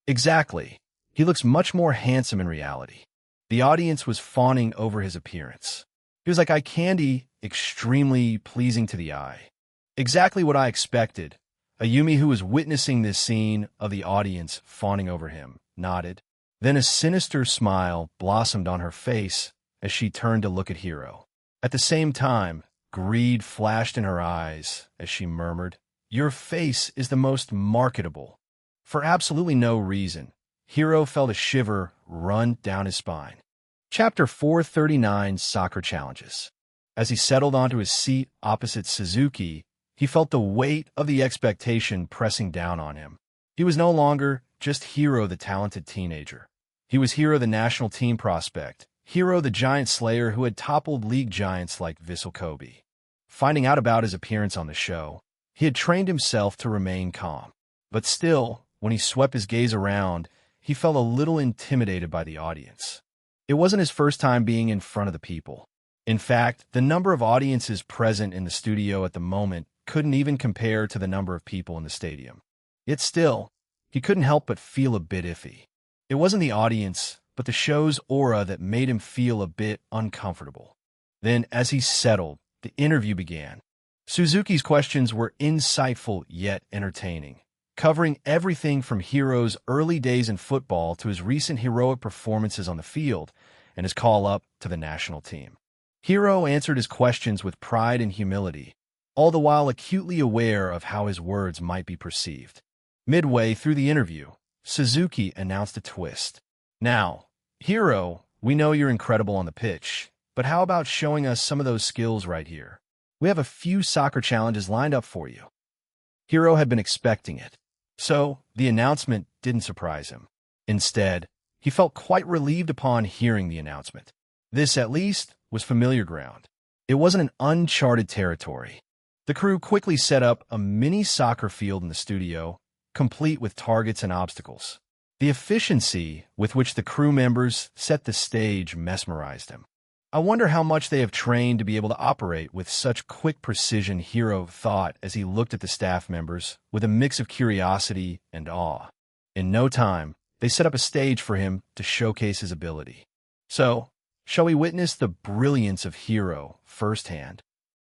Exactly. He looks much more handsome in reality. The audience was fawning over his appearance. He was like eye candy, extremely pleasing to the eye. Exactly what I expected. Ayumi, who was witnessing this scene of the audience fawning over him, nodded. Then a sinister smile blossomed on her face as she turned to look at Hiro. At the same time, greed flashed in her eyes as she murmured, "Your face is the most marketable." For absolutely no reason, Hiro felt a shiver run down his spine. Chapter 439, Soccer Challenges. As he settled onto his seat opposite Suzuki, he felt the weight of the expectation pressing down on him. He was no longer just Hiro the talented teenager. He was Hiro the national team prospect, Hiro the giant slayer who had toppled league giants like Vissel Kobe. Finding out about his appearance on the show, he had trained himself to remain calm. But still, when he swept his gaze around, he felt a little intimidated by the audience. It wasn't his first time being in front of the people. In fact, the number of audiences present in the studio at the moment couldn't even compare to the number of people in the stadium. Yet still, he couldn't help but feel a bit iffy. It wasn't the audience, but the show's aura that made him feel a bit uncomfortable. Then, as he settled, the interview began. Suzuki's questions were insightful yet entertaining, covering everything from Hiro's early days in football to his recent heroic performances on the field and his call-up to the national team. Hiro answered his questions with pride and humility, all the while acutely aware of how his words might be perceived. Midway through the interview, Suzuki announced a twist. "Now, Hiro, We know you're incredible on the pitch, but how about showing us some of those skills right here? We have a few soccer challenges lined up for you. Hiro had been expecting it, so the announcement didn't surprise him. Instead, he felt quite relieved upon hearing the announcement. This, at least, was familiar ground. It wasn't an uncharted territory. The crew quickly set up a mini soccer field in the studio, complete with targets and obstacles. The efficiency with which the crew members set the stage mesmerized him. I wonder how much they have trained to be able to operate with such quick precision, Hiro thought as he looked at the staff members with a mix of curiosity and awe. In no time, they set up a stage for him to showcase his ability. So, shall we witness the brilliance of Hiro firsthand?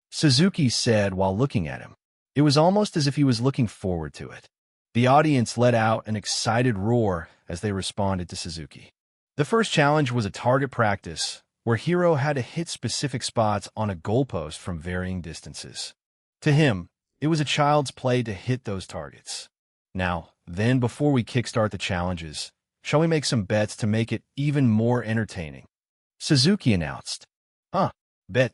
Suzuki said while looking at him. It was almost as if he was looking forward to it. The audience let out an excited roar as they responded to Suzuki. The first challenge was a target practice, where Hiro had to hit specific spots on a goalpost from varying distances. To him, it was a child's play to hit those targets. Now, then, before we kickstart the challenges, shall we make some bets to make it even more entertaining? Suzuki announced. Bet.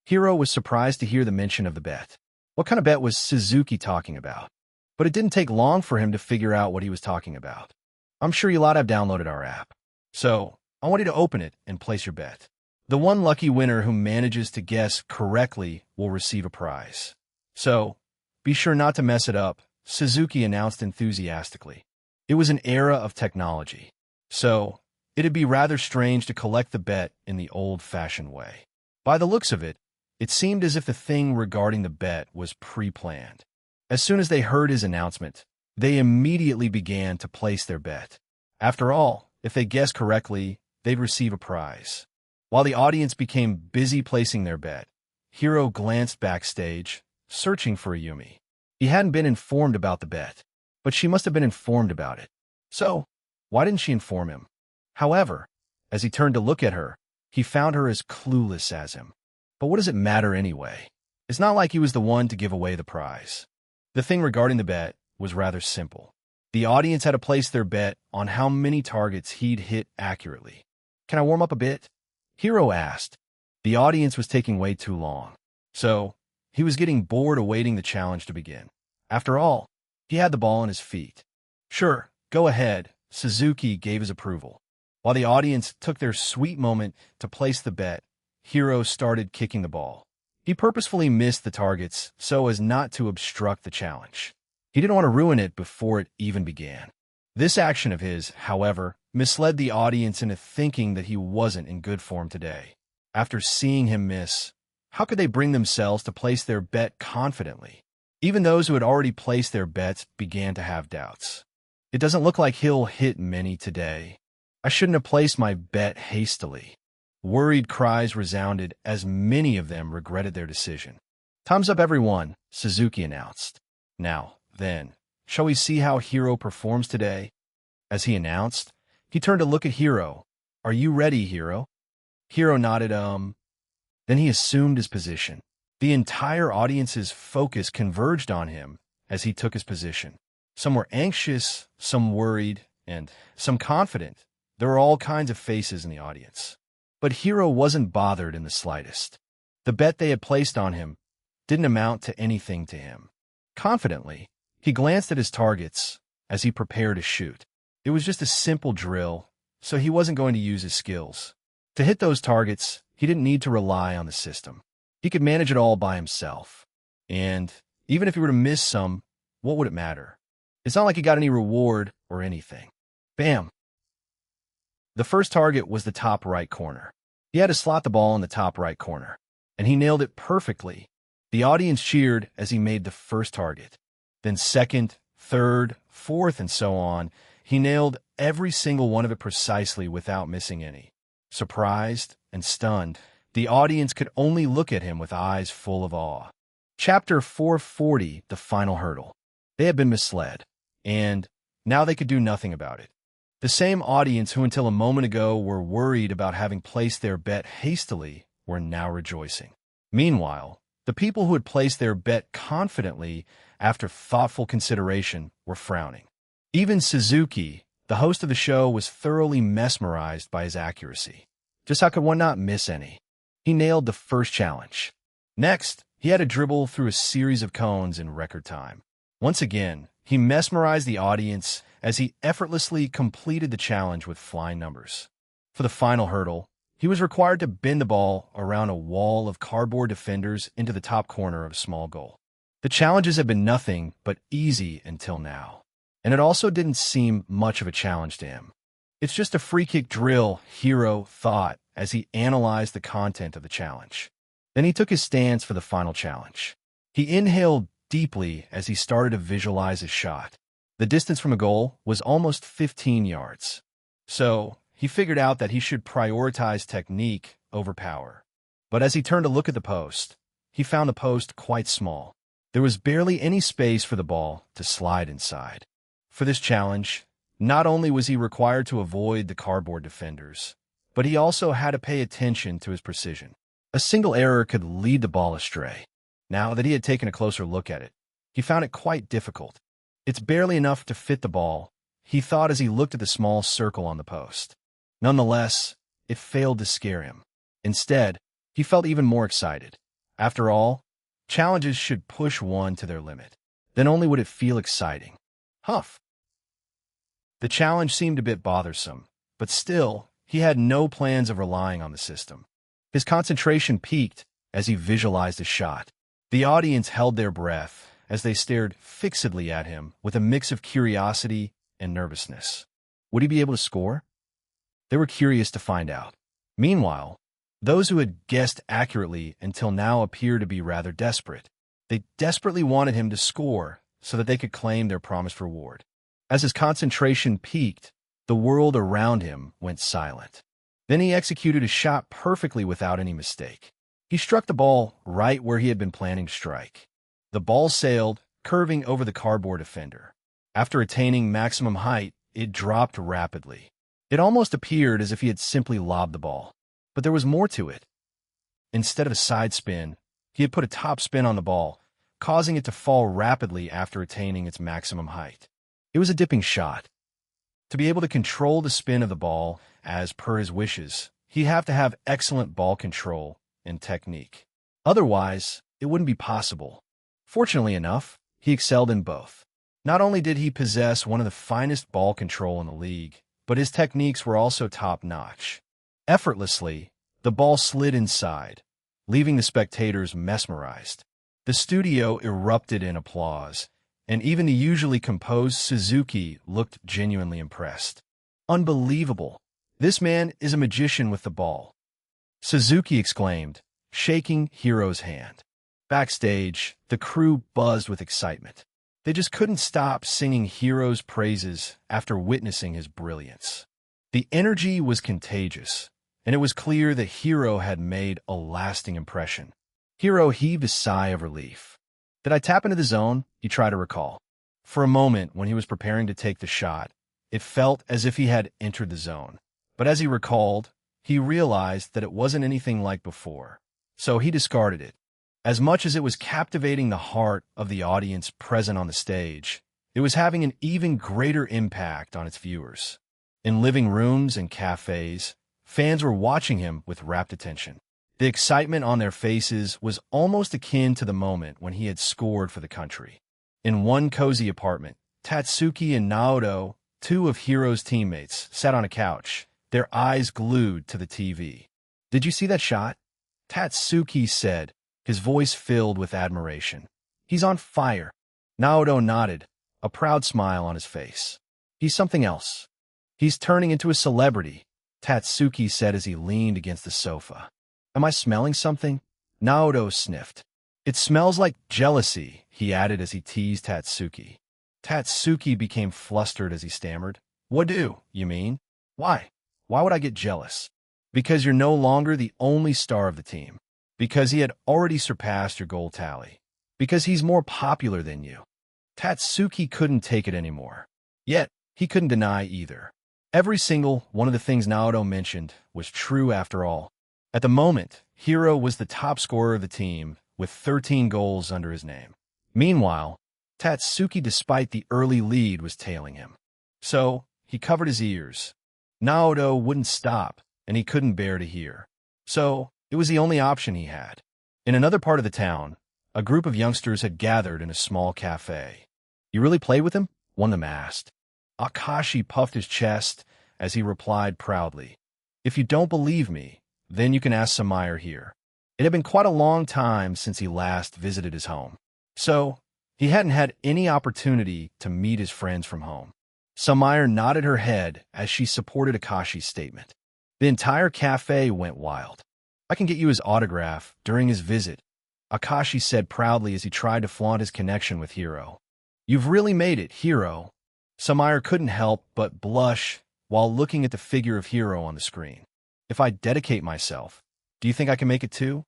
Hiro was surprised to hear the mention of the bet. What kind of bet was Suzuki talking about? But it didn't take long for him to figure out what he was talking about. I'm sure you lot have downloaded our app. So, I want you to open it and place your bet. The one lucky winner who manages to guess correctly will receive a prize. So, be sure not to mess it up, Suzuki announced enthusiastically. It was an era of technology. So, it'd be rather strange to collect the bet in the old-fashioned way. By the looks of it, it seemed as if the thing regarding the bet was pre-planned. As soon as they heard his announcement, they immediately began to place their bet. After all, if they guessed correctly, they'd receive a prize. While the audience became busy placing their bet, Hiro glanced backstage, searching for Ayumi. He hadn't been informed about the bet, but she must have been informed about it. So, why didn't she inform him? However, as he turned to look at her, he found her as clueless as him. But what does it matter anyway? It's not like he was the one to give away the prize. The thing regarding the bet was rather simple. The audience had to place their bet on how many targets he'd hit accurately. Can I warm up a bit? Hiro asked. The audience was taking way too long, so he was getting bored awaiting the challenge to begin. After all, he had the ball on his feet. Sure, go ahead, Suzuki gave his approval. While the audience took their sweet moment to place the bet, Hiro started kicking the ball. He purposefully missed the targets so as not to obstruct the challenge. He didn't want to ruin it before it even began. This action of his, however, misled the audience into thinking that he wasn't in good form today. After seeing him miss, how could they bring themselves to place their bet confidently? Even those who had already placed their bets began to have doubts. It doesn't look like he'll hit many today. I shouldn't have placed my bet hastily. Worried cries resounded as many of them regretted their decision. Time's up, everyone, Suzuki announced. Now, then, shall we see how Hiro performs today? As he announced, he turned to look at Hiro. Are you ready, Hiro? Hiro nodded, Then he assumed his position. The entire audience's focus converged on him as he took his position. Some were anxious, some worried, and some confident. There were all kinds of faces in the audience. But Hiro wasn't bothered in the slightest. The bet they had placed on him didn't amount to anything to him. Confidently, he glanced at his targets as he prepared to shoot. It was just a simple drill, so he wasn't going to use his skills. To hit those targets, he didn't need to rely on the system. He could manage it all by himself. And even if he were to miss some, what would it matter? It's not like he got any reward or anything. Bam! The first target was the top right corner. He had to slot the ball in the top right corner, and he nailed it perfectly. The audience cheered as he made the first target. Then second, third, fourth, and so on. He nailed every single one of it precisely without missing any. Surprised and stunned, the audience could only look at him with eyes full of awe. Chapter 440, The Final Hurdle. They had been misled, and now they could do nothing about it. The same audience who until a moment ago were worried about having placed their bet hastily were now rejoicing. Meanwhile, the people who had placed their bet confidently after thoughtful consideration were frowning. Even Suzuki, The host of the show was thoroughly mesmerized by his accuracy. Just how could one not miss any? He nailed the first challenge. Next, he had to dribble through a series of cones in record time. Once again, he mesmerized the audience as he effortlessly completed the challenge with flying numbers. For the final hurdle, he was required to bend the ball around a wall of cardboard defenders into the top corner of a small goal. The challenges had been nothing but easy until now, and it also didn't seem much of a challenge to him. It's just a free kick drill, Hiro thought as he analyzed the content of the challenge. Then he took his stance for the final challenge. He inhaled deeply as he started to visualize his shot. The distance from a goal was almost 15 yards. So, he figured out that he should prioritize technique over power. But as he turned to look at the post, he found the post quite small. There was barely any space for the ball to slide inside. For this challenge, not only was he required to avoid the cardboard defenders, but he also had to pay attention to his precision. A single error could lead the ball astray. Now that he had taken a closer look at it, he found it quite difficult. It's barely enough to fit the ball, he thought as he looked at the small circle on the post. Nonetheless, it failed to scare him. Instead, he felt even more excited. After all, challenges should push one to their limit. Then only would it feel exciting. Huff. The challenge seemed a bit bothersome, but still, he had no plans of relying on the system. His concentration peaked as he visualized his shot. The audience held their breath as they stared fixedly at him with a mix of curiosity and nervousness. Would he be able to score? They were curious to find out. Meanwhile, those who had guessed accurately until now appeared to be rather desperate. They desperately wanted him to score so that they could claim their promised reward. As his concentration peaked, the world around him went silent. Then he executed his shot perfectly without any mistake. He struck the ball right where he had been planning to strike. The ball sailed, curving over the cardboard defender. After attaining maximum height, it dropped rapidly. It almost appeared as if he had simply lobbed the ball. But there was more to it. Instead of a side spin, he had put a top spin on the ball, causing it to fall rapidly after attaining its maximum height. It was a dipping shot. To be able to control the spin of the ball, as per his wishes, he'd have to have excellent ball control and technique. Otherwise, it wouldn't be possible. Fortunately enough, he excelled in both. Not only did he possess one of the finest ball control in the league, but his techniques were also top-notch. Effortlessly, the ball slid inside, leaving the spectators mesmerized. The studio erupted in applause, and even the usually composed Suzuki looked genuinely impressed. Unbelievable! This man is a magician with the ball, Suzuki exclaimed, shaking Hiro's hand. Backstage, the crew buzzed with excitement. They just couldn't stop singing Hiro's praises after witnessing his brilliance. The energy was contagious, and it was clear that Hiro had made a lasting impression. Hiro heaved a sigh of relief. Did I tap into the zone? He tried to recall. For a moment, when he was preparing to take the shot, it felt as if he had entered the zone. But as he recalled, he realized that it wasn't anything like before. So he discarded it. As much as it was captivating the heart of the audience present on the stage, it was having an even greater impact on its viewers. In living rooms and cafes, fans were watching him with rapt attention. The excitement on their faces was almost akin to the moment when he had scored for the country. In one cozy apartment, Tatsuki and Naoto, two of Hiro's teammates, sat on a couch, their eyes glued to the TV. "Did you see that shot?" Tatsuki said, his voice filled with admiration. "He's on fire." Naoto nodded, a proud smile on his face. "He's something else. He's turning into a celebrity," Tatsuki said as he leaned against the sofa. "Am I smelling something?" Naoto sniffed. "It smells like jealousy," he added as he teased Tatsuki. Tatsuki became flustered as he stammered. "What do you mean? Why? Why would I get jealous?" "Because you're no longer the only star of the team. Because he had already surpassed your goal tally. Because he's more popular than you." Tatsuki couldn't take it anymore. Yet, he couldn't deny either. Every single one of the things Naoto mentioned was true after all. At the moment, Hiro was the top scorer of the team, with 13 goals under his name. Meanwhile, Tatsuki, despite the early lead, was tailing him. So, he covered his ears. Naoto wouldn't stop, and he couldn't bear to hear. So, it was the only option he had. In another part of the town, a group of youngsters had gathered in a small cafe. "You really played with him?" one of them asked. Akashi puffed his chest as he replied proudly, "If you don't believe me, then you can ask Samaire here." It had been quite a long time since he last visited his home, so he hadn't had any opportunity to meet his friends from home. Samaire nodded her head as she supported Akashi's statement. The entire cafe went wild. "I can get you his autograph during his visit," Akashi said proudly as he tried to flaunt his connection with Hiro. "You've really made it, Hiro." Samaire couldn't help but blush while looking at the figure of Hiro on the screen. "If I dedicate myself, do you think I can make it too?"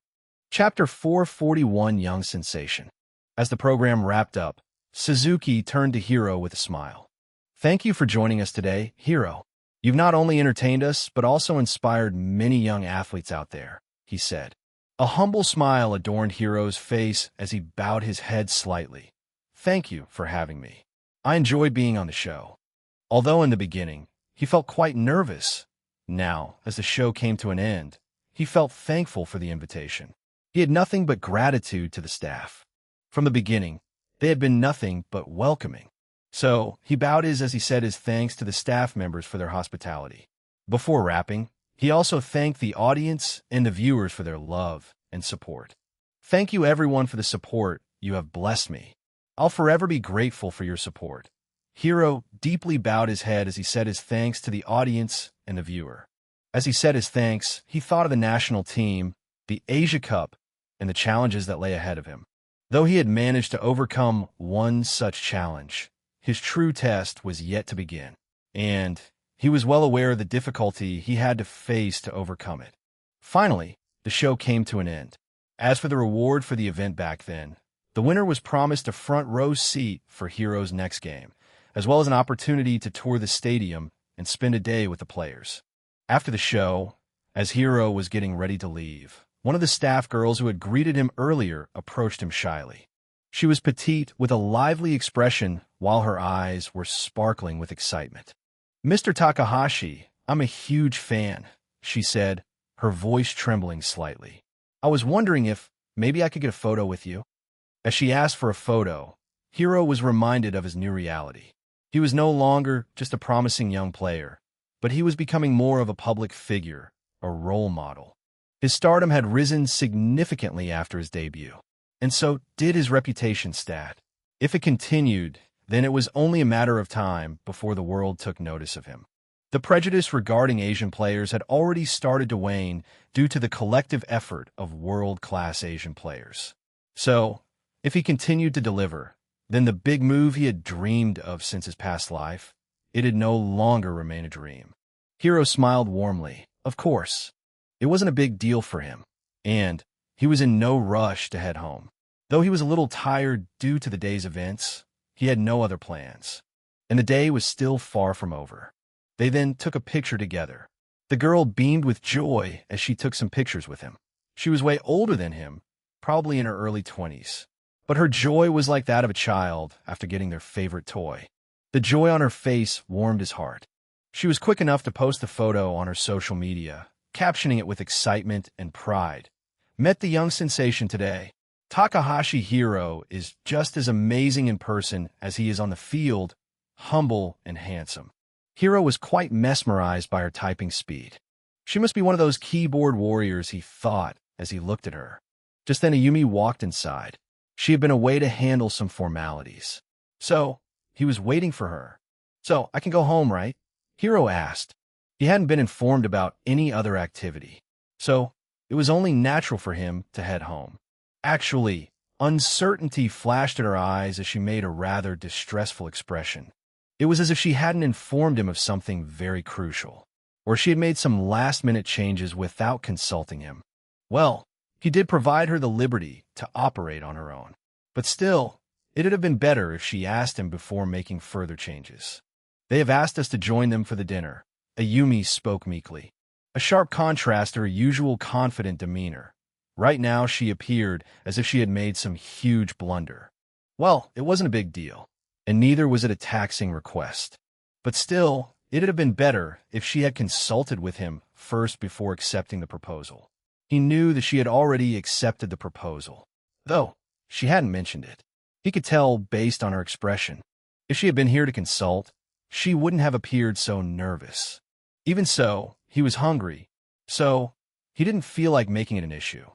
Chapter 441, Young Sensation. As the program wrapped up, Suzuki turned to Hiro with a smile. "Thank you for joining us today, Hiro. You've not only entertained us, but also inspired many young athletes out there," he said. A humble smile adorned Hiro's face as he bowed his head slightly. "Thank you for having me. I enjoyed being on the show." Although in the beginning, he felt quite nervous, now, as the show came to an end, he felt thankful for the invitation. He had nothing but gratitude to the staff. From the beginning, they had been nothing but welcoming. So, he bowed as he said his thanks to the staff members for their hospitality. Before wrapping, he also thanked the audience and the viewers for their love and support. "Thank you everyone for the support. You have blessed me. I'll forever be grateful for your support." Hiro deeply bowed his head as he said his thanks to the audience and the viewer. As he said his thanks, he thought of the national team, the Asia Cup, and the challenges that lay ahead of him. Though he had managed to overcome one such challenge, his true test was yet to begin, and he was well aware of the difficulty he had to face to overcome it. Finally, the show came to an end. As for the reward for the event back then, the winner was promised a front-row seat for Hiro's next game, as well as an opportunity to tour the stadium and spend a day with the players. After the show, as Hiro was getting ready to leave, one of the staff girls who had greeted him earlier approached him shyly. She was petite with a lively expression while her eyes were sparkling with excitement. "Mr. Takahashi, I'm a huge fan," she said, her voice trembling slightly. "I was wondering if maybe I could get a photo with you." As she asked for a photo, Hiro was reminded of his new reality. He was no longer just a promising young player, but he was becoming more of a public figure, a role model. His stardom had risen significantly after his debut, and so did his reputation stat. If it continued, then it was only a matter of time before the world took notice of him. The prejudice regarding Asian players had already started to wane due to the collective effort of world-class Asian players. So, if he continued to deliver, then the big move he had dreamed of since his past life, it had no longer remained a dream. Hiro smiled warmly. Of course, it wasn't a big deal for him, and he was in no rush to head home. Though he was a little tired due to the day's events, he had no other plans, and the day was still far from over. They then took a picture together. The girl beamed with joy as she took some pictures with him. She was way older than him, probably in her early 20s, but her joy was like that of a child after getting their favorite toy. The joy on her face warmed his heart. She was quick enough to post the photo on her social media, captioning it with excitement and pride. "Met the young sensation today. Takahashi Hiro is just as amazing in person as he is on the field, humble and handsome." Hiro was quite mesmerized by her typing speed. She must be one of those keyboard warriors, he thought as he looked at her. Just then Ayumi walked inside. She had been away to handle some formalities. So, he was waiting for her. "So, I can go home, right?" Hiro asked. He hadn't been informed about any other activity, so it was only natural for him to head home. Actually, uncertainty flashed in her eyes as she made a rather distressful expression. It was as if she hadn't informed him of something very crucial, or she had made some last-minute changes without consulting him. Well, he did provide her the liberty to operate on her own. But still, it would have been better if she asked him before making further changes. "They have asked us to join them for the dinner," Ayumi spoke meekly, a sharp contrast to her usual confident demeanor. Right now she appeared as if she had made some huge blunder. Well, it wasn't a big deal, and neither was it a taxing request. But still, it'd have been better if she had consulted with him first before accepting the proposal. He knew that she had already accepted the proposal, though she hadn't mentioned it. He could tell based on her expression. If she had been here to consult, she wouldn't have appeared so nervous. Even so, he was hungry, so he didn't feel like making it an issue.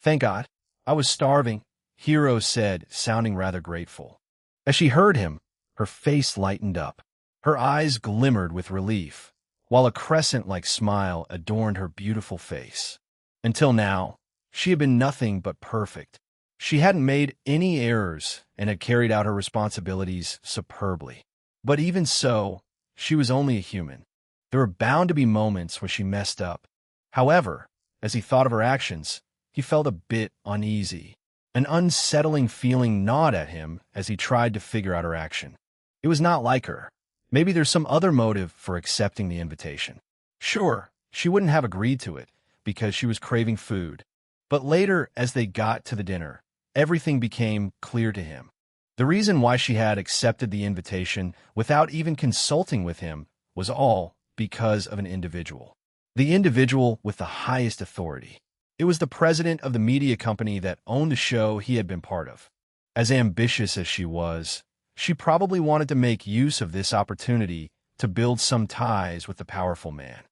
"Thank God, I was starving," Hiro said, sounding rather grateful. As she heard him, her face lightened up. Her eyes glimmered with relief, while a crescent-like smile adorned her beautiful face. Until now, she had been nothing but perfect. She hadn't made any errors and had carried out her responsibilities superbly. But even so, she was only a human. There were bound to be moments when she messed up. However, as he thought of her actions, he felt a bit uneasy. An unsettling feeling gnawed at him as he tried to figure out her action. It was not like her. Maybe there's some other motive for accepting the invitation. Sure, she wouldn't have agreed to it because she was craving food. But later, as they got to the dinner, everything became clear to him. The reason why she had accepted the invitation without even consulting with him was all because of an individual. The individual with the highest authority. It was the president of the media company that owned the show he had been part of. As ambitious as she was, she probably wanted to make use of this opportunity to build some ties with the powerful man.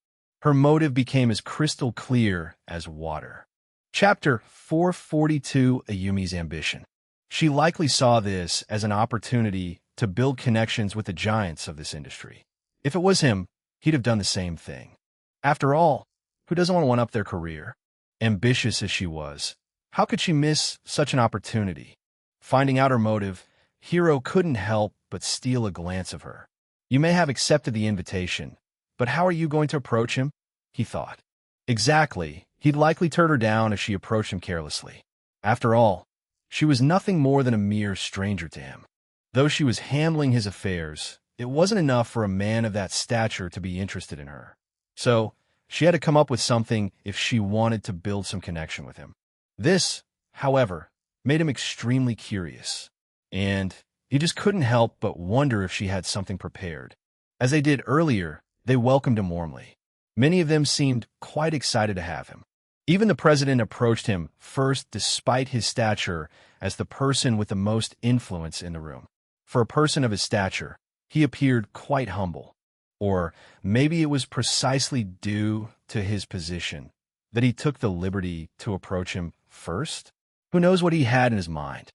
Her motive became as crystal clear as water. Chapter 442, Ayumi's Ambition. She likely saw this as an opportunity to build connections with the giants of this industry. If it was him, he'd have done the same thing. After all, who doesn't want to one-up their career? Ambitious as she was, how could she miss such an opportunity? Finding out her motive, Hiro couldn't help but steal a glance of her. "You may have accepted the invitation, but how are you going to approach him?" he thought. Exactly, he'd likely turn her down if she approached him carelessly. After all, she was nothing more than a mere stranger to him. Though she was handling his affairs, it wasn't enough for a man of that stature to be interested in her. So, she had to come up with something if she wanted to build some connection with him. This, however, made him extremely curious, and he just couldn't help but wonder if she had something prepared. As they did earlier, they welcomed him warmly. Many of them seemed quite excited to have him. Even the president approached him first despite his stature as the person with the most influence in the room. For a person of his stature, he appeared quite humble. Or maybe it was precisely due to his position that he took the liberty to approach him first? Who knows what he had in his mind?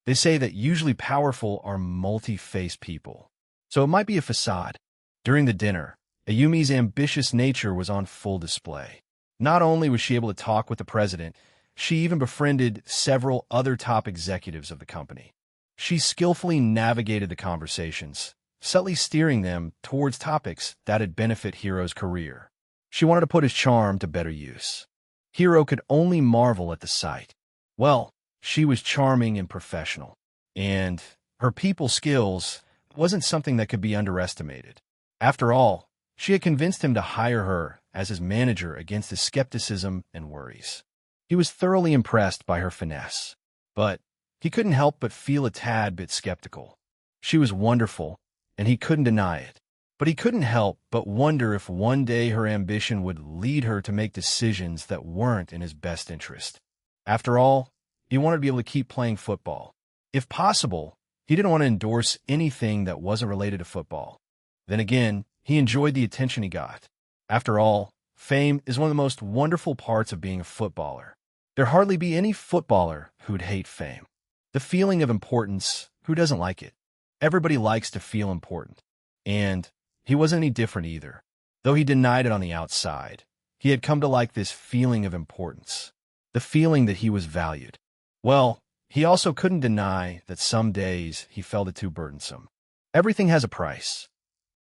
They say that usually powerful are multi-faced people, so it might be a facade. During the dinner, Ayumi's ambitious nature was on full display. Not only was she able to talk with the president, she even befriended several other top executives of the company. She skillfully navigated the conversations, subtly steering them towards topics that'd benefit Hiro's career. She wanted to put his charm to better use. Hiro could only marvel at the sight. Well, she was charming and professional, and her people skills wasn't something that could be underestimated. After all, she had convinced him to hire her as his manager against his skepticism and worries. He was thoroughly impressed by her finesse, but he couldn't help but feel a tad bit skeptical. She was wonderful, and he couldn't deny it. But he couldn't help but wonder if one day her ambition would lead her to make decisions that weren't in his best interest. After all, he wanted to be able to keep playing football. If possible, he didn't want to endorse anything that wasn't related to football. Then again, he enjoyed the attention he got. After all, fame is one of the most wonderful parts of being a footballer. There'd hardly be any footballer who'd hate fame. The feeling of importance, who doesn't like it? Everybody likes to feel important. And he wasn't any different either. Though he denied it on the outside, he had come to like this feeling of importance, the feeling that he was valued. Well, he also couldn't deny that some days he felt it too burdensome. Everything has a price.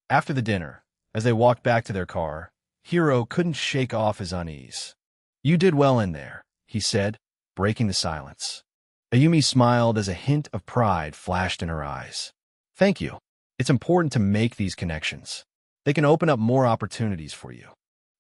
After the dinner, as they walked back to their car, Hiro couldn't shake off his unease. "You did well in there," he said, breaking the silence. Ayumi smiled as a hint of pride flashed in her eyes. "Thank you. It's important to make these connections. They can open up more opportunities for you."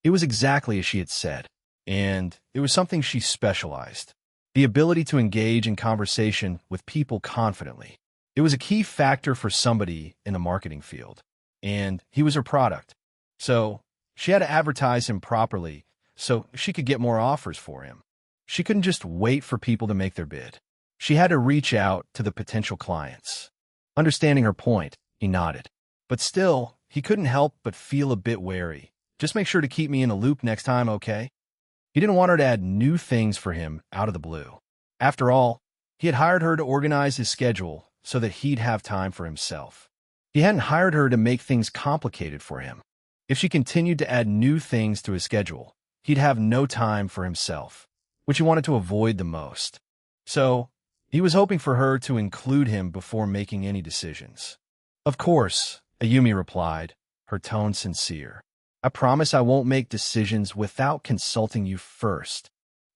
It was exactly as she had said, and it was something she specialized. The ability to engage in conversation with people confidently. It was a key factor for somebody in the marketing field, and he was her product. So she had to advertise him properly so she could get more offers for him. She couldn't just wait for people to make their bid. She had to reach out to the potential clients. Understanding her point, he nodded. But still, he couldn't help but feel a bit wary. Just make sure to keep me in the loop next time, okay? He didn't want her to add new things for him out of the blue. After all, he had hired her to organize his schedule so that he'd have time for himself. He hadn't hired her to make things complicated for him. If she continued to add new things to his schedule, he'd have no time for himself, which he wanted to avoid the most. So, he was hoping for her to include him before making any decisions. Of course, Ayumi replied, her tone sincere. I promise I won't make decisions without consulting you first.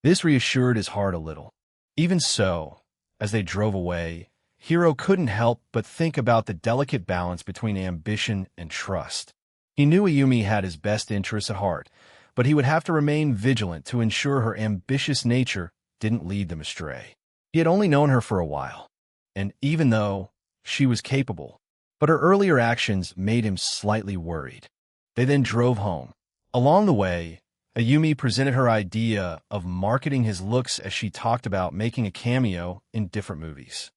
This reassured his heart a little. Even so, as they drove away, Hiro couldn't help but think about the delicate balance between ambition and trust. He knew Ayumi had his best interests at heart, but he would have to remain vigilant to ensure her ambitious nature didn't lead them astray. He had only known her for a while, and even though she was capable, but her earlier actions made him slightly worried. They then drove home. Along the way, Ayumi presented her idea of marketing his looks as she talked about making a cameo in different movies.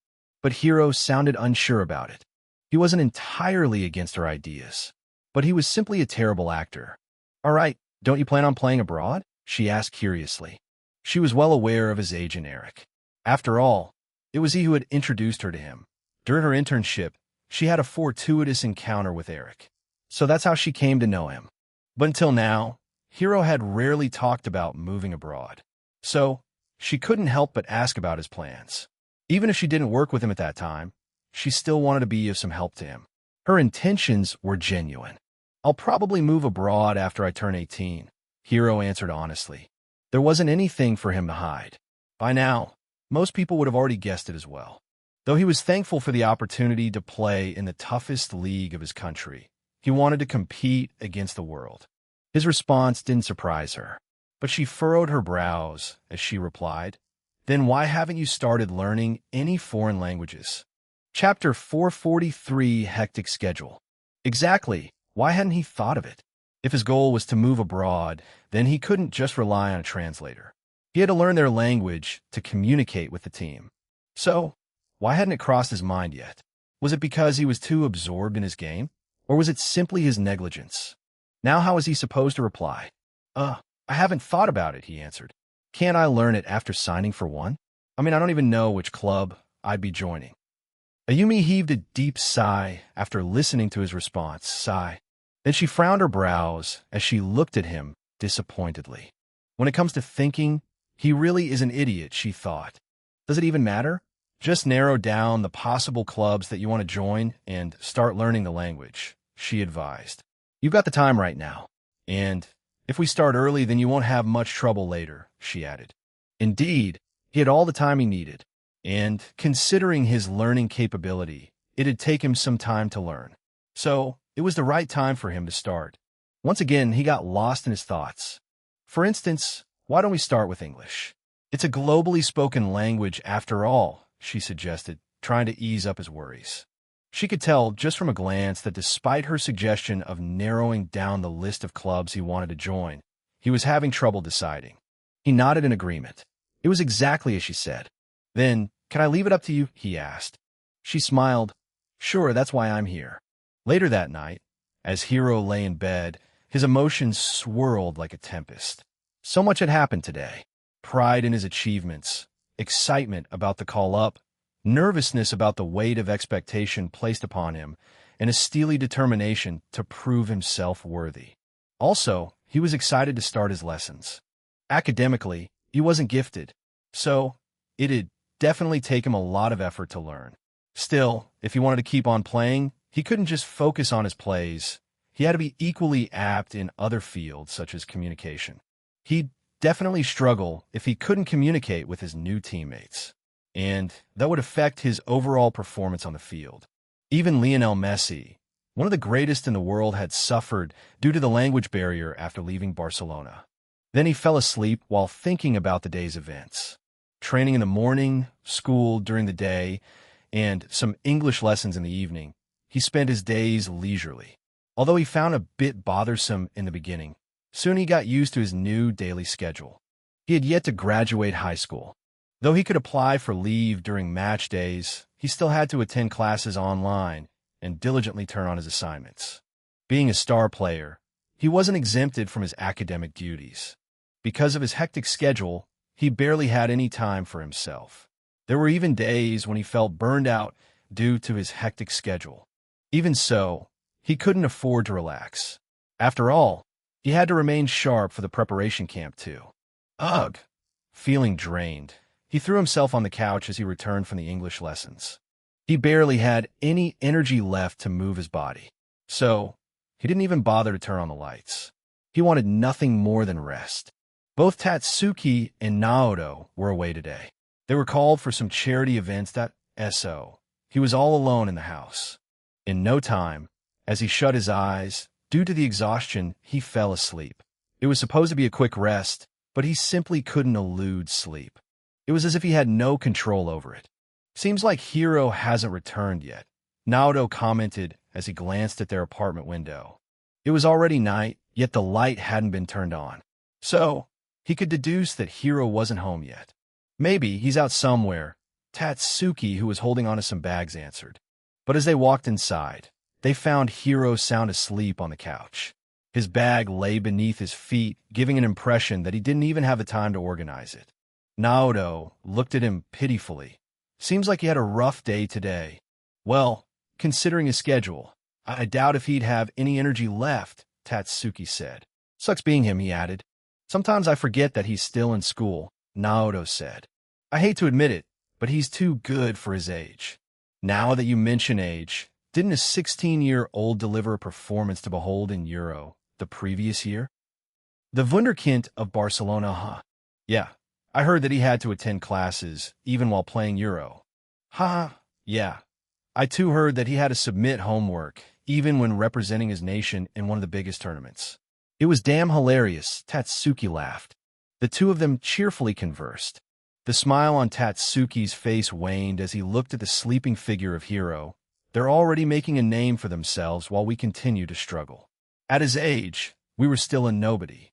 But Hiro sounded unsure about it. He wasn't entirely against her ideas, but he was simply a terrible actor. All right, don't you plan on playing abroad? She asked curiously. She was well aware of his agent Eric. After all, it was he who had introduced her to him. During her internship, she had a fortuitous encounter with Eric. So that's how she came to know him. But until now, Hiro had rarely talked about moving abroad. So, she couldn't help but ask about his plans. Even if she didn't work with him at that time, she still wanted to be of some help to him. Her intentions were genuine. I'll probably move abroad after I turn 18, Hiro answered honestly. There wasn't anything for him to hide. By now, most people would have already guessed it as well. Though he was thankful for the opportunity to play in the toughest league of his country, he wanted to compete against the world. His response didn't surprise her, but she furrowed her brows as she replied, Then why haven't you started learning any foreign languages? Chapter 443, Hectic Schedule. Exactly. Why hadn't he thought of it? If his goal was to move abroad, then he couldn't just rely on a translator. He had to learn their language to communicate with the team. So, why hadn't it crossed his mind yet? Was it because he was too absorbed in his game? Or was it simply his negligence? Now how was he supposed to reply? I haven't thought about it, he answered. Can't I learn it after signing for one? I don't even know which club I'd be joining. Ayumi heaved a deep sigh after listening to his response. Sigh. Then she frowned her brows as she looked at him disappointedly. When it comes to thinking, he really is an idiot, she thought. Does it even matter? Just narrow down the possible clubs that you want to join and start learning the language, she advised. You've got the time right now, and if we start early, then you won't have much trouble later, she added. Indeed, he had all the time he needed, and considering his learning capability, it'd take him some time to learn. So, it was the right time for him to start. Once again, he got lost in his thoughts. For instance, why don't we start with English? It's a globally spoken language after all, she suggested, trying to ease up his worries. She could tell just from a glance that despite her suggestion of narrowing down the list of clubs he wanted to join, he was having trouble deciding. He nodded in agreement. It was exactly as she said. Then, can I leave it up to you? He asked. She smiled. Sure, that's why I'm here. Later that night, as Hiro lay in bed, his emotions swirled like a tempest. So much had happened today. Pride in his achievements, excitement about the call-up, nervousness about the weight of expectation placed upon him, and a steely determination to prove himself worthy. Also, he was excited to start his lessons. Academically, he wasn't gifted, so it'd definitely take him a lot of effort to learn. Still, if he wanted to keep on playing, he couldn't just focus on his plays. He had to be equally apt in other fields, such as communication. He'd definitely struggle if he couldn't communicate with his new teammates, and that would affect his overall performance on the field. Even Lionel Messi, one of the greatest in the world, had suffered due to the language barrier after leaving Barcelona. Then he fell asleep while thinking about the day's events. Training in the morning, school during the day, and some English lessons in the evening, he spent his days leisurely. Although he found a bit bothersome in the beginning, soon he got used to his new daily schedule. He had yet to graduate high school. Though he could apply for leave during match days, he still had to attend classes online and diligently turn on his assignments. Being a star player, he wasn't exempted from his academic duties. Because of his hectic schedule, he barely had any time for himself. There were even days when he felt burned out due to his hectic schedule. Even so, he couldn't afford to relax. After all, he had to remain sharp for the preparation camp too. Ugh! Feeling drained, he threw himself on the couch as he returned from the English lessons. He barely had any energy left to move his body. So, he didn't even bother to turn on the lights. He wanted nothing more than rest. Both Tatsuki and Naoto were away today. They were called for some charity events so he was all alone in the house. In no time, as he shut his eyes, due to the exhaustion, he fell asleep. It was supposed to be a quick rest, but he simply couldn't elude sleep. It was as if he had no control over it. Seems like Hiro hasn't returned yet, Naoto commented as he glanced at their apartment window. It was already night, yet the light hadn't been turned on. So, he could deduce that Hiro wasn't home yet. Maybe he's out somewhere, Tatsuki, who was holding on to some bags, answered. But as they walked inside, they found Hiro sound asleep on the couch. His bag lay beneath his feet, giving an impression that he didn't even have the time to organize it. Naoto looked at him pitifully. Seems like he had a rough day today. Well, considering his schedule, I doubt if he'd have any energy left, Tatsuki said. Sucks being him, he added. Sometimes I forget that he's still in school, Naoto said. I hate to admit it, but he's too good for his age. Now that you mention age, didn't a 16-year-old deliver a performance to behold in Euro the previous year? The Wunderkind of Barcelona, huh? Yeah. I heard that he had to attend classes, even while playing Euro. Yeah. I too heard that he had to submit homework, even when representing his nation in one of the biggest tournaments. It was damn hilarious, Tatsuki laughed. The two of them cheerfully conversed. The smile on Tatsuki's face waned as he looked at the sleeping figure of Hiro. They're already making a name for themselves while we continue to struggle. At his age, we were still a nobody.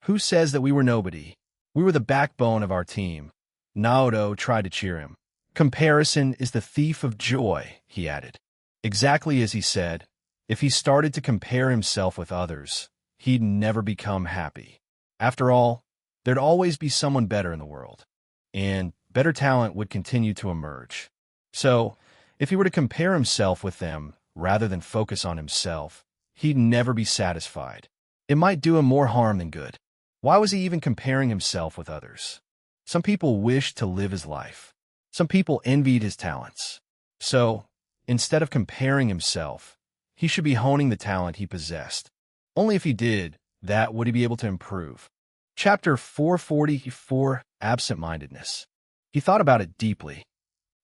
Who says that we were nobody? We were the backbone of our team. Naoto tried to cheer him. Comparison is the thief of joy, he added. Exactly as he said, if he started to compare himself with others, he'd never become happy. After all, there'd always be someone better in the world, and better talent would continue to emerge. So, if he were to compare himself with them rather than focus on himself, he'd never be satisfied. It might do him more harm than good. Why was he even comparing himself with others? Some people wished to live his life. Some people envied his talents. So, instead of comparing himself, he should be honing the talent he possessed. Only if he did, that would he be able to improve. Chapter 444, Absent-Mindedness. He thought about it deeply.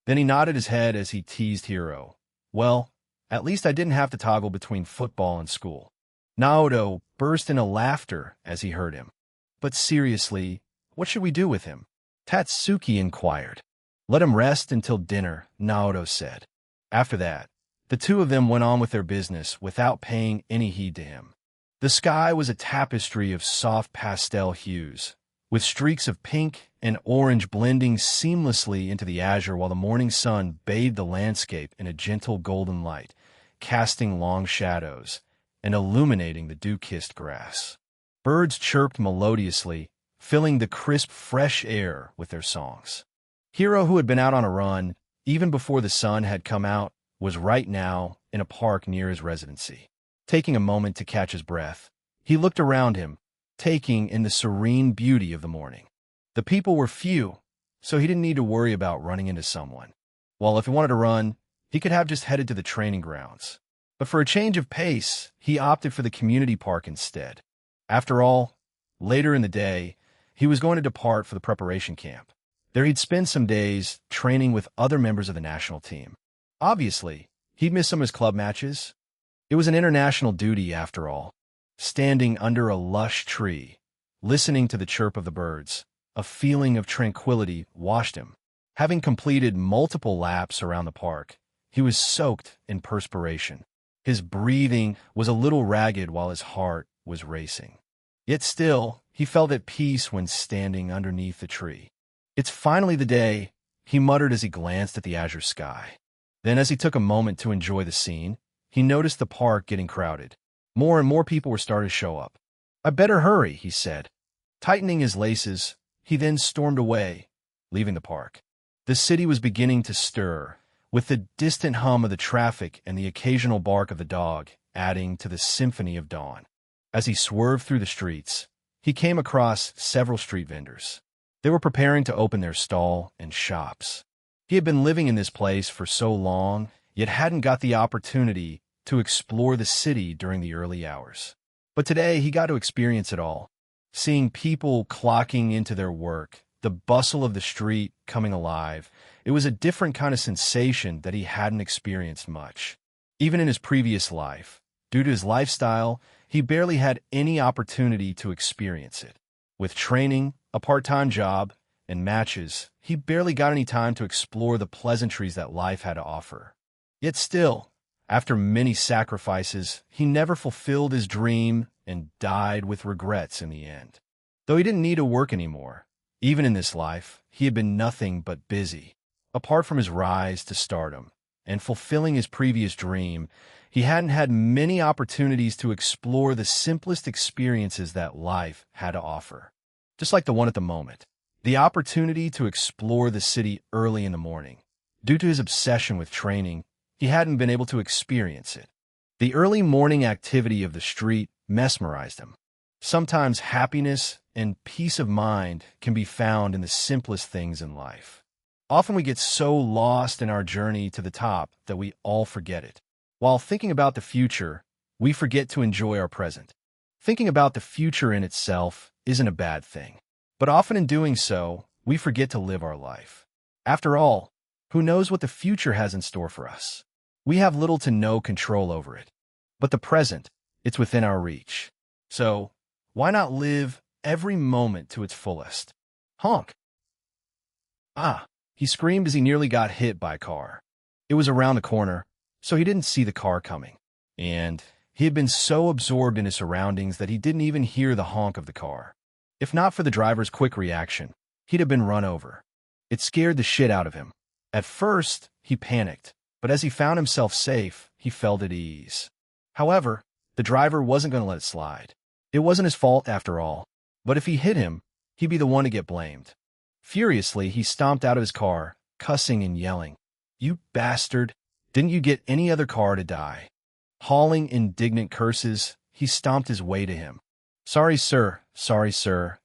Then he nodded his head as he teased Hiro. Well, at least I didn't have to toggle between football and school. Naoto burst into laughter as he heard him. But seriously, what should we do with him? Tatsuki inquired. Let him rest until dinner, Naoto said. After that, the two of them went on with their business without paying any heed to him. The sky was a tapestry of soft pastel hues, with streaks of pink and orange blending seamlessly into the azure while the morning sun bathed the landscape in a gentle golden light, casting long shadows and illuminating the dew-kissed grass. Birds chirped melodiously, filling the crisp, fresh air with their songs. Hiro, who had been out on a run, even before the sun had come out, was right now in a park near his residency. Taking a moment to catch his breath, he looked around him, taking in the serene beauty of the morning. The people were few, so he didn't need to worry about running into someone. While if he wanted to run, he could have just headed to the training grounds. But for a change of pace, he opted for the community park instead. After all, later in the day, he was going to depart for the preparation camp. There he'd spend some days training with other members of the national team. Obviously, he'd miss some of his club matches. It was an international duty, after all. Standing under a lush tree, listening to the chirp of the birds, a feeling of tranquility washed him. Having completed multiple laps around the park, he was soaked in perspiration. His breathing was a little ragged while his heart was racing. Yet still, he felt at peace when standing underneath the tree. "It's finally the day," he muttered as he glanced at the azure sky. Then, as he took a moment to enjoy the scene, he noticed the park getting crowded. More and more people were starting to show up. "I better hurry," he said. Tightening his laces, he then stormed away, leaving the park. The city was beginning to stir, with the distant hum of the traffic and the occasional bark of the dog adding to the symphony of dawn. As he swerved through the streets, he came across several street vendors. They were preparing to open their stall and shops. He had been living in this place for so long, yet hadn't got the opportunity to explore the city during the early hours. But today he got to experience it all, seeing people clocking into their work, the bustle of the street coming alive. It was a different kind of sensation that he hadn't experienced much. Even in his previous life, due to his lifestyle, he barely had any opportunity to experience it. With training, a part-time job, and matches, he barely got any time to explore the pleasantries that life had to offer. Yet still, after many sacrifices, he never fulfilled his dream and died with regrets in the end. Though he didn't need to work anymore, even in this life, he had been nothing but busy. Apart from his rise to stardom and fulfilling his previous dream, he hadn't had many opportunities to explore the simplest experiences that life had to offer. Just like the one at the moment, the opportunity to explore the city early in the morning. Due to his obsession with training, he hadn't been able to experience it. The early morning activity of the street mesmerized him. Sometimes happiness and peace of mind can be found in the simplest things in life. Often we get so lost in our journey to the top that we all forget it. While thinking about the future, we forget to enjoy our present. Thinking about the future in itself isn't a bad thing, but often in doing so, we forget to live our life. After all, who knows what the future has in store for us? We have little to no control over it. But the present, it's within our reach. So, why not live every moment to its fullest? Honk! Ah! He screamed as he nearly got hit by a car. It was around the corner, so he didn't see the car coming. And he had been so absorbed in his surroundings that he didn't even hear the honk of the car. If not for the driver's quick reaction, he'd have been run over. It scared the shit out of him. At first, he panicked, but as he found himself safe, he felt at ease. However, the driver wasn't going to let it slide. It wasn't his fault after all, but if he hit him, he'd be the one to get blamed. Furiously, he stomped out of his car, cussing and yelling, "You bastard! Didn't you get any other car to die?" Hauling indignant curses, he stomped his way to him. Sorry, sir.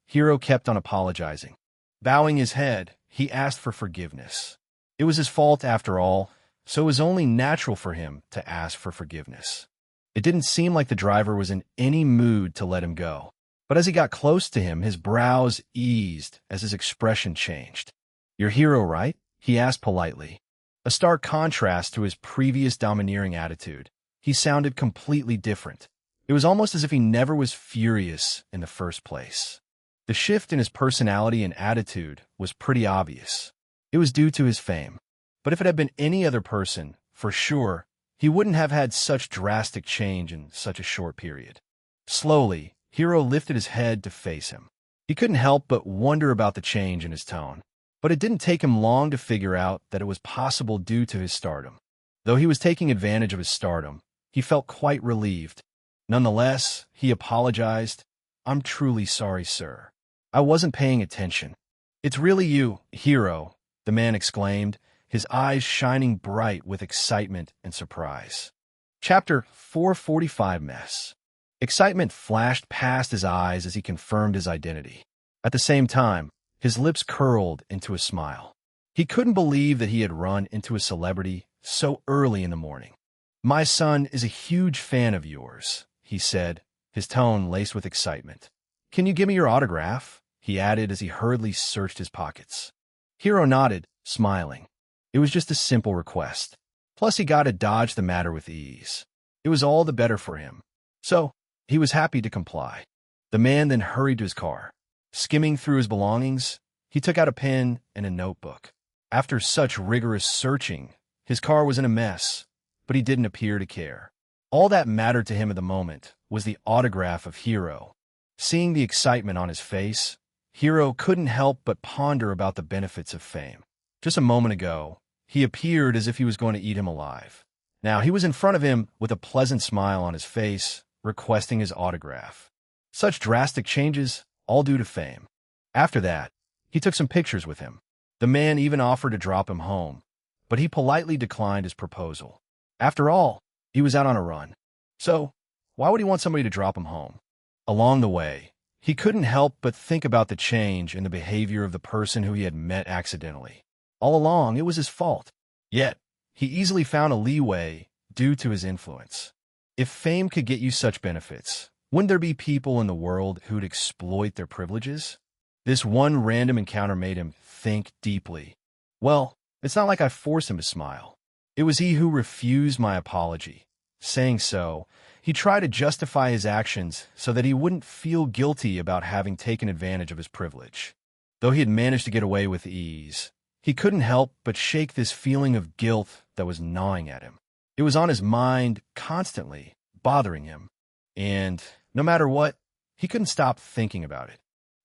Hiro kept on apologizing. Bowing his head, he asked for forgiveness. It was his fault after all, so it was only natural for him to ask for forgiveness. It didn't seem like the driver was in any mood to let him go. But as he got close to him, his brows eased as his expression changed. "You're Hiro, right?" he asked politely. A stark contrast to his previous domineering attitude. He sounded completely different. It was almost as if he never was furious in the first place. The shift in his personality and attitude was pretty obvious. It was due to his fame. But if it had been any other person, for sure, he wouldn't have had such drastic change in such a short period. Slowly, Hiro lifted his head to face him. He couldn't help but wonder about the change in his tone. But it didn't take him long to figure out that it was possible due to his stardom. Though he was taking advantage of his stardom, he felt quite relieved. Nonetheless, he apologized. "I'm truly sorry, sir. I wasn't paying attention." "It's really you, Hiro," the man exclaimed, his eyes shining bright with excitement and surprise. Chapter 445 Mess. Excitement flashed past his eyes as he confirmed his identity. At the same time, his lips curled into a smile. He couldn't believe that he had run into a celebrity so early in the morning. "My son is a huge fan of yours," he said, his tone laced with excitement. "Can you give me your autograph?" he added as he hurriedly searched his pockets. Hiro nodded, smiling. It was just a simple request. Plus, he got to dodge the matter with ease. It was all the better for him. So, he was happy to comply. The man then hurried to his car. Skimming through his belongings, he took out a pen and a notebook. After such rigorous searching, his car was in a mess, but he didn't appear to care. All that mattered to him at the moment was the autograph of Hiro. Seeing the excitement on his face, Hiro couldn't help but ponder about the benefits of fame. Just a moment ago, he appeared as if he was going to eat him alive. Now he was in front of him with a pleasant smile on his face, requesting his autograph. Such drastic changes, all due to fame. After that, he took some pictures with him. The man even offered to drop him home, but he politely declined his proposal. After all, he was out on a run. So, why would he want somebody to drop him home? Along the way, he couldn't help but think about the change in the behavior of the person who he had met accidentally. All along, it was his fault. Yet, he easily found a leeway due to his influence. If fame could get you such benefits, wouldn't there be people in the world who'd exploit their privileges? This one random encounter made him think deeply. Well, it's not like I forced him to smile. It was he who refused my apology. Saying so, he tried to justify his actions so that he wouldn't feel guilty about having taken advantage of his privilege. Though he had managed to get away with ease, he couldn't help but shake this feeling of guilt that was gnawing at him. It was on his mind constantly, bothering him. And no matter what, he couldn't stop thinking about it.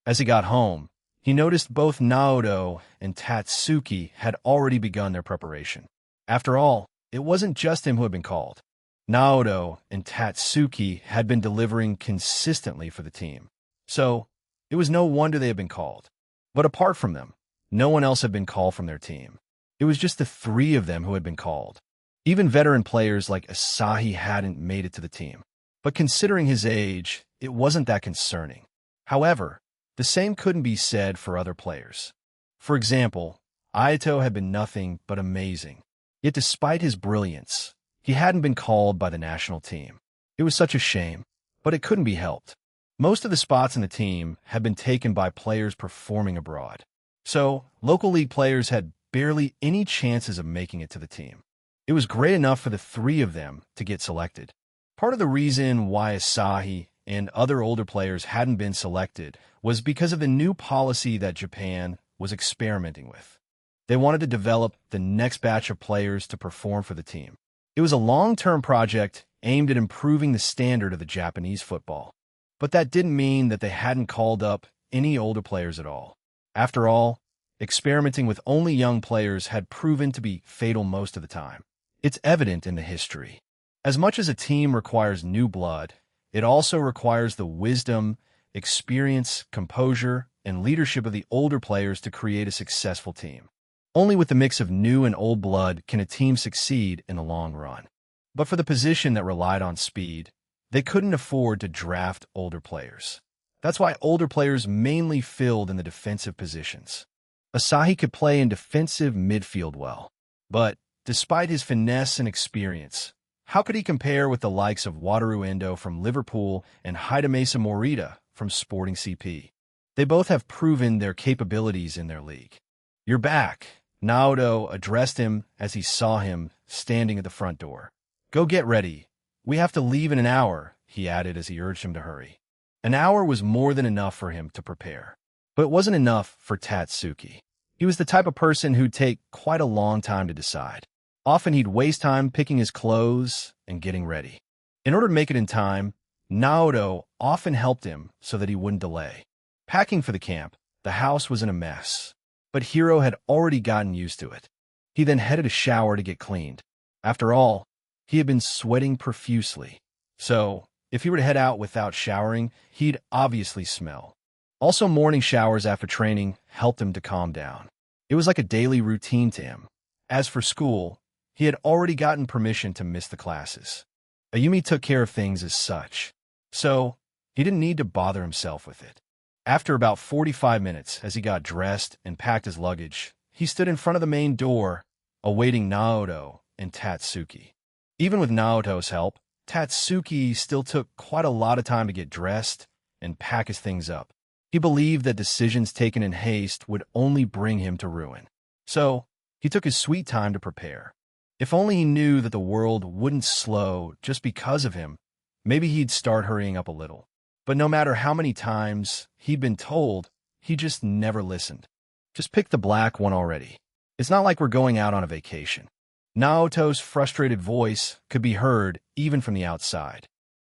As he got home, he noticed both Naoto and Tatsuki had already begun their preparation. After all, it wasn't just him who had been called. Naoto and Tatsuki had been delivering consistently for the team. So, it was no wonder they had been called. But apart from them, no one else had been called from their team. It was just the three of them who had been called. Even veteran players like Asahi hadn't made it to the team. But considering his age, it wasn't that concerning. However, the same couldn't be said for other players. For example, Aito had been nothing but amazing. Yet despite his brilliance, he hadn't been called by the national team. It was such a shame, but it couldn't be helped. Most of the spots in the team had been taken by players performing abroad. So, local league players had barely any chances of making it to the team. It was great enough for the three of them to get selected. Part of the reason why Asahi and other older players hadn't been selected was because of the new policy that Japan was experimenting with. They wanted to develop the next batch of players to perform for the team. It was a long-term project aimed at improving the standard of the Japanese football. But that didn't mean that they hadn't called up any older players at all. After all, experimenting with only young players had proven to be fatal most of the time. It's evident in the history. As much as a team requires new blood, it also requires the wisdom, experience, composure, and leadership of the older players to create a successful team. Only with the mix of new and old blood can a team succeed in the long run. But for the position that relied on speed, they couldn't afford to draft older players. That's why older players mainly filled in the defensive positions. Asahi could play in defensive midfield well. But, despite his finesse and experience, how could he compare with the likes of Wataru Endo from Liverpool and Hidemasa Morita from Sporting CP? They both have proven their capabilities in their league. "You're back," Naoto addressed him as he saw him standing at the front door. "Go get ready. We have to leave in an hour," he added as he urged him to hurry. An hour was more than enough for him to prepare. But it wasn't enough for Tatsuki. He was the type of person who'd take quite a long time to decide. Often he'd waste time picking his clothes and getting ready. In order to make it in time, Naoto often helped him so that he wouldn't delay. Packing for the camp, the house was in a mess, but Hiro had already gotten used to it. He then headed a shower to get cleaned. After all, he had been sweating profusely. So, if he were to head out without showering, he'd obviously smell. Also, morning showers after training helped him to calm down. It was like a daily routine to him. As for school, he had already gotten permission to miss the classes. Ayumi took care of things as such, so he didn't need to bother himself with it. After about 45 minutes, as he got dressed and packed his luggage, he stood in front of the main door, awaiting Naoto and Tatsuki. Even with Naoto's help, Tatsuki still took quite a lot of time to get dressed and pack his things up. He believed that decisions taken in haste would only bring him to ruin. So, he took his sweet time to prepare. If only he knew that the world wouldn't slow just because of him, maybe he'd start hurrying up a little. But no matter how many times he'd been told, he just never listened. "Just pick the black one already. It's not like we're going out on a vacation." Naoto's frustrated voice could be heard even from the outside.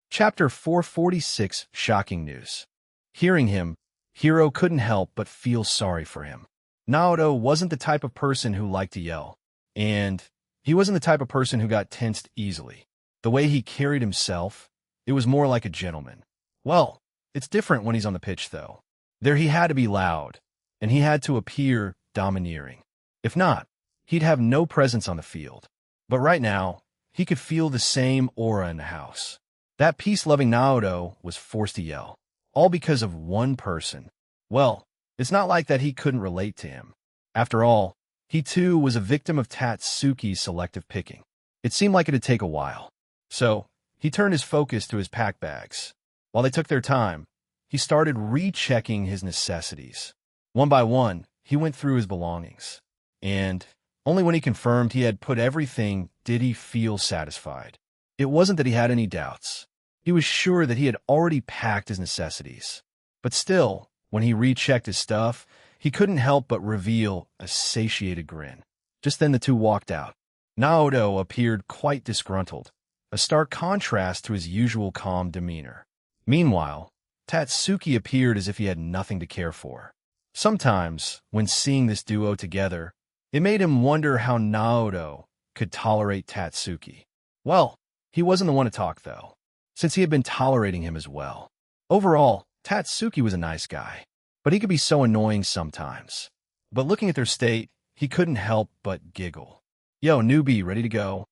Chapter 446, Shocking News. Hearing him, Hiro couldn't help but feel sorry for him. Naoto wasn't the type of person who liked to yell, and he wasn't the type of person who got tensed easily. The way he carried himself, it was more like a gentleman. Well, it's different when he's on the pitch, though. There he had to be loud, and he had to appear domineering. If not, he'd have no presence on the field. But right now, he could feel the same aura in the house. That peace-loving Naoto was forced to yell, all because of one person. Well, it's not like that he couldn't relate to him. After all, he too was a victim of Tatsuki's selective picking. It seemed like it'd take a while. So, he turned his focus to his pack bags. While they took their time, he started rechecking his necessities. One by one, he went through his belongings. And only when he confirmed he had put everything did he feel satisfied. It wasn't that he had any doubts. He was sure that he had already packed his necessities. But still, when he rechecked his stuff, he couldn't help but reveal a satiated grin. Just then the two walked out. Naoto appeared quite disgruntled, a stark contrast to his usual calm demeanor. Meanwhile, Tatsuki appeared as if he had nothing to care for. Sometimes, when seeing this duo together, it made him wonder how Naoto could tolerate Tatsuki. Well, he wasn't the one to talk, though, since he had been tolerating him as well. Overall, Tatsuki was a nice guy, but he could be so annoying sometimes. But looking at their state, he couldn't help but giggle. "Yo, newbie, ready to go?"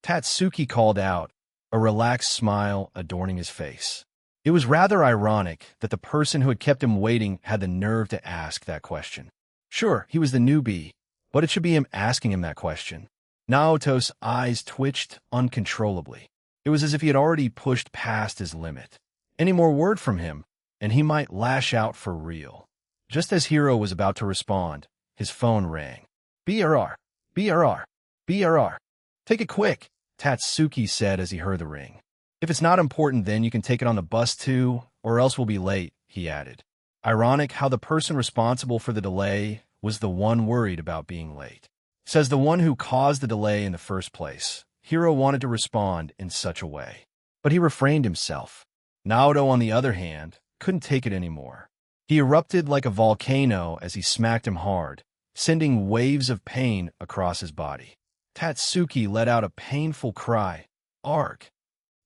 Tatsuki called out, a relaxed smile adorning his face. It was rather ironic that the person who had kept him waiting had the nerve to ask that question. Sure, he was the newbie, but it should be him asking him that question. Naoto's eyes twitched uncontrollably. It was as if he had already pushed past his limit. Any more word from him, and he might lash out for real. Just as Hiro was about to respond, his phone rang. "BRR, BRR, BRR. Take it quick," Tatsuki said as he heard the ring. "If it's not important, then you can take it on the bus too, or else we'll be late," he added. Ironic how the person responsible for the delay was the one worried about being late. Says the one who caused the delay in the first place. Hiro wanted to respond in such a way, but he refrained himself. Naoto, on the other hand, couldn't take it anymore. He erupted like a volcano as he smacked him hard, sending waves of pain across his body. Tatsuki let out a painful cry. "Arg!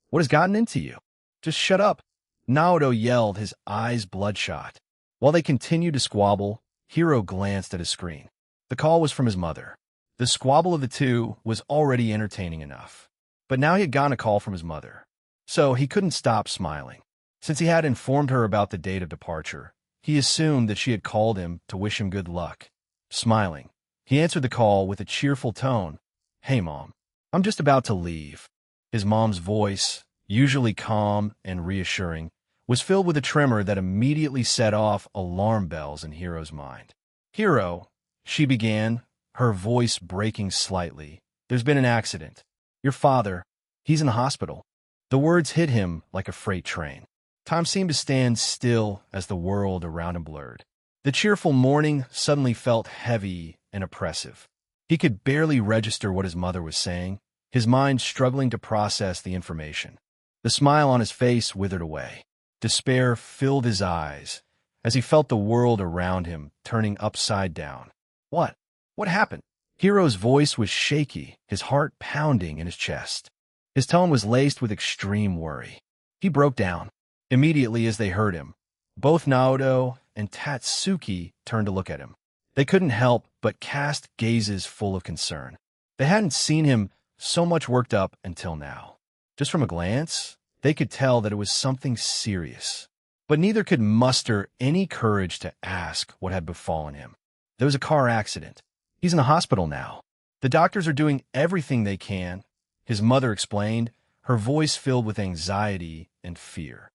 What has gotten into you? Just shut up," Naoto yelled, his eyes bloodshot. While they continued to squabble, Hiro glanced at his screen. The call was from his mother. The squabble of the two was already entertaining enough. But now he had gotten a call from his mother. So he couldn't stop smiling. Since he had informed her about the date of departure, he assumed that she had called him to wish him good luck. Smiling, he answered the call with a cheerful tone. "Hey, Mom, I'm just about to leave." His mom's voice, usually calm and reassuring, was filled with a tremor that immediately set off alarm bells in Hiro's mind. "Hiro," she began, her voice breaking slightly. "There's been an accident. Your father, he's in the hospital." The words hit him like a freight train. Time seemed to stand still as the world around him blurred. The cheerful morning suddenly felt heavy and oppressive. He could barely register what his mother was saying, his mind struggling to process the information. The smile on his face withered away. Despair filled his eyes as he felt the world around him turning upside down. What? What happened? Hiro's voice was shaky, his heart pounding in his chest. His tone was laced with extreme worry. He broke down. Immediately as they heard him, both Naoto and Tatsuki turned to look at him. They couldn't help but cast gazes full of concern. They hadn't seen him so much worked up until now. Just from a glance, they could tell that it was something serious. But neither could muster any courage to ask what had befallen him. There was a car accident. He's in the hospital now. The doctors are doing everything they can, his mother explained, her voice filled with anxiety and fear.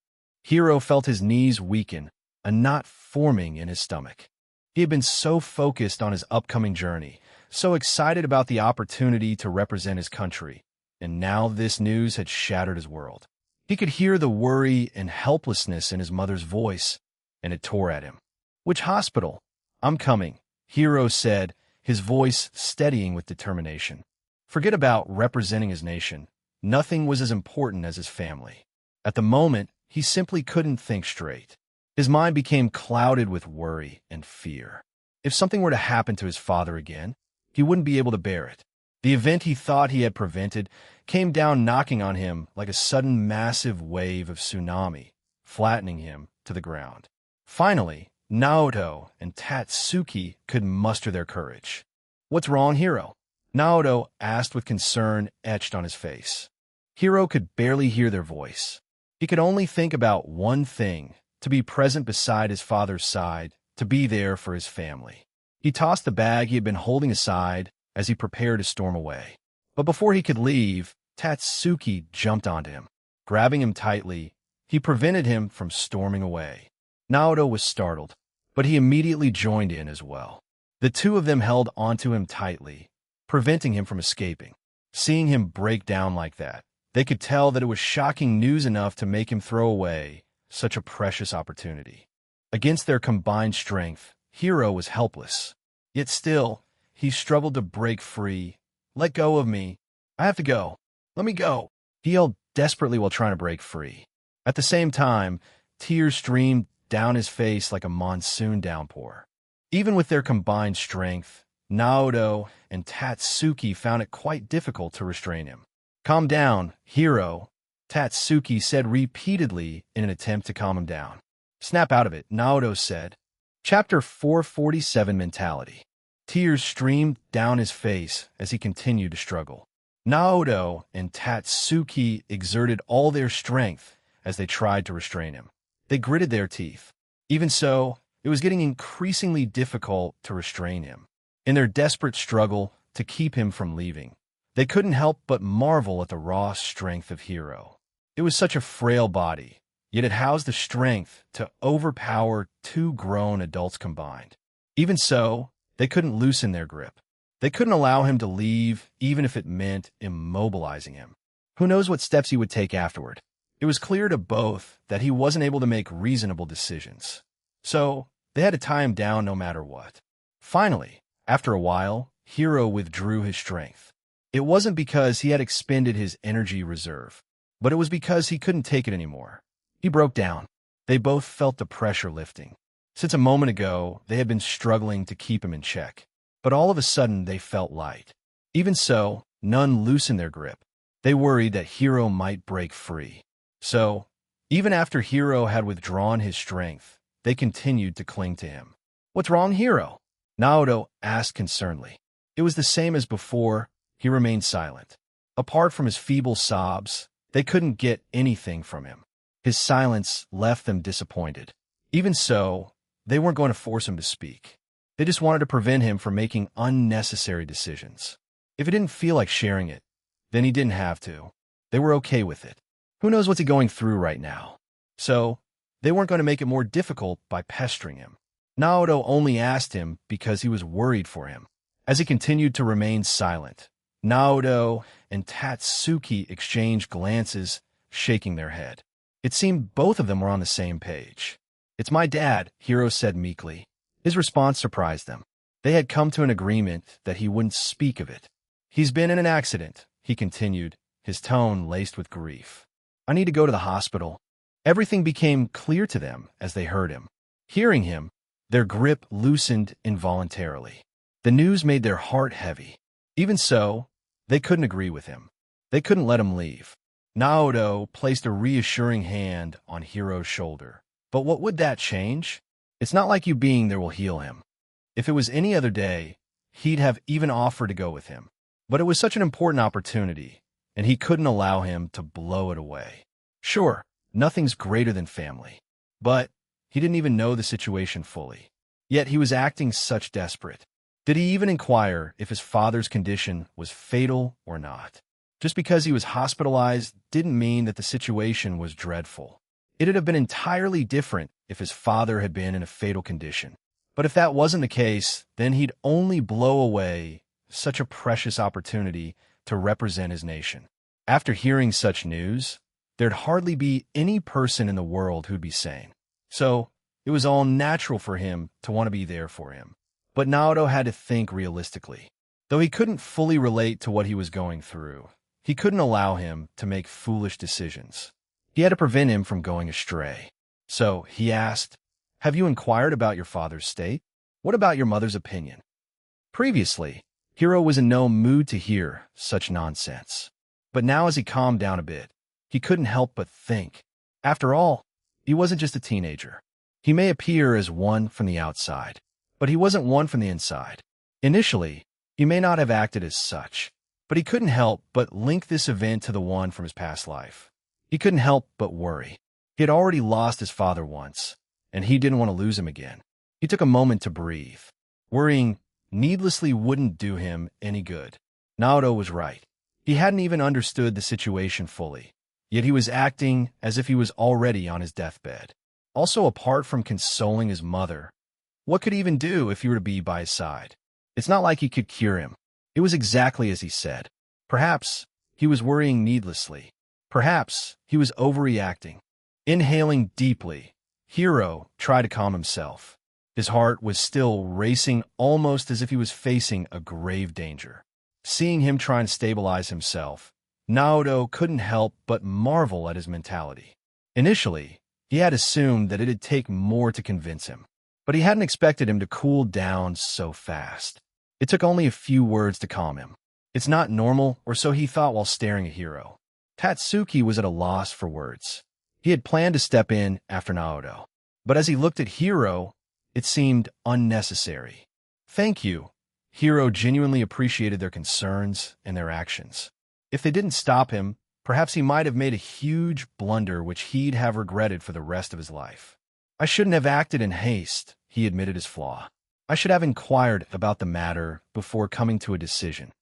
Hiro felt his knees weaken, a knot forming in his stomach. He had been so focused on his upcoming journey, so excited about the opportunity to represent his country, and now this news had shattered his world. He could hear the worry and helplessness in his mother's voice, and it tore at him. "Which hospital?" "I'm coming," Hiro said, his voice steadying with determination. Forget about representing his nation. Nothing was as important as his family. At the moment, he simply couldn't think straight. His mind became clouded with worry and fear. If something were to happen to his father again, he wouldn't be able to bear it. The event he thought he had prevented came down knocking on him like a sudden massive wave of tsunami, flattening him to the ground. Finally, Naoto and Tatsuki could muster their courage. "What's wrong, Hiro?" Naoto asked with concern etched on his face. Hiro could barely hear their voice. He could only think about one thing: to be present beside his father's side, to be there for his family. He tossed the bag he had been holding aside as he prepared to storm away. But before he could leave, Tatsuki jumped onto him. Grabbing him tightly, he prevented him from storming away. Naoto was startled, but he immediately joined in as well. The two of them held onto him tightly, preventing him from escaping. Seeing him break down like that, they could tell that it was shocking news enough to make him throw away such a precious opportunity. Against their combined strength, Hiro was helpless. Yet still, he struggled to break free. "Let go of me. I have to go. Let me go," he yelled desperately while trying to break free. At the same time, tears streamed down his face like a monsoon downpour. Even with their combined strength, Naoto and Tatsuki found it quite difficult to restrain him. "Calm down, Hiro," Tatsuki said repeatedly in an attempt to calm him down. "Snap out of it," Naoto said. Chapter 447 Mentality. Tears streamed down his face as he continued to struggle. Naoto and Tatsuki exerted all their strength as they tried to restrain him. They gritted their teeth. Even so, it was getting increasingly difficult to restrain him. In their desperate struggle to keep him from leaving, they couldn't help but marvel at the raw strength of Hiro. It was such a frail body, yet it housed the strength to overpower two grown adults combined. Even so, they couldn't loosen their grip. They couldn't allow him to leave, even if it meant immobilizing him. Who knows what steps he would take afterward? It was clear to both that he wasn't able to make reasonable decisions. So, they had to tie him down no matter what. Finally, after a while, Hiro withdrew his strength. It wasn't because he had expended his energy reserve, but it was because he couldn't take it anymore. He broke down. They both felt the pressure lifting. Since a moment ago, they had been struggling to keep him in check. But all of a sudden, they felt light. Even so, none loosened their grip. They worried that Hiro might break free. So, even after Hiro had withdrawn his strength, they continued to cling to him. "What's wrong, Hiro?" Naoto asked concernedly. It was the same as before. He remained silent. Apart from his feeble sobs, they couldn't get anything from him. His silence left them disappointed. Even so, they weren't going to force him to speak. They just wanted to prevent him from making unnecessary decisions. If he didn't feel like sharing it, then he didn't have to. They were okay with it. Who knows what's he going through right now? So, they weren't going to make it more difficult by pestering him. Naoto only asked him because he was worried for him. As he continued to remain silent, Naoto and Tatsuki exchanged glances, shaking their head. It seemed both of them were on the same page. "It's my dad," Hiro said meekly. His response surprised them. They had come to an agreement that he wouldn't speak of it. "He's been in an accident," he continued, his tone laced with grief. "I need to go to the hospital." Everything became clear to them as they heard him. Hearing him, their grip loosened involuntarily. The news made their heart heavy. Even so, they couldn't agree with him. They couldn't let him leave. Naoto placed a reassuring hand on Hiro's shoulder. "But what would that change? It's not like you being there will heal him." If it was any other day, he'd have even offered to go with him. But it was such an important opportunity, and he couldn't allow him to blow it away. Sure, nothing's greater than family. But he didn't even know the situation fully. Yet he was acting such desperate. Did he even inquire if his father's condition was fatal or not? Just because he was hospitalized didn't mean that the situation was dreadful. It'd have been entirely different if his father had been in a fatal condition. But if that wasn't the case, then he'd only blow away such a precious opportunity to represent his nation. After hearing such news, there'd hardly be any person in the world who'd be sane. So, it was all natural for him to want to be there for him. But Naoto had to think realistically. Though he couldn't fully relate to what he was going through, he couldn't allow him to make foolish decisions. He had to prevent him from going astray. So he asked, "Have you inquired about your father's state? What about your mother's opinion?" Previously, Hiro was in no mood to hear such nonsense. But now as he calmed down a bit, he couldn't help but think. After all, he wasn't just a teenager. He may appear as one from the outside, but he wasn't one from the inside. Initially, he may not have acted as such, but he couldn't help but link this event to the one from his past life. He couldn't help but worry. He had already lost his father once, and he didn't want to lose him again. He took a moment to breathe. Worrying needlessly wouldn't do him any good. Naoto was right. He hadn't even understood the situation fully, yet he was acting as if he was already on his deathbed. Also, apart from consoling his mother, what could he even do if he were to be by his side? It's not like he could cure him. It was exactly as he said. Perhaps he was worrying needlessly. Perhaps he was overreacting. Inhaling deeply, Hiro tried to calm himself. His heart was still racing, almost as if he was facing a grave danger. Seeing him trying to stabilize himself, Naoto couldn't help but marvel at his mentality. Initially, he had assumed that it'd take more to convince him, but he hadn't expected him to cool down so fast. It took only a few words to calm him. It's not normal, or so he thought while staring at Hiro. Tatsuki was at a loss for words. He had planned to step in after Naoto, but as he looked at Hiro, it seemed unnecessary. "Thank you." Hiro genuinely appreciated their concerns and their actions. If they didn't stop him, perhaps he might have made a huge blunder which he'd have regretted for the rest of his life. "I shouldn't have acted in haste," he admitted his flaw. "I should have inquired about the matter before coming to a decision."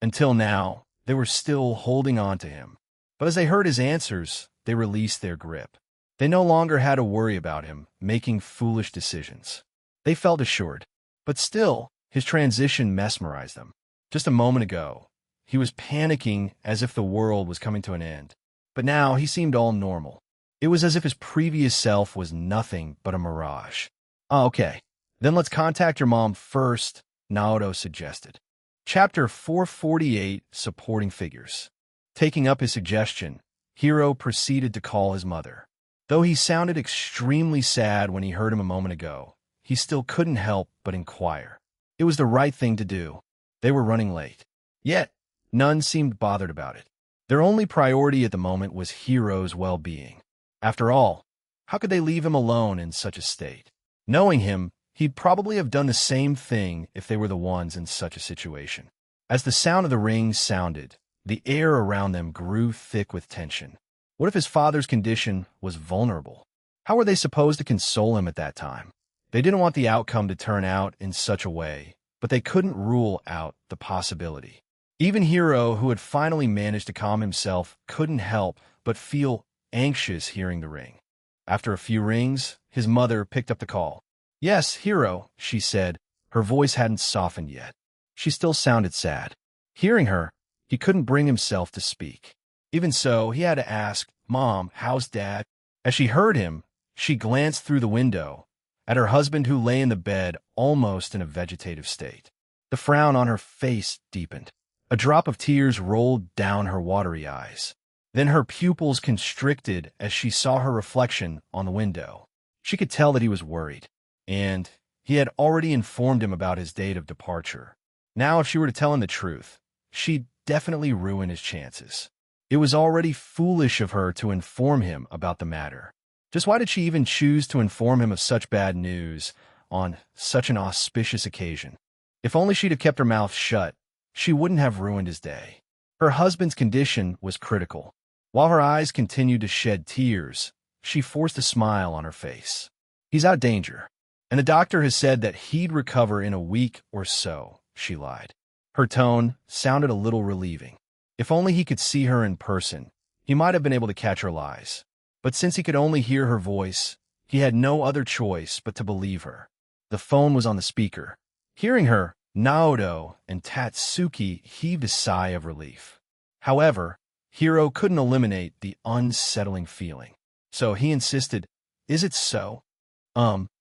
Until now, they were still holding on to him. But as they heard his answers, they released their grip. They no longer had to worry about him making foolish decisions. They felt assured. But still, his transition mesmerized them. Just a moment ago, he was panicking as if the world was coming to an end. But now he seemed all normal. It was as if his previous self was nothing but a mirage. Okay, then let's contact your mom first," Naoto suggested. Chapter 448, Supporting Figures. Taking up his suggestion, Hiro proceeded to call his mother. Though he sounded extremely sad when he heard him a moment ago, he still couldn't help but inquire. It was the right thing to do. They were running late. Yet, none seemed bothered about it. Their only priority at the moment was Hiro's well-being. After all, how could they leave him alone in such a state? Knowing him, he'd probably have done the same thing if they were the ones in such a situation. As the sound of the rings sounded, the air around them grew thick with tension. What if his father's condition was vulnerable? How were they supposed to console him at that time? They didn't want the outcome to turn out in such a way, but they couldn't rule out the possibility. Even Hiro, who had finally managed to calm himself, couldn't help but feel anxious hearing the ring. After a few rings, his mother picked up the call. "Yes, Hiro," she said. Her voice hadn't softened yet. She still sounded sad. Hearing her, he couldn't bring himself to speak. Even so, he had to ask, "Mom, how's Dad?" As she heard him, she glanced through the window at her husband who lay in the bed almost in a vegetative state. The frown on her face deepened. A drop of tears rolled down her watery eyes. Then her pupils constricted as she saw her reflection on the window. She could tell that he was worried, and he had already informed him about his date of departure. Now, if she were to tell him the truth, she'd definitely ruin his chances. It was already foolish of her to inform him about the matter. Just why did she even choose to inform him of such bad news on such an auspicious occasion? If only she'd have kept her mouth shut, she wouldn't have ruined his day. Her husband's condition was critical. While her eyes continued to shed tears, she forced a smile on her face. "He's out of danger, and the doctor has said that he'd recover in a week or so," she lied. Her tone sounded a little relieving. If only he could see her in person, he might have been able to catch her lies. But since he could only hear her voice, he had no other choice but to believe her. The phone was on the speaker. Hearing her, Naoto and Tatsuki heaved a sigh of relief. However, Hiro couldn't eliminate the unsettling feeling. So he insisted, "Is it so?"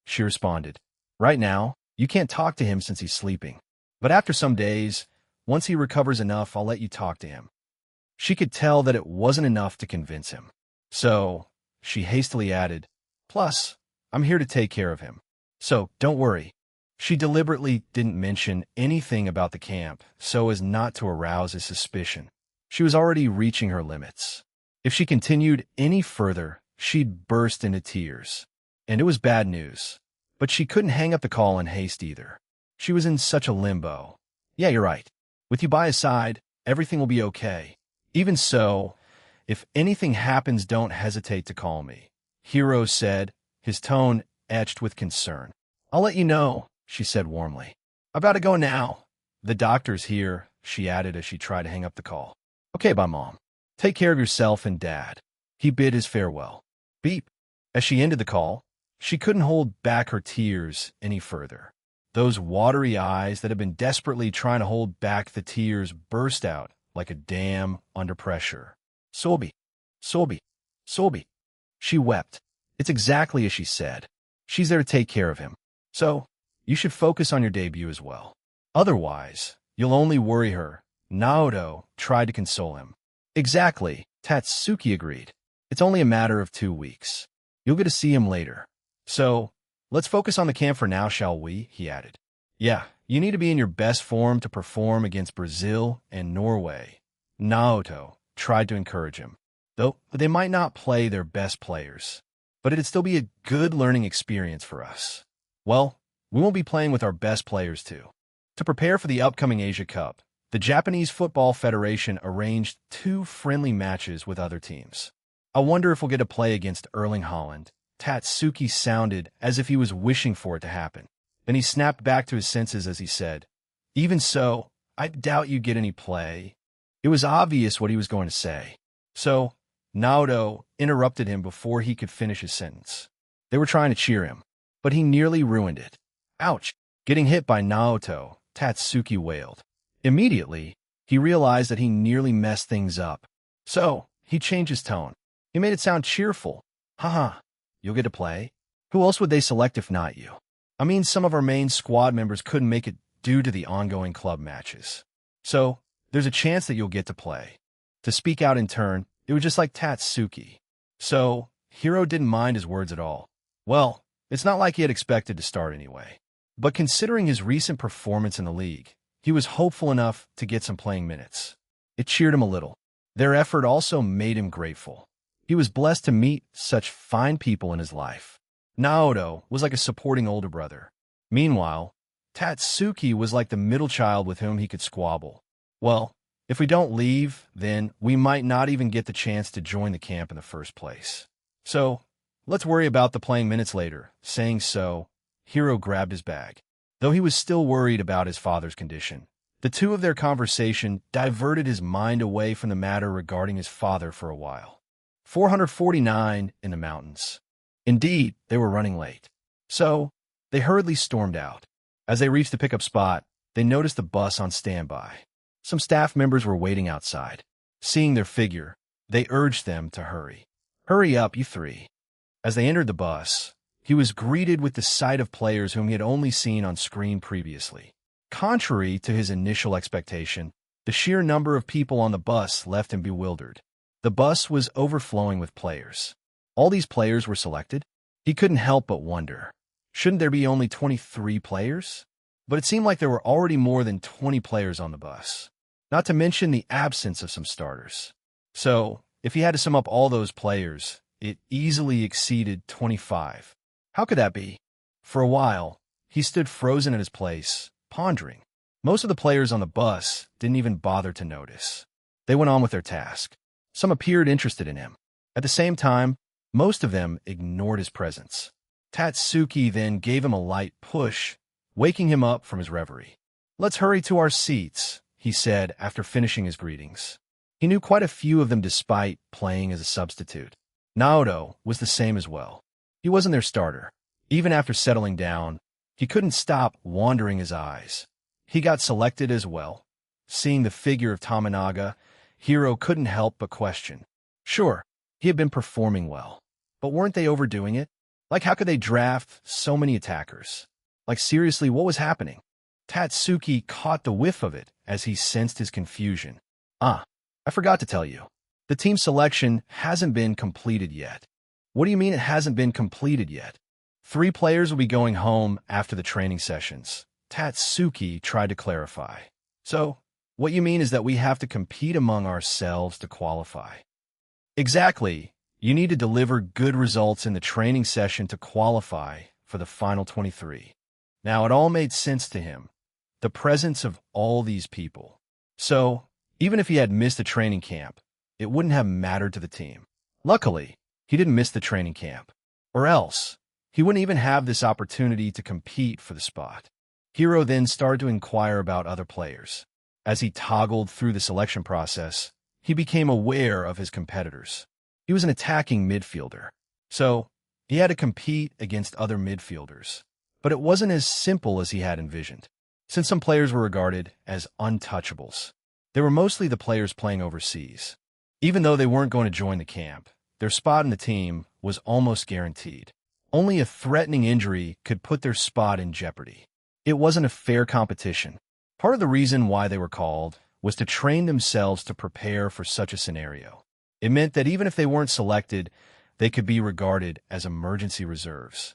She responded. "Right now, you can't talk to him since he's sleeping. But after some days, Once he recovers enough, I'll let you talk to him. She could tell that it wasn't enough to convince him. So, she hastily added, plus, I'm here to take care of him. So, don't worry. She deliberately didn't mention anything about the camp so as not to arouse his suspicion. She was already reaching her limits. If she continued any further, she'd burst into tears. And it was bad news. But she couldn't hang up the call in haste either. She was in such a limbo. Yeah, you're right. With you by his side, everything will be okay. Even so, if anything happens, don't hesitate to call me, Hiro said, his tone etched with concern. I'll let you know, she said warmly. I've got to go now. The doctor's here, she added as she tried to hang up the call. Okay, bye, Mom. Take care of yourself and Dad. He bid his farewell. Beep. As she ended the call, she couldn't hold back her tears any further. Those watery eyes that had been desperately trying to hold back the tears burst out like a dam under pressure. Sobi, Sobi, Sobi. She wept. It's exactly as she said. She's there to take care of him. So, you should focus on your debut as well. Otherwise, you'll only worry her. Naoto tried to console him. Exactly, Tatsuki agreed. It's only a matter of 2 weeks. You'll get to see him later. So, let's focus on the camp for now, shall we? He added. Yeah, you need to be in your best form to perform against Brazil and Norway. Naoto tried to encourage him. Though they might not play their best players, but it'd still be a good learning experience for us. Well, we won't be playing with our best players too. To prepare for the upcoming Asia Cup, the Japanese Football Federation arranged 2 friendly matches with other teams. I wonder if we'll get to play against Erling Haaland. Tatsuki sounded as if he was wishing for it to happen. Then he snapped back to his senses as he said, Even so, I doubt you get any play. It was obvious what he was going to say. So, Naoto interrupted him before he could finish his sentence. They were trying to cheer him, but he nearly ruined it. Ouch! Getting hit by Naoto, Tatsuki wailed. Immediately, he realized that he nearly messed things up. So, he changed his tone. He made it sound cheerful. Haha, you'll get to play? Who else would they select if not you? I mean, some of our main squad members couldn't make it due to the ongoing club matches. So, there's a chance that you'll get to play. To speak out in turn, it was just like Tatsuki. So, Hiro didn't mind his words at all. Well, it's not like he had expected to start anyway. But considering his recent performance in the league, he was hopeful enough to get some playing minutes. It cheered him a little. Their effort also made him grateful. He was blessed to meet such fine people in his life. Naoto was like a supporting older brother. Meanwhile, Tatsuki was like the middle child with whom he could squabble. Well, if we don't leave, then we might not even get the chance to join the camp in the first place. So, let's worry about the playing minutes later. Saying so, Hiro grabbed his bag. Though he was still worried about his father's condition, the two of their conversation diverted his mind away from the matter regarding his father for a while. 449 in the mountains. Indeed, they were running late. So, they hurriedly stormed out. As they reached the pickup spot, they noticed the bus on standby. Some staff members were waiting outside. Seeing their figure, they urged them to hurry. Hurry up, you three. As they entered the bus, he was greeted with the sight of players whom he had only seen on screen previously. Contrary to his initial expectation, the sheer number of people on the bus left him bewildered. The bus was overflowing with players. All these players were selected? He couldn't help but wonder. Shouldn't there be only 23 players? But it seemed like there were already more than 20 players on the bus, not to mention the absence of some starters. So, if he had to sum up all those players, it easily exceeded 25. How could that be? For a while, he stood frozen at his place, pondering. Most of the players on the bus didn't even bother to notice. They went on with their task. Some appeared interested in him. At the same time, most of them ignored his presence. Tatsuki then gave him a light push, waking him up from his reverie. Let's hurry to our seats, he said after finishing his greetings. He knew quite a few of them despite playing as a substitute. Naoto was the same as well. He wasn't their starter. Even after settling down, he couldn't stop wandering his eyes. He got selected as well. Seeing the figure of Tominaga, Hiro couldn't help but question. Sure, he had been performing well, but weren't they overdoing it? Like, how could they draft so many attackers? Like, seriously, what was happening? Tatsuki caught the whiff of it as he sensed his confusion. "Ah, I forgot to tell you. The team selection hasn't been completed yet." "What do you mean it hasn't been completed yet?" "3 players will be going home after the training sessions," Tatsuki tried to clarify. "So, what you mean is that we have to compete among ourselves to qualify?" "Exactly. You need to deliver good results in the training session to qualify for the final 23. Now, it all made sense to him. The presence of all these people. So, even if he had missed the training camp, it wouldn't have mattered to the team. Luckily, he didn't miss the training camp. Or else, he wouldn't even have this opportunity to compete for the spot. Hiro then started to inquire about other players. As he toggled through the selection process, he became aware of his competitors. He was an attacking midfielder, so he had to compete against other midfielders. But it wasn't as simple as he had envisioned, since some players were regarded as untouchables. They were mostly the players playing overseas. Even though they weren't going to join the camp, their spot in the team was almost guaranteed. Only a threatening injury could put their spot in jeopardy. It wasn't a fair competition. Part of the reason why they were called was to train themselves to prepare for such a scenario. It meant that even if they weren't selected, they could be regarded as emergency reserves.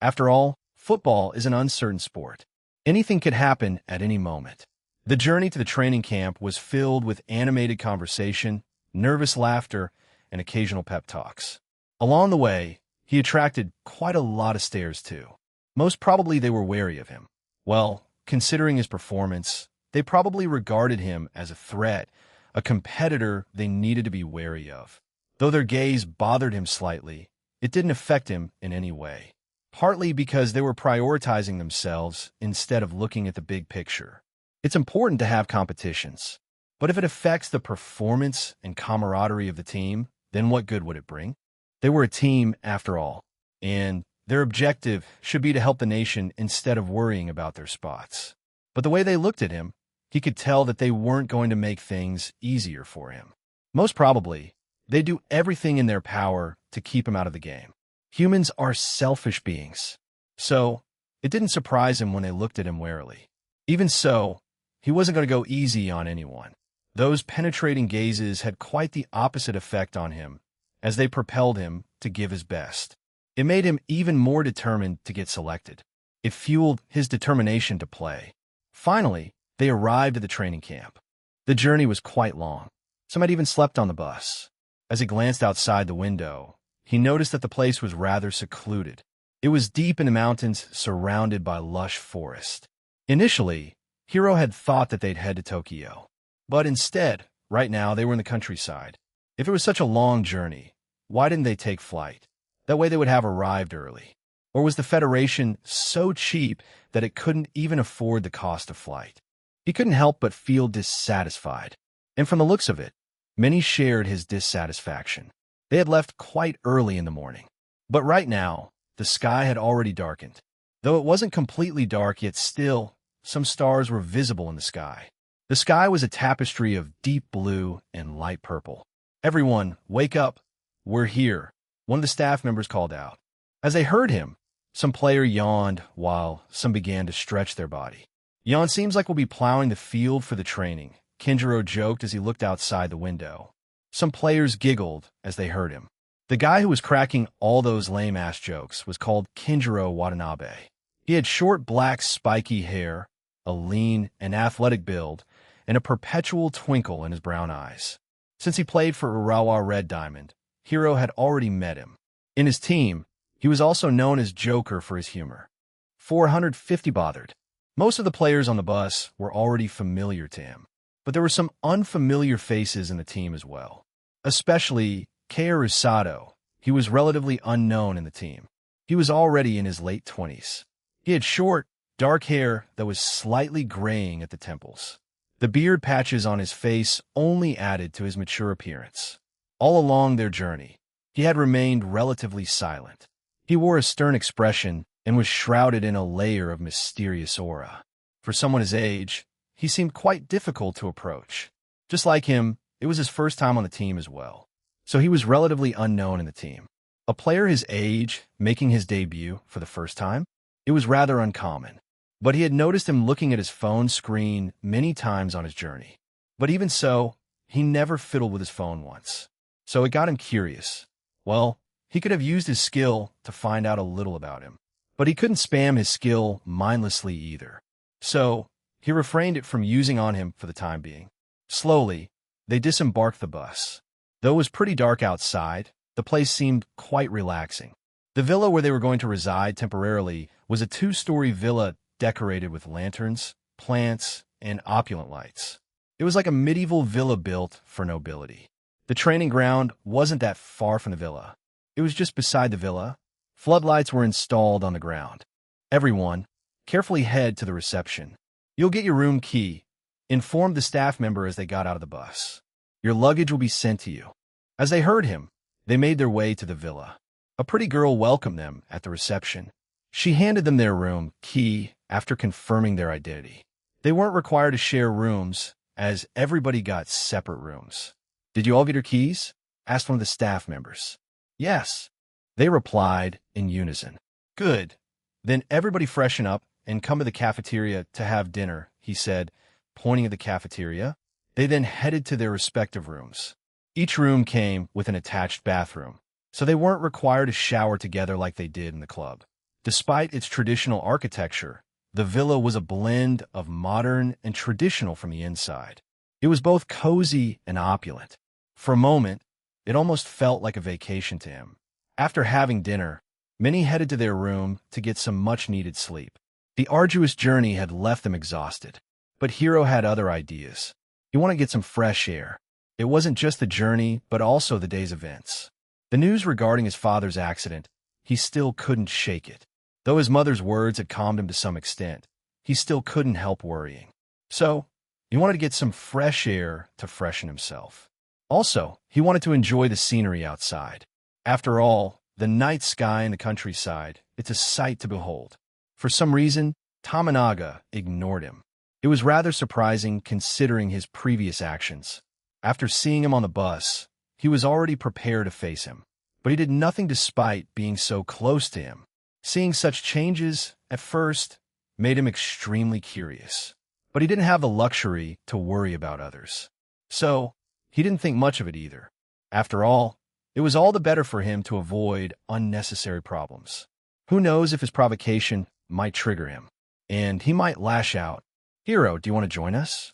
After all, football is an uncertain sport. Anything could happen at any moment. The journey to the training camp was filled with animated conversation, nervous laughter, and occasional pep talks. Along the way, he attracted quite a lot of stares too. Most probably they were wary of him. Well, considering his performance, they probably regarded him as a threat, a competitor they needed to be wary of. Though their gaze bothered him slightly, it didn't affect him in any way. Partly because they were prioritizing themselves instead of looking at the big picture. It's important to have competitions, but if it affects the performance and camaraderie of the team, then what good would it bring? They were a team after all, and their objective should be to help the nation instead of worrying about their spots. But the way they looked at him, he could tell that they weren't going to make things easier for him. Most probably, they'd do everything in their power to keep him out of the game. Humans are selfish beings, so it didn't surprise him when they looked at him warily. Even so, he wasn't going to go easy on anyone. Those penetrating gazes had quite the opposite effect on him, as they propelled him to give his best. It made him even more determined to get selected. It fueled his determination to play. Finally, they arrived at the training camp. The journey was quite long. Some had even slept on the bus. As he glanced outside the window, he noticed that the place was rather secluded. It was deep in the mountains, surrounded by lush forest. Initially, Hiro had thought that they'd head to Tokyo. But instead, right now, they were in the countryside. If it was such a long journey, why didn't they take flight? That way they would have arrived early. Or was the Federation so cheap that it couldn't even afford the cost of flight? He couldn't help but feel dissatisfied. And from the looks of it, many shared his dissatisfaction. They had left quite early in the morning. But right now, the sky had already darkened. Though it wasn't completely dark, yet still, some stars were visible in the sky. The sky was a tapestry of deep blue and light purple. "Everyone, wake up. We're here," one of the staff members called out. As they heard him, some player yawned while some began to stretch their body. "Yawn seems like we'll be plowing the field for the training," Kinjiro joked as he looked outside the window. Some players giggled as they heard him. The guy who was cracking all those lame-ass jokes was called Kinjiro Watanabe. He had short black spiky hair, a lean and athletic build, and a perpetual twinkle in his brown eyes. Since he played for Urawa Red Diamond, Hiro had already met him. In his team, he was also known as Joker for his humor. 450 bothered. Most of the players on the bus were already familiar to him, but there were some unfamiliar faces in the team as well. Especially Keira Sato. He was relatively unknown in the team. He was already in his late 20s. He had short, dark hair that was slightly graying at the temples. The beard patches on his face only added to his mature appearance. All along their journey, he had remained relatively silent. He wore a stern expression and was shrouded in a layer of mysterious aura. For someone his age, he seemed quite difficult to approach. Just like him, it was his first time on the team as well, so he was relatively unknown in the team. A player his age making his debut for the first time? It was rather uncommon. but he had noticed him looking at his phone screen many times on his journey. But even so, he never fiddled with his phone once. So it got him curious. Well, he could have used his skill to find out a little about him. But he couldn't spam his skill mindlessly either. So he refrained it from using on him for the time being. Slowly, they disembarked the bus. Though it was pretty dark outside, the place seemed quite relaxing. The villa where they were going to reside temporarily was a 2-story villa decorated with lanterns, plants, and opulent lights. It was like a medieval villa built for nobility. The training ground wasn't that far from the villa. It was just beside the villa. Floodlights were installed on the ground. Everyone, carefully head to the reception. You'll get your room key, informed the staff member as they got out of the bus. Your luggage will be sent to you. As they heard him, they made their way to the villa. A pretty girl welcomed them at the reception. She handed them their room key after confirming their identity. They weren't required to share rooms, as everybody got separate rooms. "Did you all get your keys?" asked one of the staff members. "Yes," they replied in unison. "Good. Then everybody freshen up and come to the cafeteria to have dinner," he said, pointing at the cafeteria. They then headed to their respective rooms. Each room came with an attached bathroom, so they weren't required to shower together like they did in the club. Despite its traditional architecture, the villa was a blend of modern and traditional from the inside. It was both cozy and opulent. For a moment, it almost felt like a vacation to him. After having dinner, many headed to their room to get some much-needed sleep. The arduous journey had left them exhausted, but Hiro had other ideas. He wanted to get some fresh air. It wasn't just the journey, but also the day's events. The news regarding his father's accident, he still couldn't shake it. Though his mother's words had calmed him to some extent, he still couldn't help worrying. So, he wanted to get some fresh air to freshen himself. Also, he wanted to enjoy the scenery outside. After all, the night sky in the countryside, it's a sight to behold. For some reason, Tamanaga ignored him. It was rather surprising considering his previous actions. After seeing him on the bus, he was already prepared to face him, but he did nothing despite being so close to him. Seeing such changes, at first, made him extremely curious. But he didn't have the luxury to worry about others. So, he didn't think much of it either. After all, it was all the better for him to avoid unnecessary problems. Who knows if his provocation might trigger him, and he might lash out. "Hiro, do you want to join us?"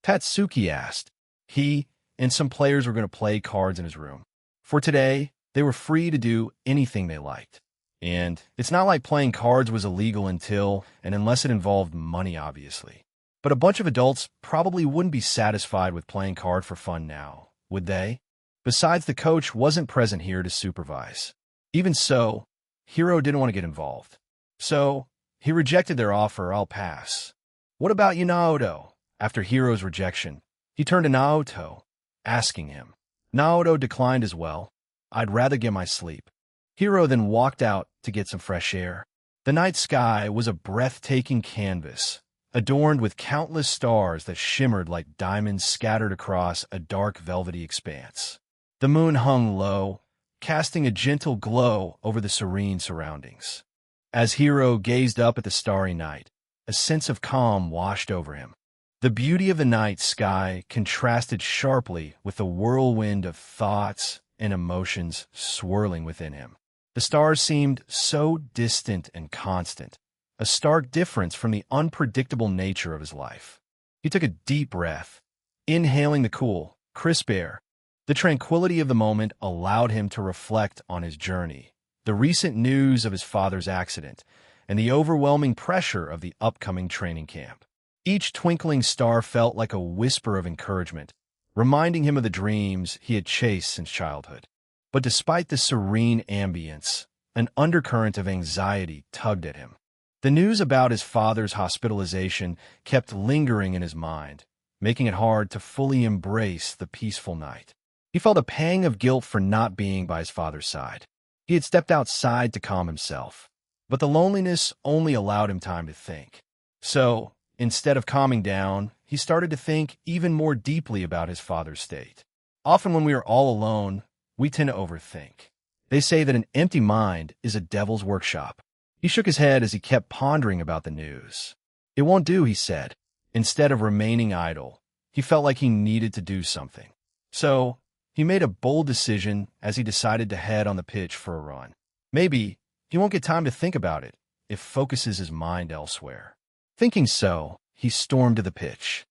Tatsuki asked. He and some players were going to play cards in his room. For today, they were free to do anything they liked. And it's not like playing cards was illegal until and unless it involved money, obviously. But a bunch of adults probably wouldn't be satisfied with playing card for fun now, would they? Besides, the coach wasn't present here to supervise. Even so, Hiro didn't want to get involved. So, he rejected their offer. "I'll pass." "What about you, Naoto?" After Hiro's rejection, he turned to Naoto, asking him. Naoto declined as well. "I'd rather get my sleep." Hiro then walked out to get some fresh air. The night sky was a breathtaking canvas, adorned with countless stars that shimmered like diamonds scattered across a dark velvety expanse. The moon hung low, casting a gentle glow over the serene surroundings. As Hiro gazed up at the starry night, a sense of calm washed over him. The beauty of the night sky contrasted sharply with the whirlwind of thoughts and emotions swirling within him. The stars seemed so distant and constant, a stark difference from the unpredictable nature of his life. He took a deep breath, inhaling the cool, crisp air. The tranquility of the moment allowed him to reflect on his journey, the recent news of his father's accident, and the overwhelming pressure of the upcoming training camp. Each twinkling star felt like a whisper of encouragement, reminding him of the dreams he had chased since childhood. But despite the serene ambience, an undercurrent of anxiety tugged at him. The news about his father's hospitalization kept lingering in his mind, making it hard to fully embrace the peaceful night. He felt a pang of guilt for not being by his father's side. He had stepped outside to calm himself, but the loneliness only allowed him time to think. So, instead of calming down, he started to think even more deeply about his father's state. Often when we are all alone, we tend to overthink. They say that an empty mind is a devil's workshop. He shook his head as he kept pondering about the news. It won't do, he said. Instead of remaining idle, he felt like he needed to do something. So, he made a bold decision as he decided to head on the pitch for a run. Maybe he won't get time to think about it if focuses his mind elsewhere. Thinking so, he stormed to the pitch.